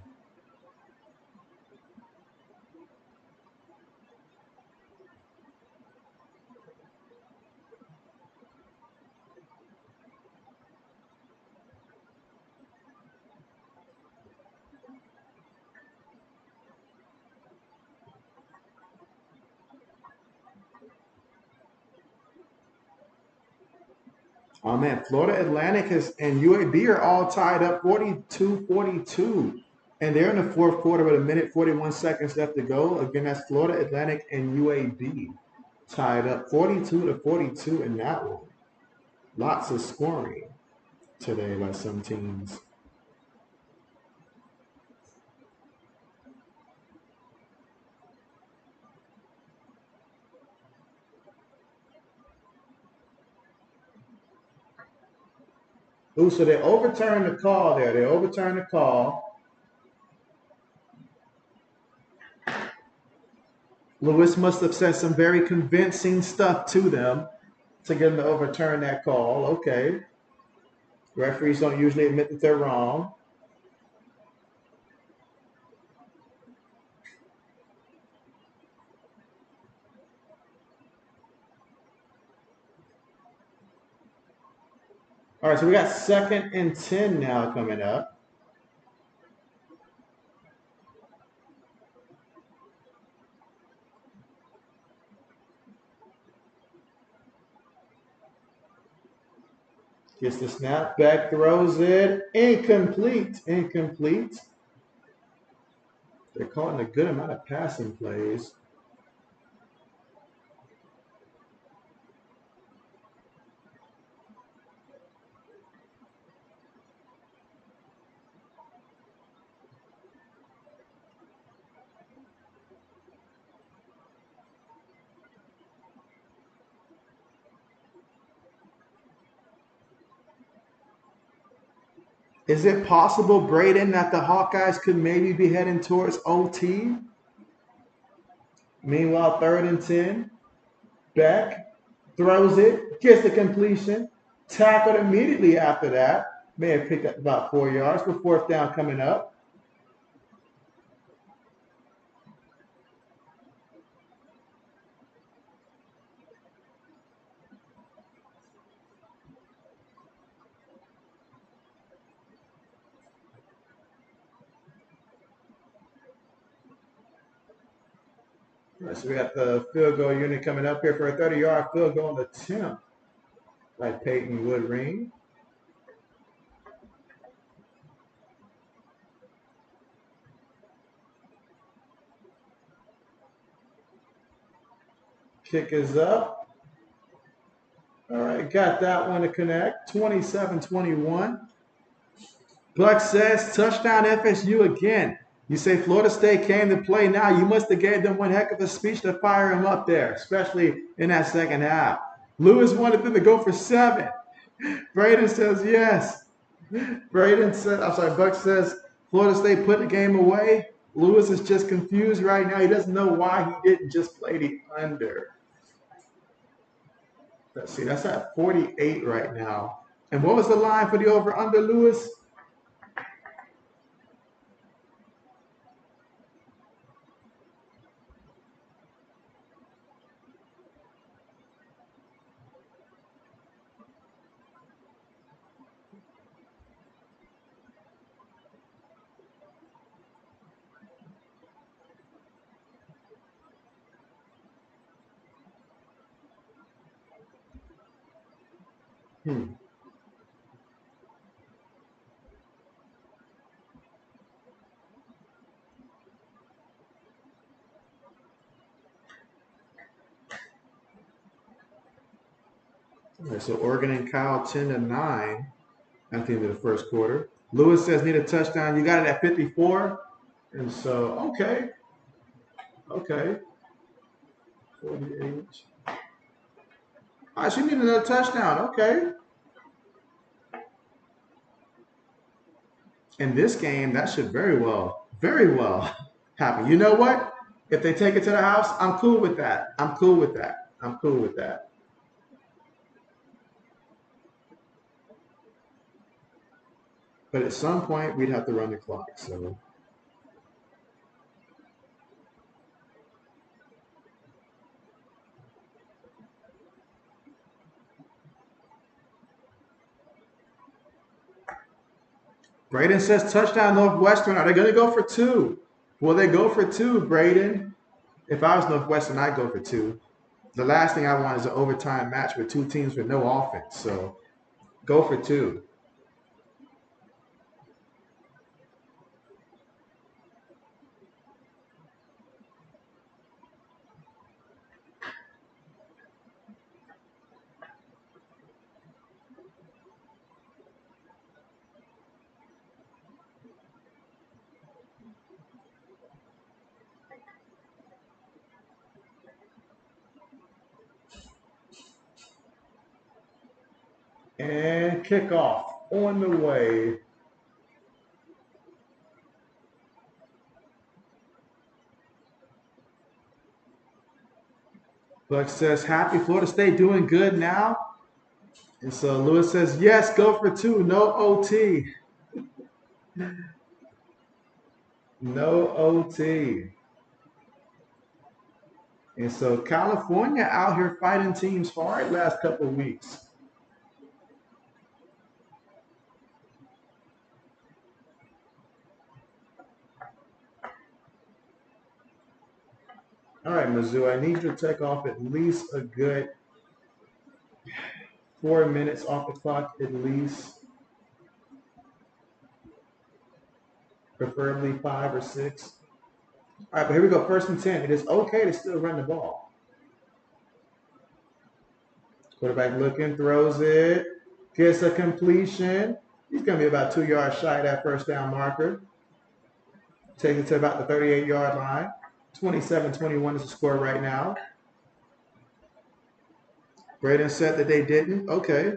Oh man, Florida Atlantic and UAB are all tied up 42-42. And they're in the fourth quarter with 1 minute 41 seconds left to go. Again, that's Florida Atlantic and UAB tied up 42-42 in that one. Lots of scoring today by some teams. Ooh, so they overturned the call there. They overturned the call. Lewis must have said some very convincing stuff to them to get them to overturn that call. Okay. Referees don't usually admit that they're wrong. All right, so we got 2nd and 10 now coming up. Gets the snap back, throws it. Incomplete. They're calling a good amount of passing plays. Is it possible, Braden, that the Hawkeyes could maybe be heading towards OT? Meanwhile, 3rd and 10. Beck throws it, gets the completion, tackled immediately after that. May have picked up about 4 yards, but 4th down coming up. All right, so we got the field goal unit coming up here for a 30-yard field goal attempt by Peyton Woodring. Kick is up. All right, got that one to connect. 27-21. Buck says, touchdown FSU again. You say Florida State came to play now. You must have gave them one heck of a speech to fire him up there, especially in that second half. Lewis wanted them to go for 7. Braden says yes. Braden says, I'm sorry, Buck says Florida State put the game away. Lewis is just confused right now. He doesn't know why he didn't just play the under. Let's see, that's at 48 right now. And what was the line for the over-under, Lewis? All right, so Oregon and Kyle 10-9 at the end of the first quarter. Lewis says need a touchdown. You got it at 54. And so, okay. 48. All right, so you need another touchdown. Okay. In this game, that should very well happen. You know what? If they take it to the house, I'm cool with that. I'm cool with that. But at some point, we'd have to run the clock. So, Braden says touchdown Northwestern. Are they going to go for 2? Will they go for 2, Braden? If I was Northwestern, I'd go for 2. The last thing I want is an overtime match with 2 teams with no offense. So, go for 2. And kickoff on the way. Buck says, happy Florida State doing good now. And so Lewis says, yes, go for 2. No OT. No OT. And so California out here fighting teams hard last couple of weeks. All right, Mizzou, I need you to take off at least a good 4 minutes off the clock at least. Preferably 5 or 6. All right, but here we go. 1st and 10. It is okay to still run the ball. Quarterback looking, throws it, gets a completion. He's going to be about 2 yards shy of that first down marker. Takes it to about the 38-yard line. 27-21 is the score right now. Braden said that they didn't. Okay.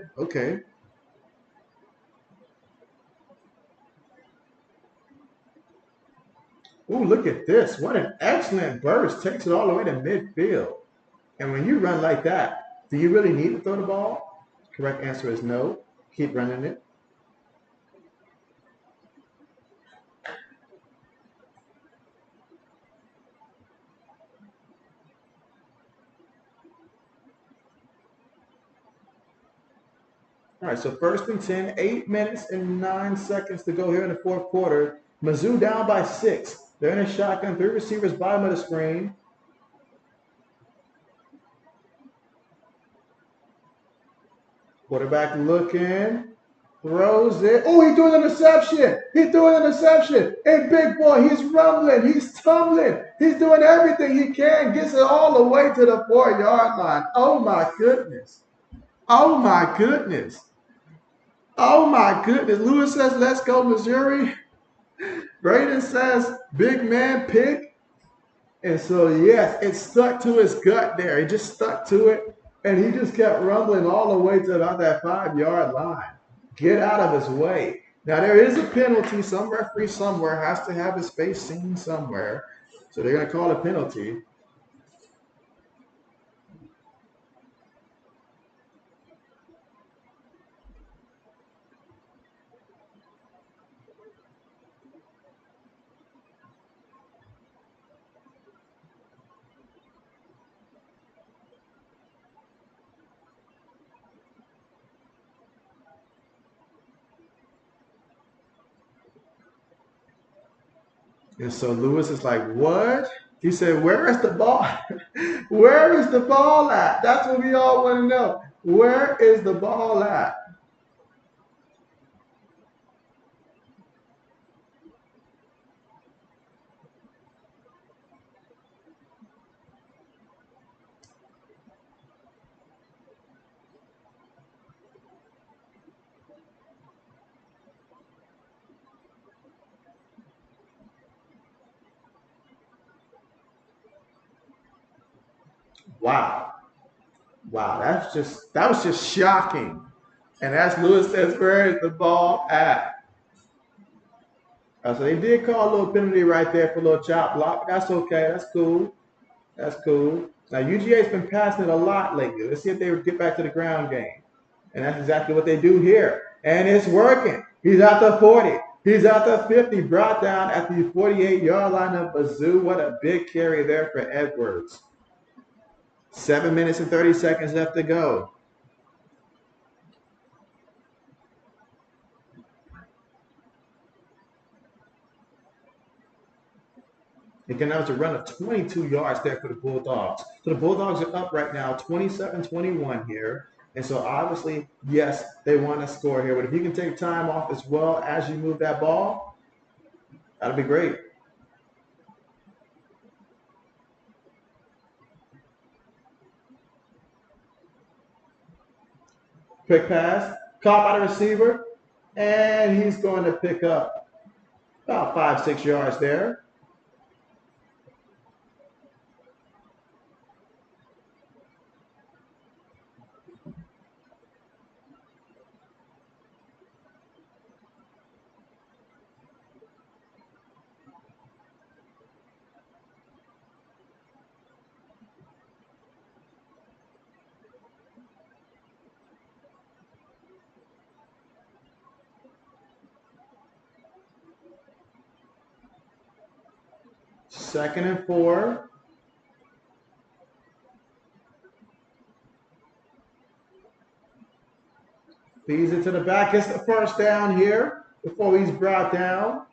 Ooh, look at this. What an excellent burst. Takes it all the way to midfield. And when you run like that, do you really need to throw the ball? Correct answer is no. Keep running it. All right, so 1st and 10, 8 minutes and 9 seconds to go here in the 4th quarter. Mizzou down by 6. They're in a shotgun, 3 receivers, bottom of the screen. Quarterback looking. Throws it. Oh, he threw an interception. He threw an interception. And big boy, he's rumbling. He's tumbling. He's doing everything he can. Gets it all the way to the 4-yard line. Oh, my goodness. Oh, my goodness. Oh, my goodness. Lewis says, let's go, Missouri. Braden says, big man pick. And so, yes, it stuck to his gut there. He just stuck to it. And he just kept rumbling all the way to about that 5-yard line. Get out of his way. Now, there is a penalty. Some referee somewhere has to have his face seen somewhere. So they're going to call a penalty. And so Lewis is like, what? He said, where is the ball? Where is the ball at? That's what we all want to know. Where is the ball at? Wow. Wow. That was just shocking. And as Lewis says, where is the ball at? So they did call a little penalty right there for a little chop block. That's okay. That's cool. That's cool. Now UGA's been passing it a lot lately. Let's see if they get back to the ground game. And that's exactly what they do here. And it's working. He's at the 40. He's at the 50. Brought down at the 48-yard line of Bazoo. What a big carry there for Edwards. 7 minutes and 30 seconds left to go. Again, that was a run of 22 yards there for the Bulldogs. So the Bulldogs are up right now, 27-21 here. And so obviously, yes, they want to score here. But if you can take time off as well as you move that ball, that'll be great. Quick pass, caught by the receiver, and he's going to pick up about 5-6 yards there. Second and 4. Feeds it to the back. Gets the first down here before he's brought down.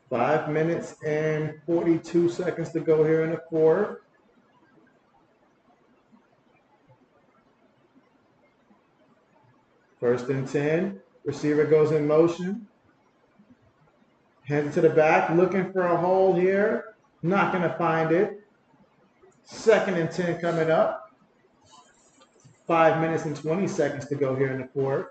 Five minutes and 42 seconds to go here in the fourth. First and 10. Receiver goes in motion. Hands it to the back, looking for a hole here. Not going to find it. Second and 10 coming up. 5 minutes and 20 seconds to go here in the fourth.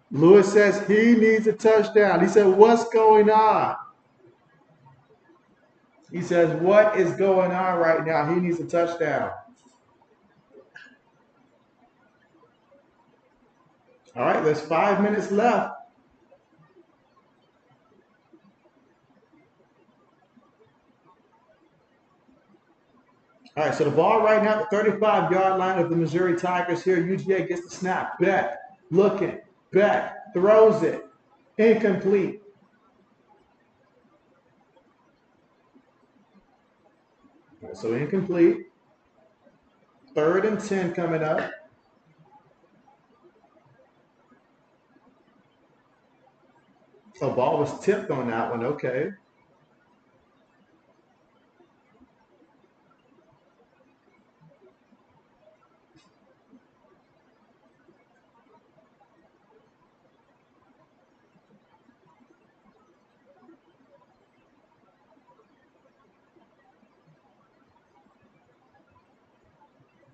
Lewis says he needs a touchdown. He said, what's going on? He says, what is going on right now? He needs a touchdown. All right, there's 5 minutes left. All right, so the ball right now at the 35-yard line of the Missouri Tigers here. UGA gets the snap, back, looking, back, throws it, incomplete. So incomplete. 3rd and 10 coming up. So ball was tipped on that one. Okay.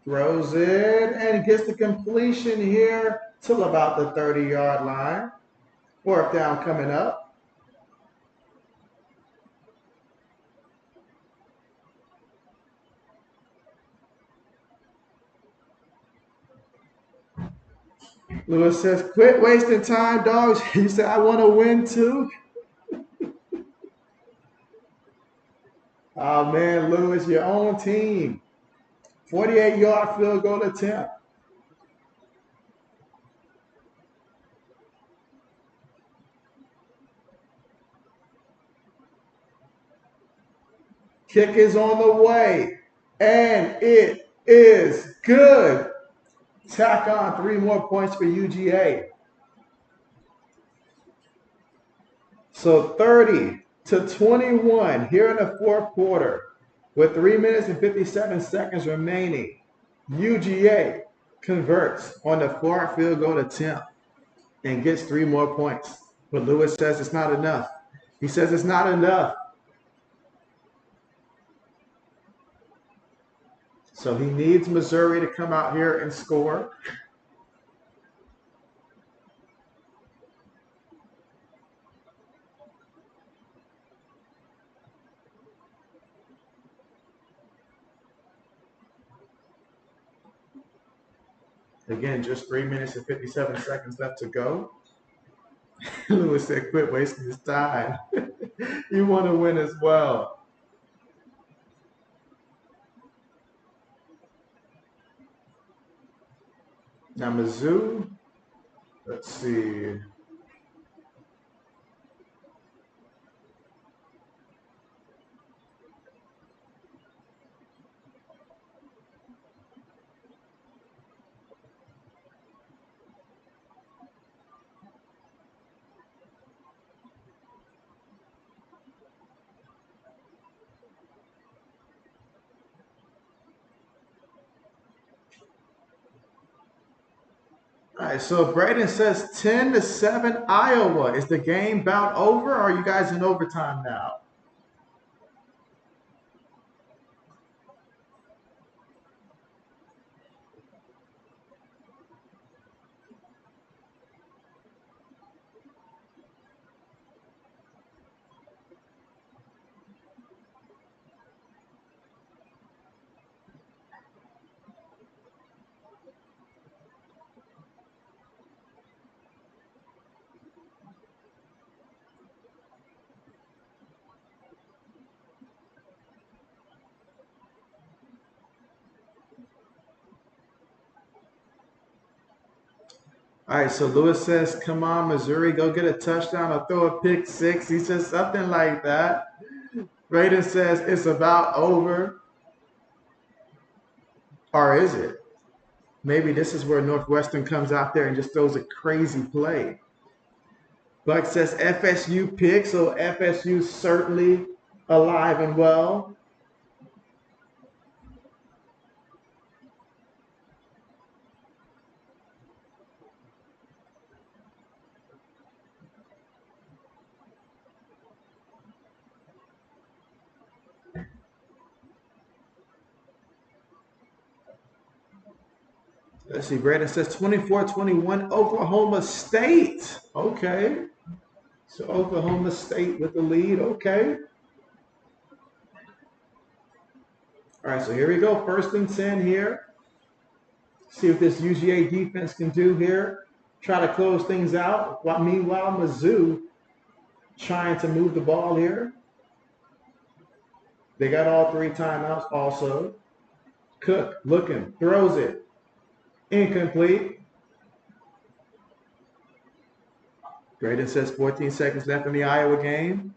Throws it and gets the completion here till about the 30-yard line. 4th down coming up. Lewis says, quit wasting time, dogs. He said, I want to win too. Oh, man, Lewis, your own team. 48-yard field goal attempt. Kick is on the way, and it is good. Tack on 3 more points for UGA. So 30-21 here in the 4th quarter with 3 minutes and 57 seconds remaining. UGA converts on the 4th field goal attempt and gets 3 more points. But Lewis says it's not enough. He says it's not enough. So he needs Missouri to come out here and score. Again, just 3 minutes and 57 seconds left to go. Lewis said, quit wasting his time. You want to win as well. Now, Mizzou, let's see. All right, so Braden says 10-7 Iowa. Is the game about over, or are you guys in overtime now? All right, so Lewis says, come on, Missouri, go get a touchdown or throw a pick 6. He says something like that. Braden says it's about over. Or is it? Maybe this is where Northwestern comes out there and just throws a crazy play. Buck says FSU pick, so FSU certainly alive and well. Let's see, Braden says 24-21 Oklahoma State. Okay. So Oklahoma State with the lead. Okay. All right, so here we go. 1st and 10 here. See what this UGA defense can do here. Try to close things out. Meanwhile, Mizzou trying to move the ball here. They got all 3 timeouts also. Cook looking, throws it. Incomplete. Braden says 14 seconds left in the Iowa game.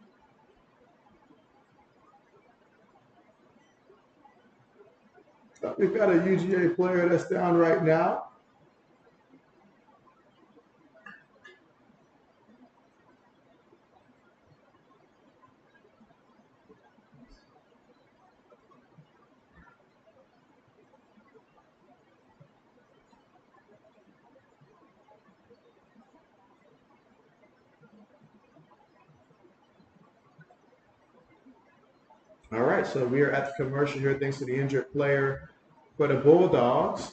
We've got a UGA player that's down right now. All right, so we are at the commercial here thanks to the injured player for the Bulldogs.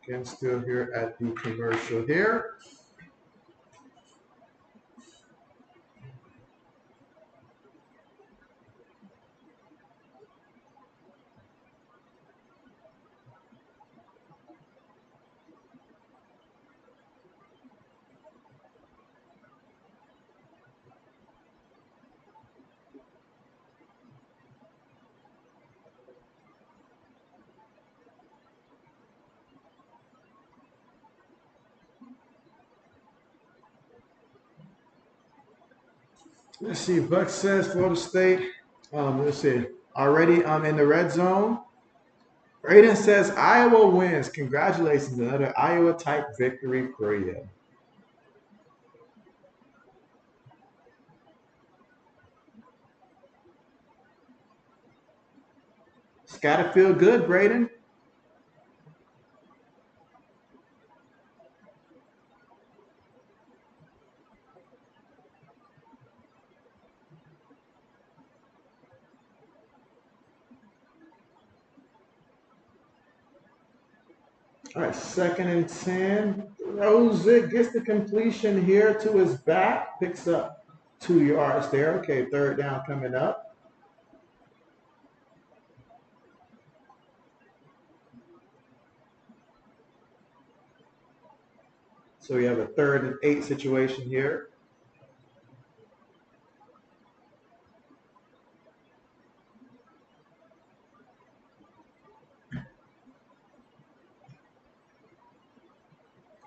Again, still here at the commercial here. Let's see, Buck says Florida State. Let's see, already in the red zone. Braden says Iowa wins. Congratulations, another Iowa type victory for you. It's got to feel good, Braden. All right, 2nd and 10. Throws it, gets the completion here to his back, picks up 2 yards there. Okay, 3rd down coming up. So we have a 3rd and 8 situation here.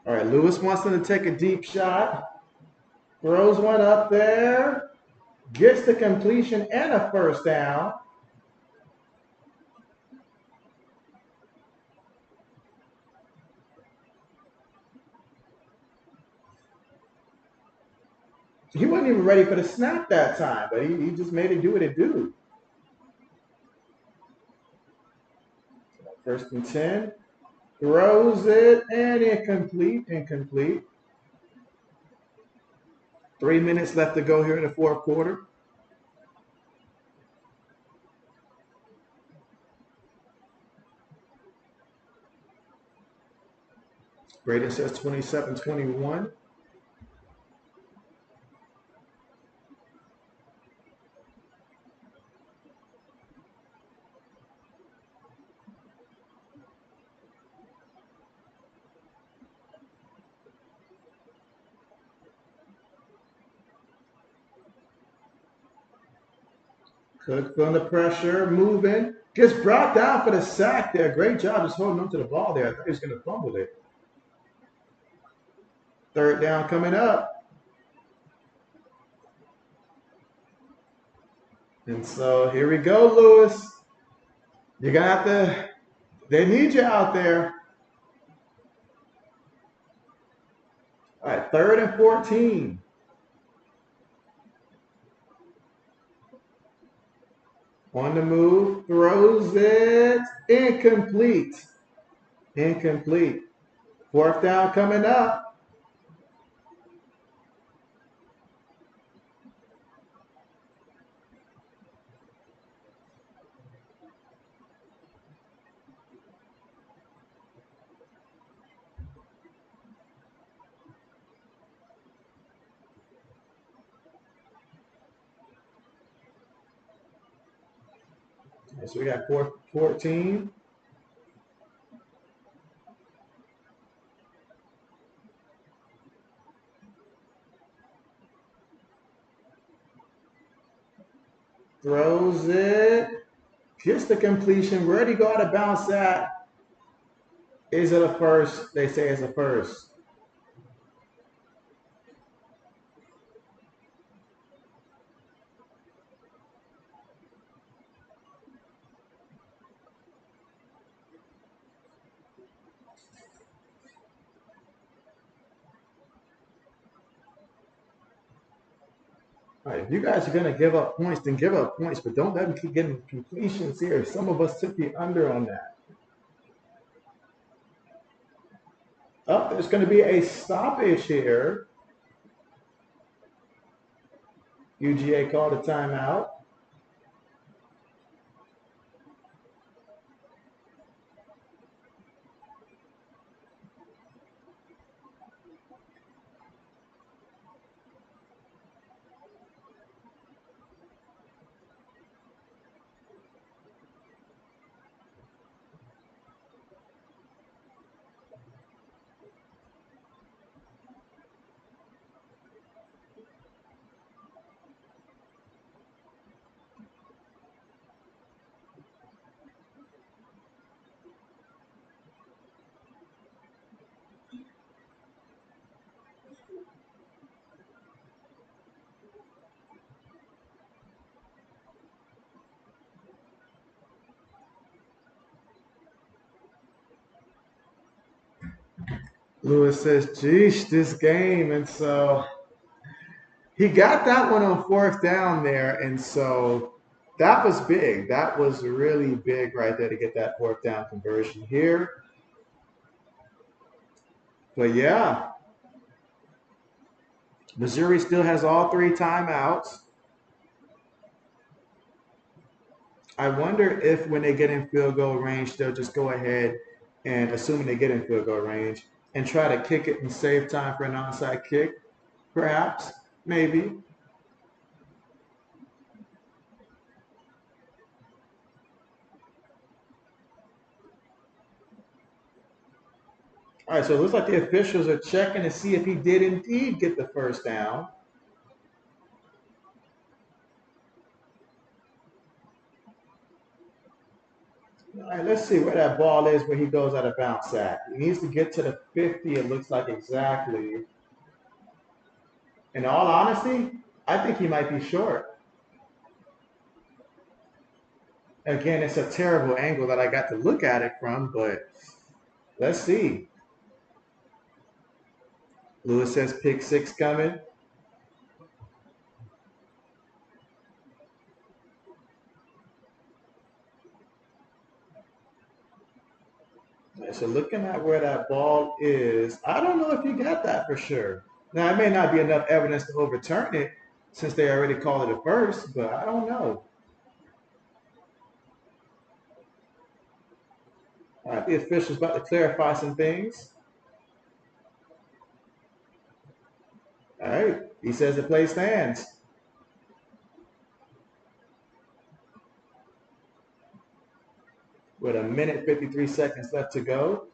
All right, Lewis wants them to take a deep shot. Throws one up there. Gets the completion and a 1st down. He wasn't even ready for the snap that time, but he just made it do what it do. 1st and 10. Throws it and incomplete. 3 minutes left to go here in the 4th quarter. Braden says 27-21. Cook feeling the pressure, moving. Gets brought down for the sack there. Great job just holding on to the ball there. I thought he was going to fumble it. 3rd down coming up. And so here we go, Lewis. You're going to have to, they need you out there. All right, 3rd and 14. On the move, throws it, incomplete. Incomplete. Fourth down coming up. So we got 14. Throws it. Gets the completion. Where did he go out of bounds at? Is it a first? They say it's a first. All right, if you guys are going to give up points, then give up points, but don't let them keep getting completions here. Some of us took the under on that. Oh, there's going to be a stoppage here. UGA called a timeout. Lewis says, geez, this game. And so he got that one on fourth down there. And so that was big. That was really big right there to get that fourth down conversion here. But yeah, Missouri still has all three timeouts. I wonder if when they get in field goal range, they'll just go ahead and, assuming they get in field goal range, and try to kick it and save time for an onside kick, perhaps, maybe. All right, so it looks like the officials are checking to see if he did indeed get the first down. All right, let's see where that ball is where he goes out of bounds at. He needs to get to the 50, it looks like exactly. In all honesty, I think he might be short. Again, it's a terrible angle that I got to look at it from, but let's see. Lewis says pick six coming. So looking at where that ball is, I don't know if you got that for sure. Now, it may not be enough evidence to overturn it since they already called it a first, but I don't know. All right, the official's about to clarify some things. All right, he says the play stands. With a minute 53 seconds left to go.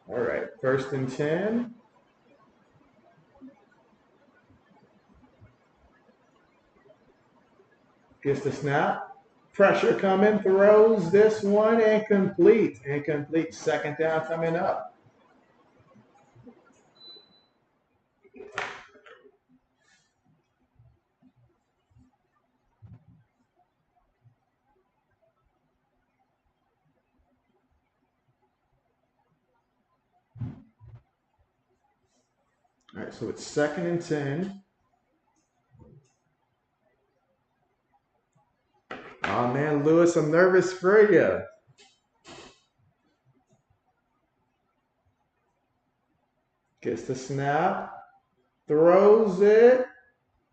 All right, first and 10. Gets the snap. Pressure coming, throws this one, incomplete. Incomplete. Second down coming up. All right, so it's 2nd and 10. Oh man, Lewis, I'm nervous for you. Gets the snap, throws it,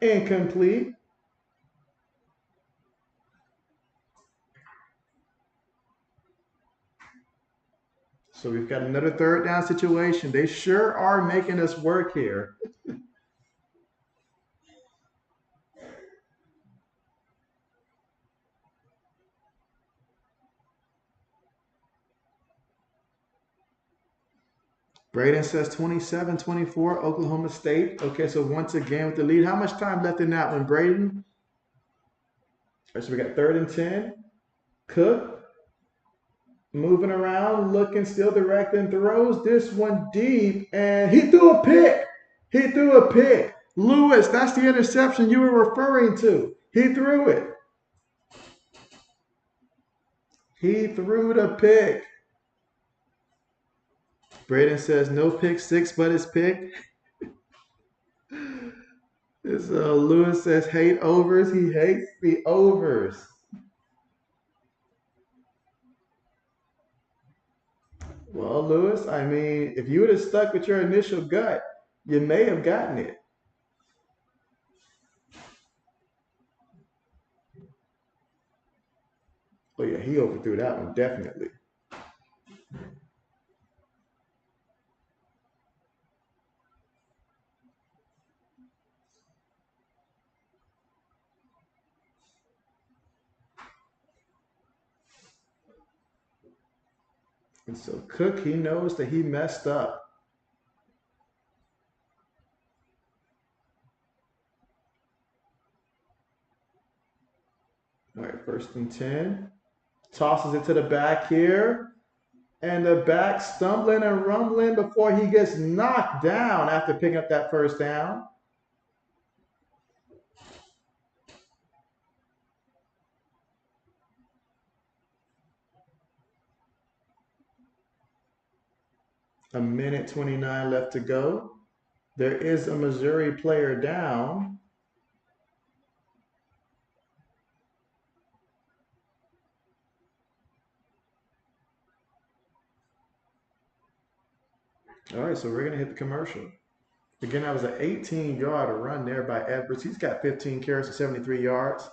incomplete. So we've got another 3rd down situation. They sure are making us work here. Braden says 27-24, Oklahoma State. Okay, so once again with the lead. How much time left in that one, Braden? All right, so we got 3rd and 10. Cook moving around, looking, still directing, throws this one deep, and he threw a pick. He threw a pick. Lewis, that's the interception you were referring to. He threw it. He threw the pick. Braden says no pick six, but it's pick. Lewis says hate overs. He hates the overs. Well, Lewis, I mean, if you would have stuck with your initial gut, you may have gotten it. Oh yeah, he overthrew that one, definitely. And so Cook, he knows that he messed up. All right, 1st and 10. Tosses it to the back here. And the back stumbling and rumbling before he gets knocked down after picking up that 1st down. A minute 29 left to go. There is a Missouri player down. All right, so we're going to hit the commercial. Again, that was an 18-yard run there by Edwards. He's got 15 carries for 73 yards.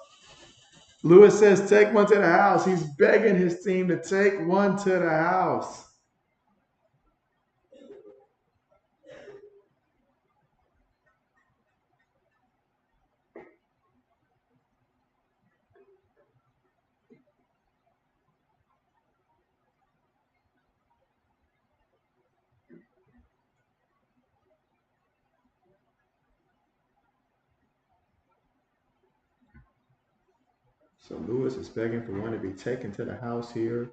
Lewis says, take one to the house. He's begging his team to take one to the house. So Lewis is begging for one to be taken to the house here.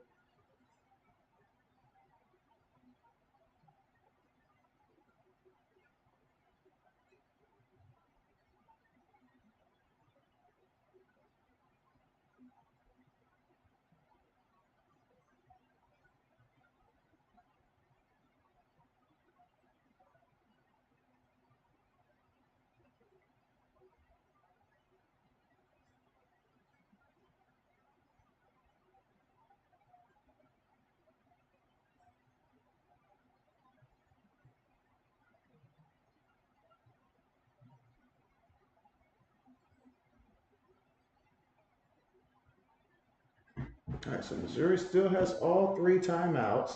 All right, so Missouri still has all 3 timeouts.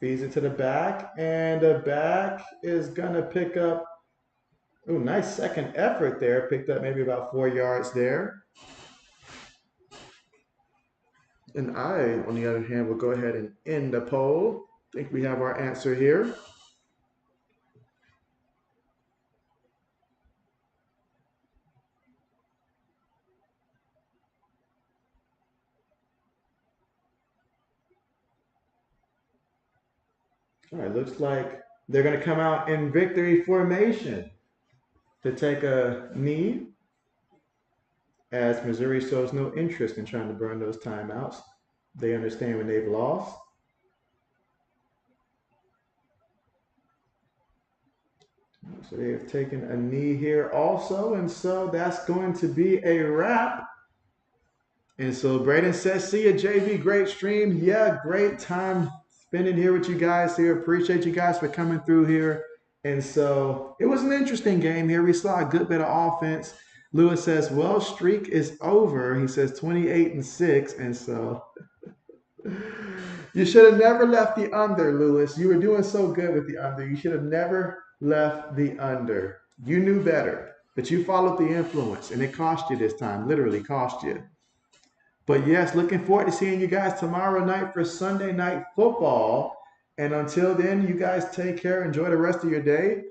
Feeds it to the back, and the back is going to pick up. Oh, nice second effort there. Picked up maybe about 4 yards there. And I, on the other hand, will go ahead and end the poll. I think we have our answer here. All right, looks like they're going to come out in victory formation to take a knee. as Missouri shows no interest in trying to burn those timeouts. They understand when they've lost. So they have taken a knee here also, and so that's going to be a wrap. And so Braden says, see you, JB. Great stream. Yeah, great time spending here with you guys here. Appreciate you guys for coming through here. And so it was an interesting game here. We saw a good bit of offense. Lewis says, well, streak is over. He says 28-6. And so you should have never left the under, Lewis. You were doing so good with the under. You should have never left the under. You knew better, but you followed the influence, and it cost you this time. Literally cost you. But yes, looking forward to seeing you guys tomorrow night for Sunday Night Football. And until then, you guys take care. Enjoy the rest of your day.